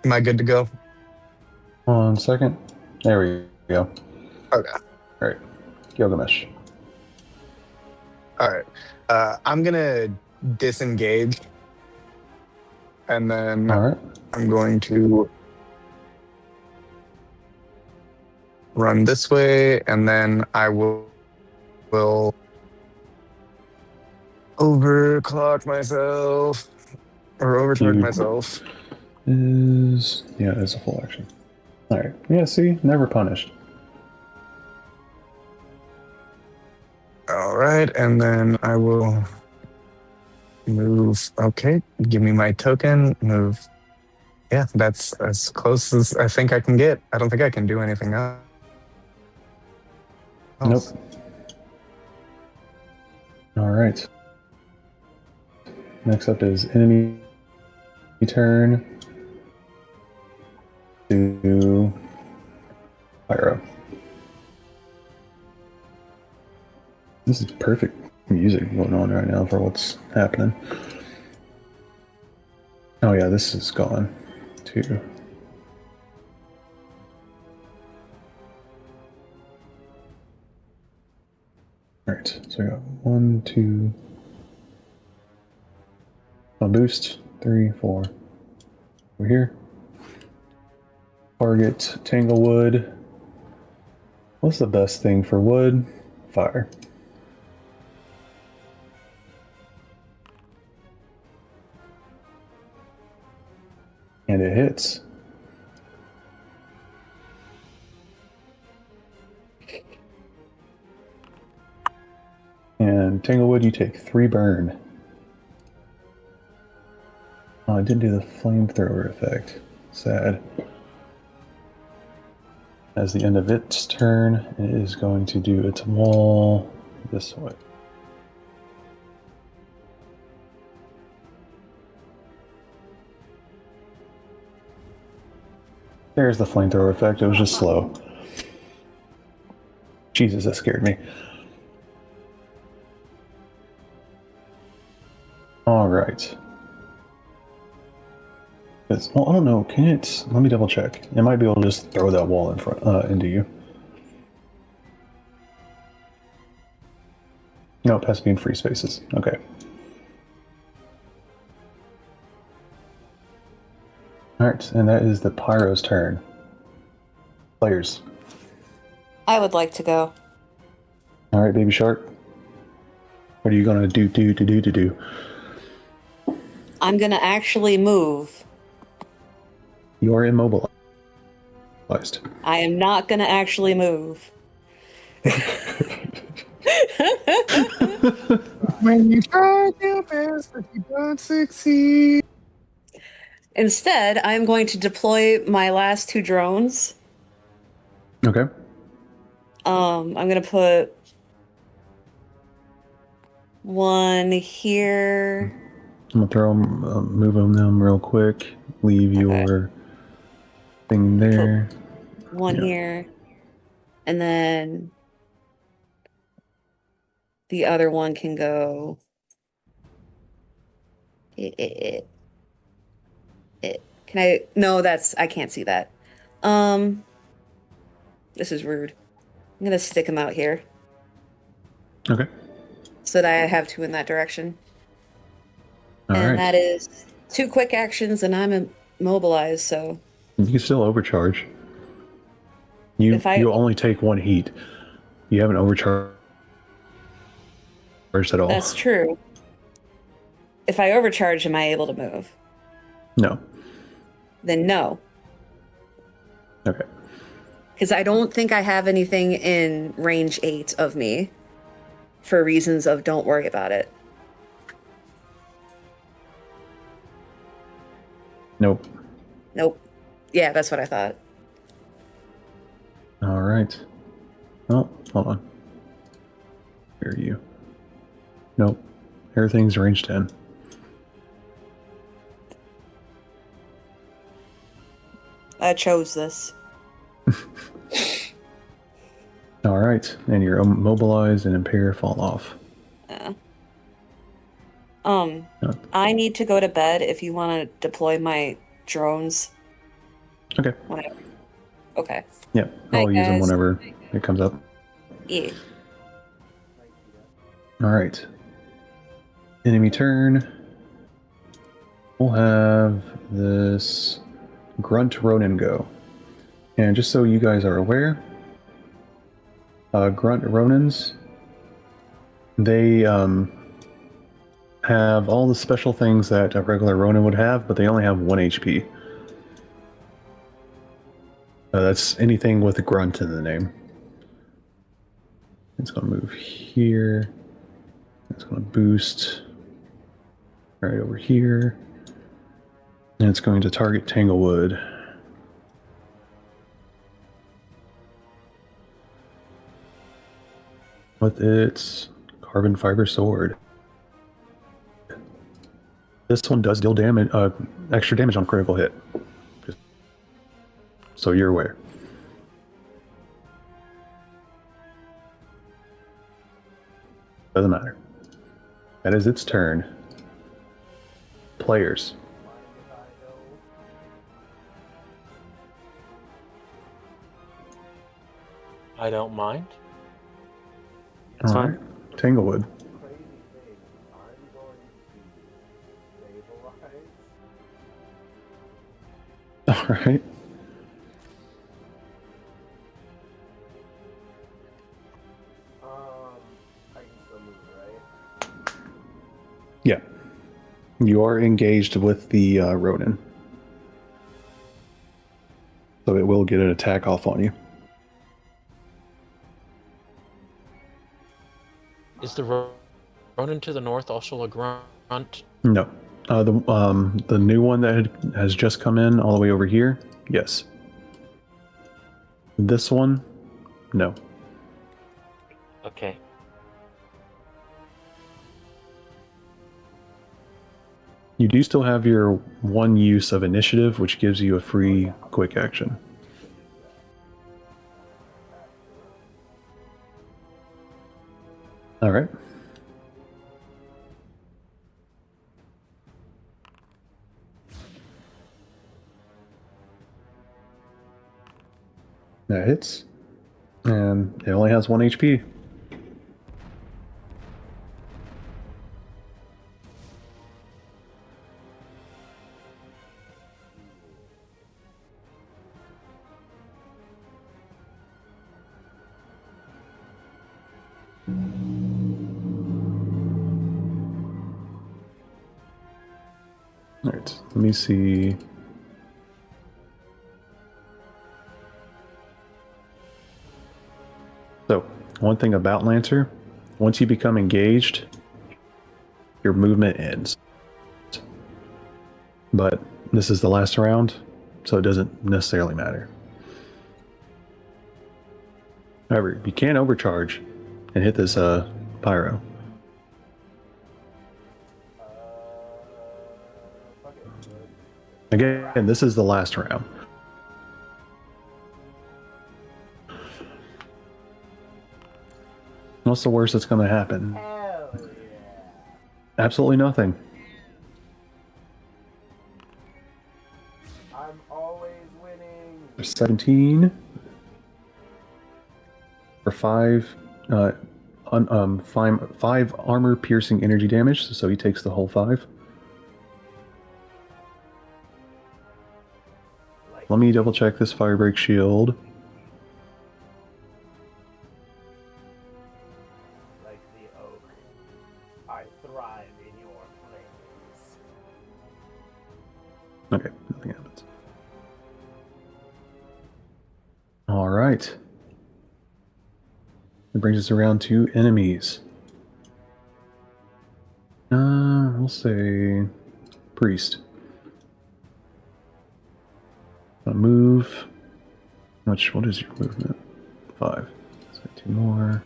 Am I good to go? 1 second. There we go. Okay. All right, Gilgamesh. All right. I'm gonna disengage, and then All right. I'm going to run this way, and then I will overclock myself or overcharge Dude. myself. It's a full action. All right. Yeah. See, never punished. All right, and then I will move. Okay, give me my token. Move. Yeah, that's as close as I think I can get. I don't think I can do anything else. Nope. All right. Next up is enemy turn to Pyro. This is perfect music going on right now for what's happening. Oh yeah, this is gone too. All right, so we got 1, 2. A boost 3, 4. Over here. Target Tanglewood. What's the best thing for wood? Fire. And it hits. And Tanglewood, you take 3 burn. Oh, I didn't do the flamethrower effect. Sad. As the end of its turn, it is going to do its wall this way. There's the flamethrower effect. It was just slow. Jesus, that scared me. All right. Well, I don't know. Can it? Let me double check. It might be able to just throw that wall in front into you. No, it has to be in free spaces. Okay. All right, and that is the Pyro's turn. Players. I would like to go. All right, Baby Shark. What are you gonna do? I'm gonna actually move. You are immobilized. I am not gonna actually move. When you try your best, but you don't succeed. Instead, I'm going to deploy my last 2 drones. Okay. I'm gonna put one here. I'm gonna throw them, move them real quick. Leave Okay. your thing there. One Yeah. here. And then the other one can go. Can I? No, I can't see that. This is rude. I'm gonna stick them out here Okay. so that I have 2 in that direction. All And right. that is 2 quick actions, and I'm immobilized. So You can still overcharge. You only take 1 heat. You haven't overcharged at all. that's true. If I overcharge, am I able to move? No. Then no. Okay. Because I don't think I have anything in range 8 of me for reasons of don't worry about it. Nope. Nope. Yeah, that's what I thought. All right. Oh, hold on. Where are you? Nope. Everything's range 10. I chose this. All right. And your immobilized and impair fall off. I need to go to bed if you want to deploy my drones. Okay. Whatever. Okay. Yeah. I'll use them whenever it comes up. Yeah. All right. Enemy turn. We'll have this Grunt Ronin go. And just so you guys are aware, Grunt Ronins, they have all the special things that a regular Ronin would have, but they only have 1 HP. That's anything with a grunt in the name. It's going to move here. It's going to boost right over here. And it's going to target Tanglewood. With its carbon fiber sword. This one does deal damage, extra damage on critical hit. Just so you're aware. Doesn't matter. That is its turn. Players. I don't mind. That's All fine. right. Tanglewood. Crazy thing. I'm going to stabilize. All right. I can still move, right? Yeah. You are engaged with the Ronin. So it will get an attack off on you. Is the Ronin to the north also a grunt? No. The new one that has just come in all the way over here, yes. This one, no. Okay. You do still have your one use of initiative, which gives you a free quick action. All right. That hits. And it only has 1 HP. All right, let me see. So, one thing about Lancer, once you become engaged, your movement ends. But this is the last round, so it doesn't necessarily matter. However, you can overcharge and hit this pyro. Fuck it. Again, this is the last round. What's the worst that's going to happen? Hell yeah. Absolutely nothing. I'm always winning. 17 for 5 five armor piercing energy damage, so he takes the whole 5. Let me double check this Firebreak shield. Like the oak, I thrive in your flames. Okay, nothing happens. All right. It brings us around to enemies. We'll say priest. Move. What is your movement? 5. So 2 more.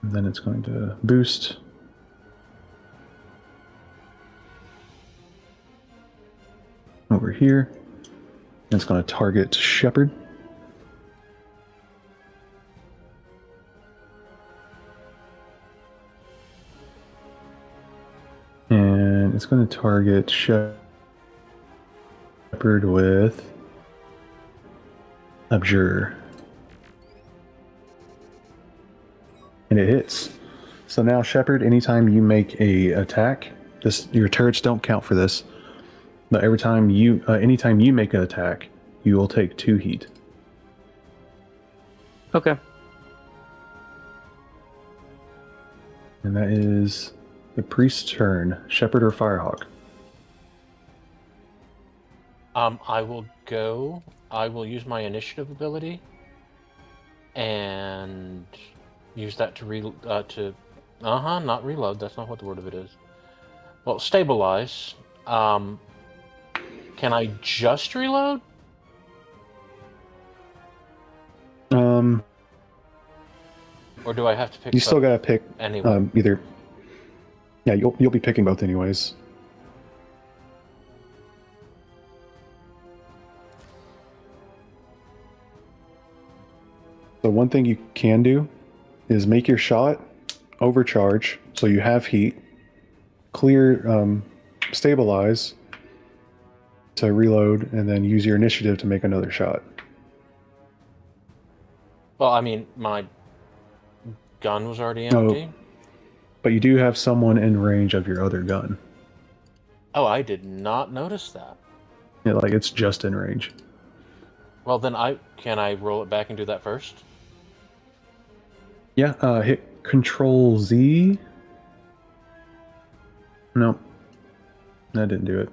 And then it's going to boost. Over here. And it's going to target Shepherd. And it's going to target Shepherd with Abjure. And it hits. So now, Shepherd, anytime you make a attack, your turrets don't count for this. But anytime you make an attack, you will take 2 heat. Okay. And that is the priest's turn. Shepherd or Firehawk? I will go. I will use my initiative ability and use that to not reload. That's not what the word of it is. Well, stabilize. Can I just reload? Or do I have to pick? You still gotta pick anyway. either. Yeah, you'll be picking both anyways. So one thing you can do is make your shot, overcharge, so you have heat, clear, stabilize to reload, and then use your initiative to make another shot. Well, I mean, my gun was already empty. But you do have someone in range of your other gun. Oh, I did not notice that. Yeah, like it's just in range. Well, then can I roll it back and do that first? Yeah, hit Control Z. No, that didn't do it.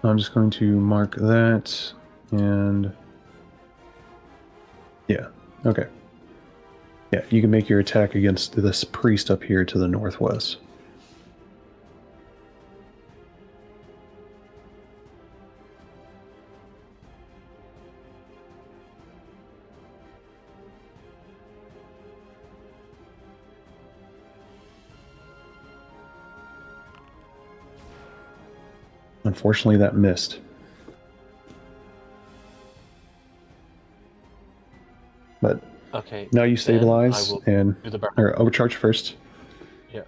I'm just going to mark that, and yeah, okay. Yeah, you can make your attack against this priest up here to the northwest. Unfortunately, that missed. But Okay. now you then stabilize I will and do the burn. or overcharge first. Yeah.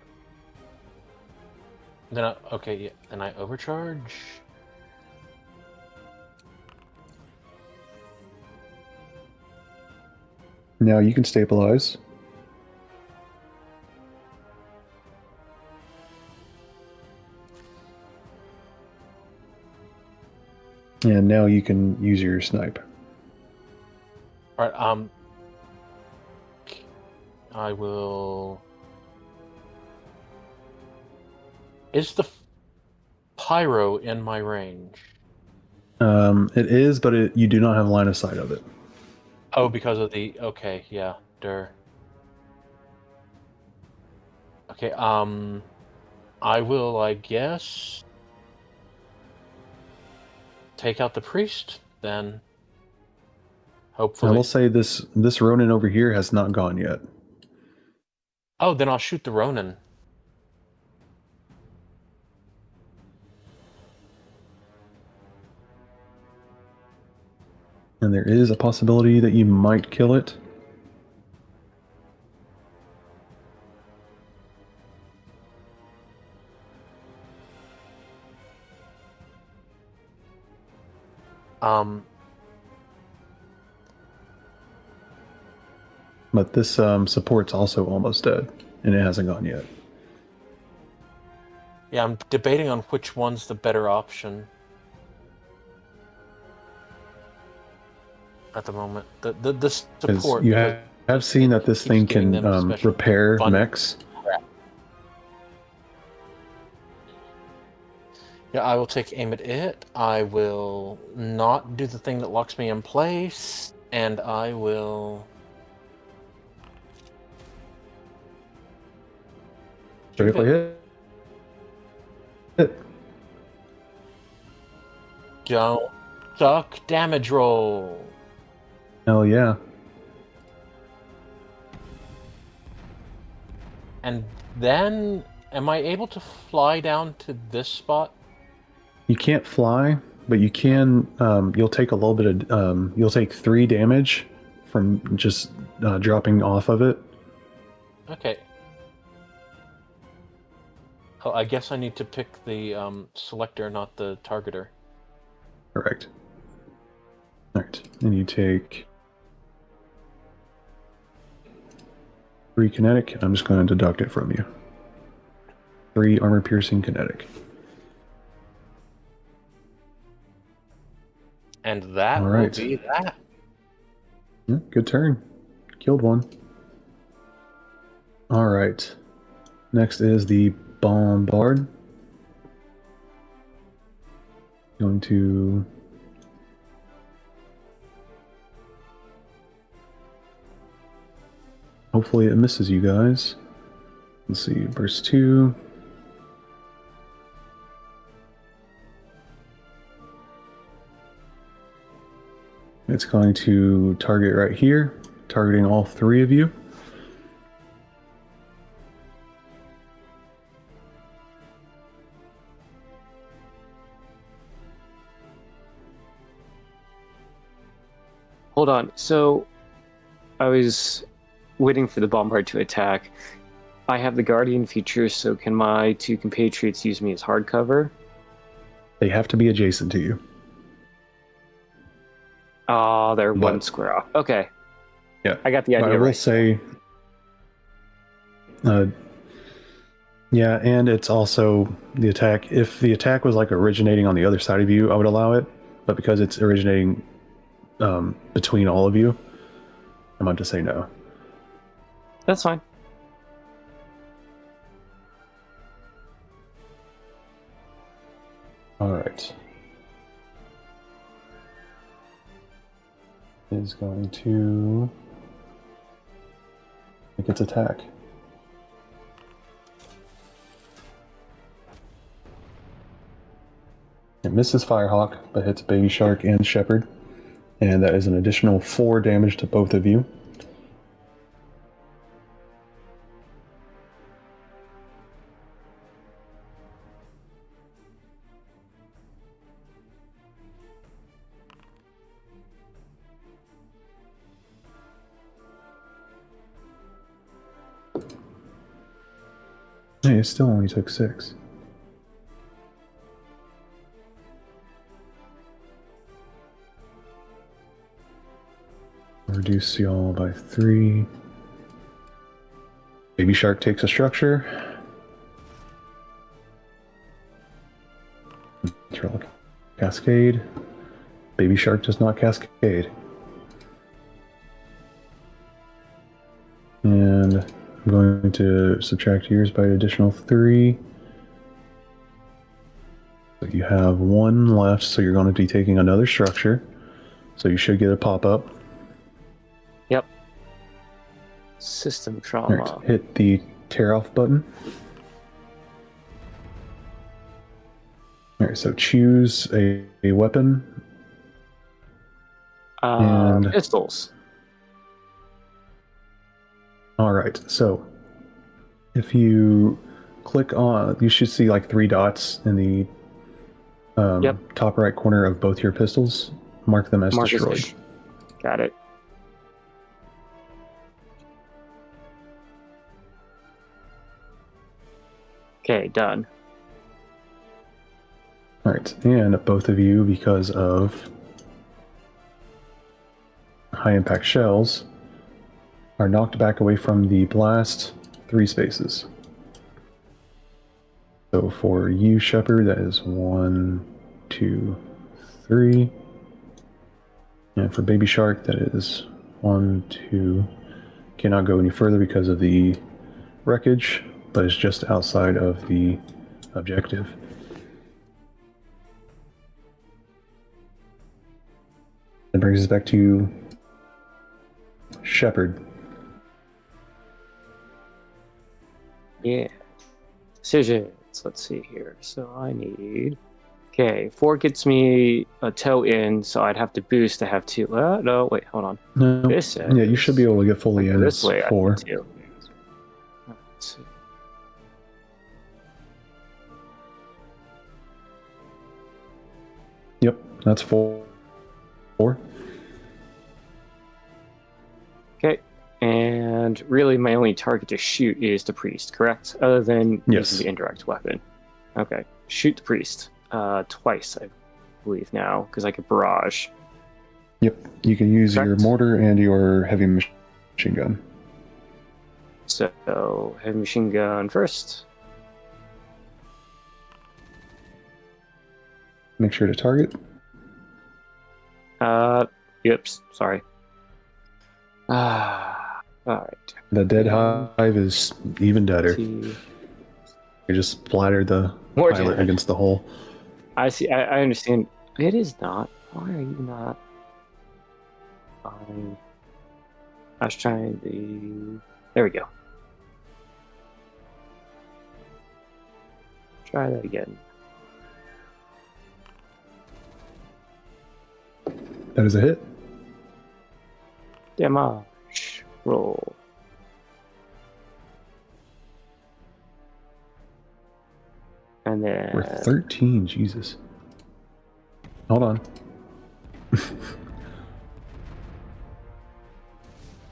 Then I overcharge. Now you can stabilize. And now you can use your snipe. All right. I will. Is the pyro in my range? It is, but you do not have line of sight of it. Oh, because of the. Okay, yeah, Okay, I will, I guess, take out the priest then. I Hopefully. will say this Ronin over here has not gone yet. Oh, then I'll shoot the Ronin. And there is a possibility that you might kill it. But this support's also almost dead, and it hasn't gone yet. Yeah, I'm debating on which one's the better option at the moment. The support, You because have seen that this keeps thing giving can them special repair fun mechs. crap. Yeah, I will take aim at it. I will not do the thing that locks me in place, and I will Critically hit. don't suck damage roll. Hell yeah. And then, am I able to fly down to this spot? You can't fly, but you can. You'll take a little bit of. You'll take 3 damage from just dropping off of it. Okay. Oh, I guess I need to pick the selector, not the targeter. Correct. All right, and you take 3 kinetic. I'm just going to deduct it from you. 3 armor piercing kinetic. And that All will right. be that. Yeah, good turn. Killed one. All right. Next is the bombard. Going to hopefully it misses you guys. Let's see, burst 2. It's going to target right here, targeting all 3 of you. Hold on. So I was waiting for the bombard to attack. I have the guardian feature, so can my 2 compatriots use me as hardcover? They have to be adjacent to you. Oh, they're But- 1 square off. Okay. Yeah. I got the idea I will right. say, yeah, and it's also the attack. If the attack was like originating on the other side of you, I would allow it. But because it's originating between all of you, I'm about to say no. That's fine. All right. Is going to make its attack. It misses Firehawk, but hits Baby Shark and Shepherd. And that is an additional 4 damage to both of you. Hey, it still only took 6. Reduce y'all by 3. Baby Shark takes a structure. Control Cascade. Baby Shark does not cascade. And I'm going to subtract yours by an additional 3. So you have 1 left, so you're going to be taking another structure. So you should get a pop-up. Yep. System trauma. Right, hit the tear off button. Alright, so choose a weapon. And pistols. Alright, so if you click on, you should see like 3 dots in the top right corner of both your pistols. Mark them as destroyed. Got it. Okay, done. Alright, and both of you, because of high impact shells, are knocked back away from the blast 3 spaces. So for you, Shepard, that is 1, 2, 3. And for Baby Shark, that is 1, 2. Cannot go any further because of the wreckage, but it's just outside of the objective. That brings us back to Shepard. Yeah. Decisions. Let's see here. So I need... Okay, 4 gets me a toe in, so I'd have to boost to have 2. No, wait, hold on. No. This Yeah, you should be able to get fully in. This It's way, 4. I need 2. Let's see. Yep, that's 4. Okay, and really my only target to shoot is the priest, correct? Other than using the indirect weapon. Okay, shoot the priest twice, I believe now, because I could barrage. Yep, you can use your mortar and your heavy machine gun. So, heavy machine gun first. Make sure to target. Oops, sorry. Alright. The dead hive is even deader. You just splattered the More pilot dead. against the hull. I see, I understand. It is not. Why are you not? I was trying to... There we go. Try that again. That is a hit. Damage. Roll. And then... We're 13, Jesus. Hold on.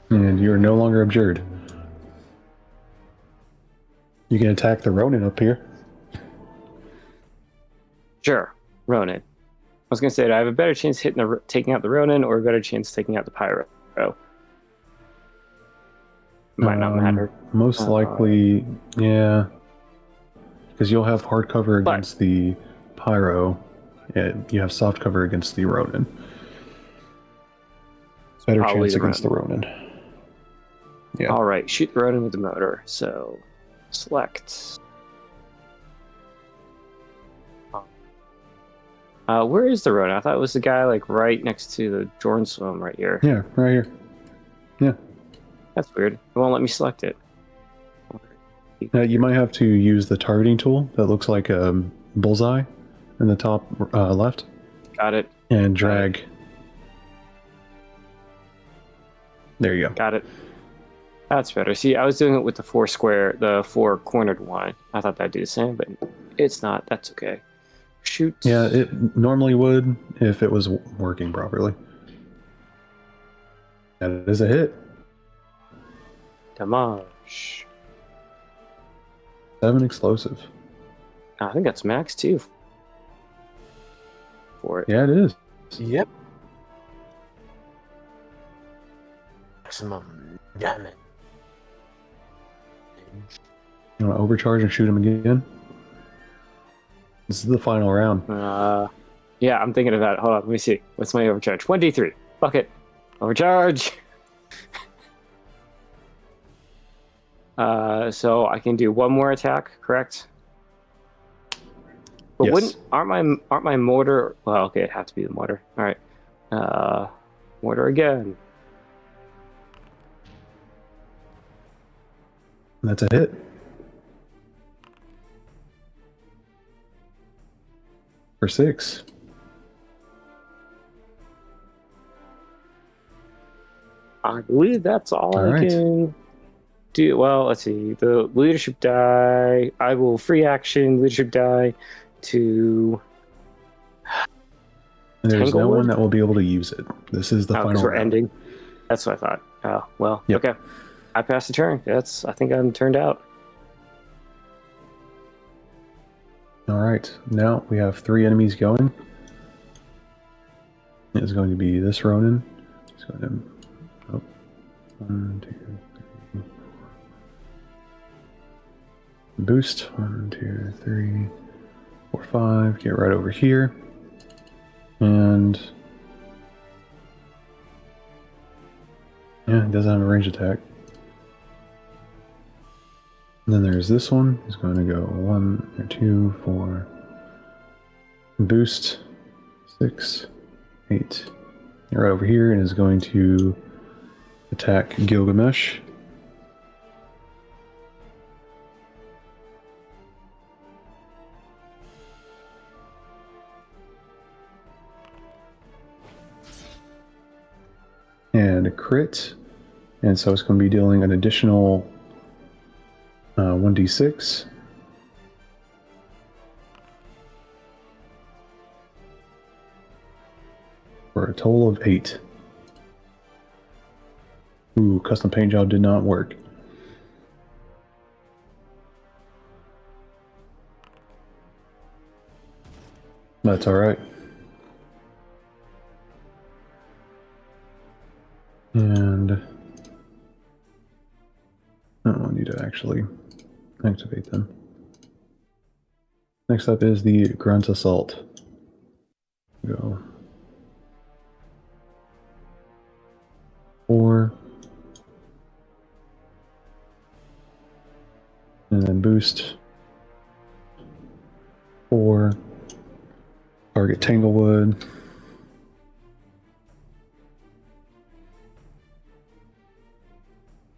And you're no longer abjured. You can attack the Ronin up here. Sure, Ronin. I was gonna say, do I have a better chance taking out the Ronin, or a better chance taking out the Pyro? Might not matter. Most likely, yeah. Because you'll have hard cover against the Pyro, and you have soft cover against the Ronin. Better chance against the Ronin. Yeah. All right, shoot the Ronin with the motor. So, select. Where is the Ronin? I thought it was the guy like right next to the Jordan Swim right here. Yeah, right here. Yeah. That's weird. It won't let me select it. You might have to use the targeting tool that looks like a bullseye in the top left. Got it. And drag. There you go. Got it. That's better. See, I was doing it with the 4 cornered one. I thought that'd do the same, but it's not. That's okay. Shoot. Yeah, it normally would if it was working properly. That is a hit. Damage. 7 explosive. I think that's max too. For it. Yeah, it is. Yep. Maximum damage. You want to overcharge and shoot him again? This is the final round. Yeah, I'm thinking of that. Hold on, let me see. What's my overcharge? 1d3. Fuck it. Overcharge. So I can do one more attack, correct? But Yes. aren't my mortar? Well, okay, it'd have to be the mortar. All right. Mortar again. That's a hit. For 6. I believe that's all I right. can do. Well, let's see. The leadership die. I will free action leadership die to. And there's no Tanglewood? one that will be able to use it. This is the Oh, final because we're round. ending. That's what I thought. Oh, well, Yep. okay. I passed the turn. I think I'm turned out. All right. Now we have 3 enemies going. It's going to be this Ronin. It's going to... Oh. 1, 2, 3. Boost. 1, 2, 3, 4, 5. Get right over here. And... yeah, it doesn't have a range attack. And then there's this one. It's going to go 1 or 2, 4. Boost. 6, 8. Get right over here and is going to attack Gilgamesh. And a crit. And so it's going to be dealing an additional 1d6. For a total of 8. Ooh, custom paint job did not work. That's alright. And I need to actually activate them. Next up is the Grunt Assault. Go 4. And then boost 4. Target Tanglewood.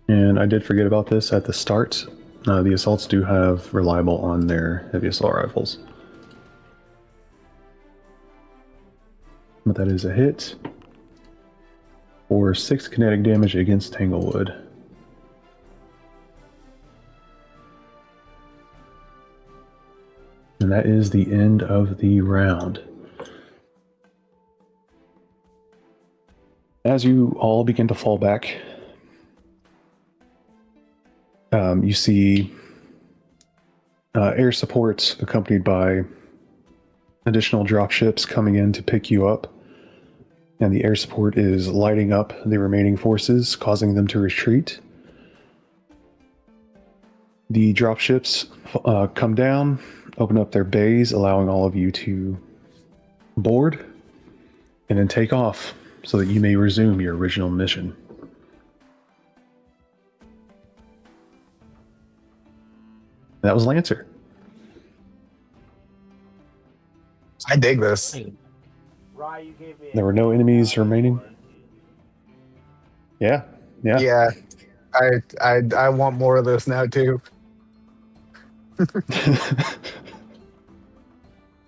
And I did forget about this at the start. The assaults do have reliable on their heavy assault rifles. But that is a hit for 6 kinetic damage against Tanglewood. And that is the end of the round. As you all begin to fall back, you see air support accompanied by additional dropships coming in to pick you up. And the air support is lighting up the remaining forces, causing them to retreat. The dropships come down, open up their bays, allowing all of you to board, and then take off so that you may resume your original mission. That was Lancer. I dig this. Rye, you gave me There were no enemies remaining. Yeah. Yeah. I want more of this now too. It's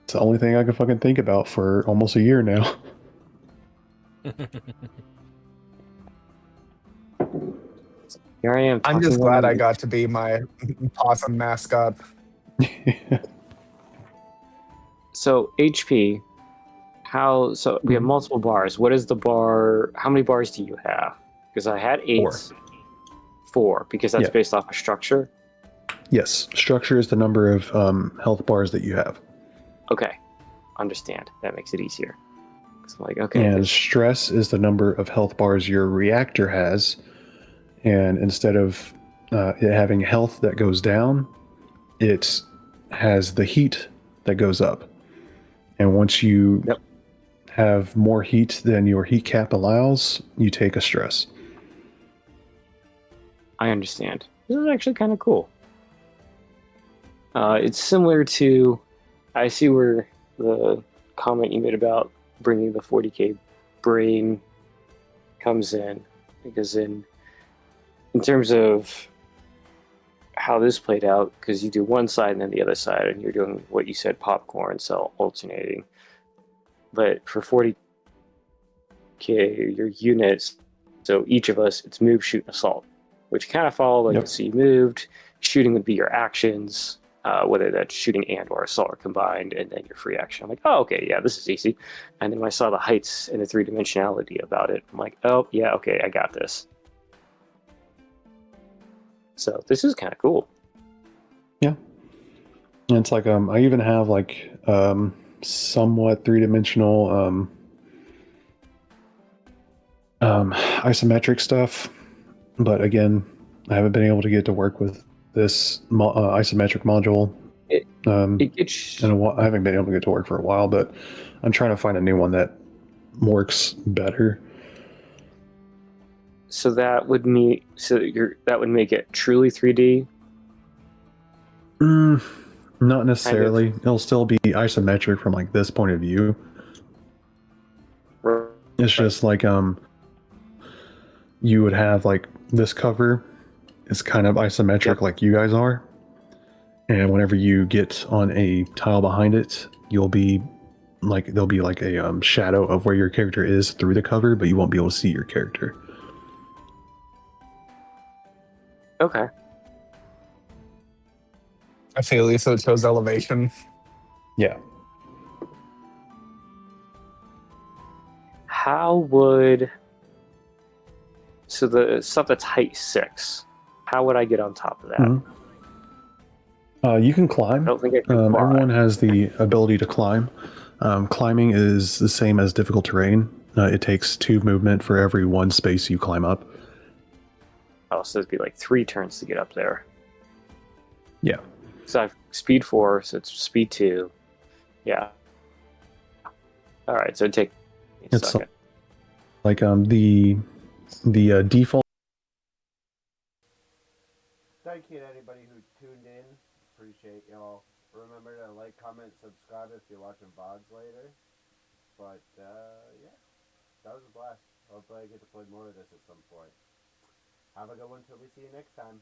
the only thing I can fucking think about for almost a year now. Here I am. I'm just talking glad on- I got to be my awesome mascot. So HP. So we have multiple bars. What is the bar? How many bars do you have? Because I had 8. 4, because that's Yeah. based off a structure. Yes, structure is the number of health bars that you have. Okay, understand. That makes it easier. I'm like, okay. And stress is the number of health bars your reactor has. And instead of it having health that goes down, it has the heat that goes up. And once you have more heat than your heat cap allows, you take a stress. I understand. This is actually kind of cool. It's similar to, I see where the comment you made about bringing the 40k brain comes in, because in terms of how this played out, because you do one side and then the other side, and you're doing what you said, popcorn, so alternating. But for 40k, your units, so each of us, it's move, shoot, and assault, which kind of follow, like, so you moved, shooting would be your actions, whether that's shooting and or assault are combined, and then your free action. I'm like, oh, okay, yeah, this is easy. And then when I saw the heights and the three-dimensionality about it, I'm like, oh, yeah, okay, I got this. So this is kind of cool. Yeah. And it's like, I even have like somewhat three-dimensional isometric stuff, but again, I haven't been able to get to work with this isometric module. I haven't been able to get to work for a while, but I'm trying to find a new one that works better. So that would make it truly 3D. Not necessarily. It'll still be isometric from like this point of view. Right. It's just like you would have like this cover is kind of isometric like you guys are. And whenever you get on a tile behind it, there'll be like a shadow of where your character is through the cover, but you won't be able to see your character. Okay. I feel you, so it shows elevation. Yeah. So the stuff that's height 6, how would I get on top of that? Mm-hmm. You can climb. I don't think I can fly. Everyone has the ability to climb. Climbing is the same as difficult terrain. It takes 2 movement for every 1 space you climb up. Oh, so it'd be like 3 turns to get up there. Yeah. So I have speed 4, so it's speed 2. Yeah. All right, so it'd take a second. Like the default. Thank you to anybody who tuned in. Appreciate y'all. Remember to like, comment, subscribe if you're watching VODs later. But yeah, that was a blast. Hopefully I get to play more of this at some point. Have a good one till we see you next time.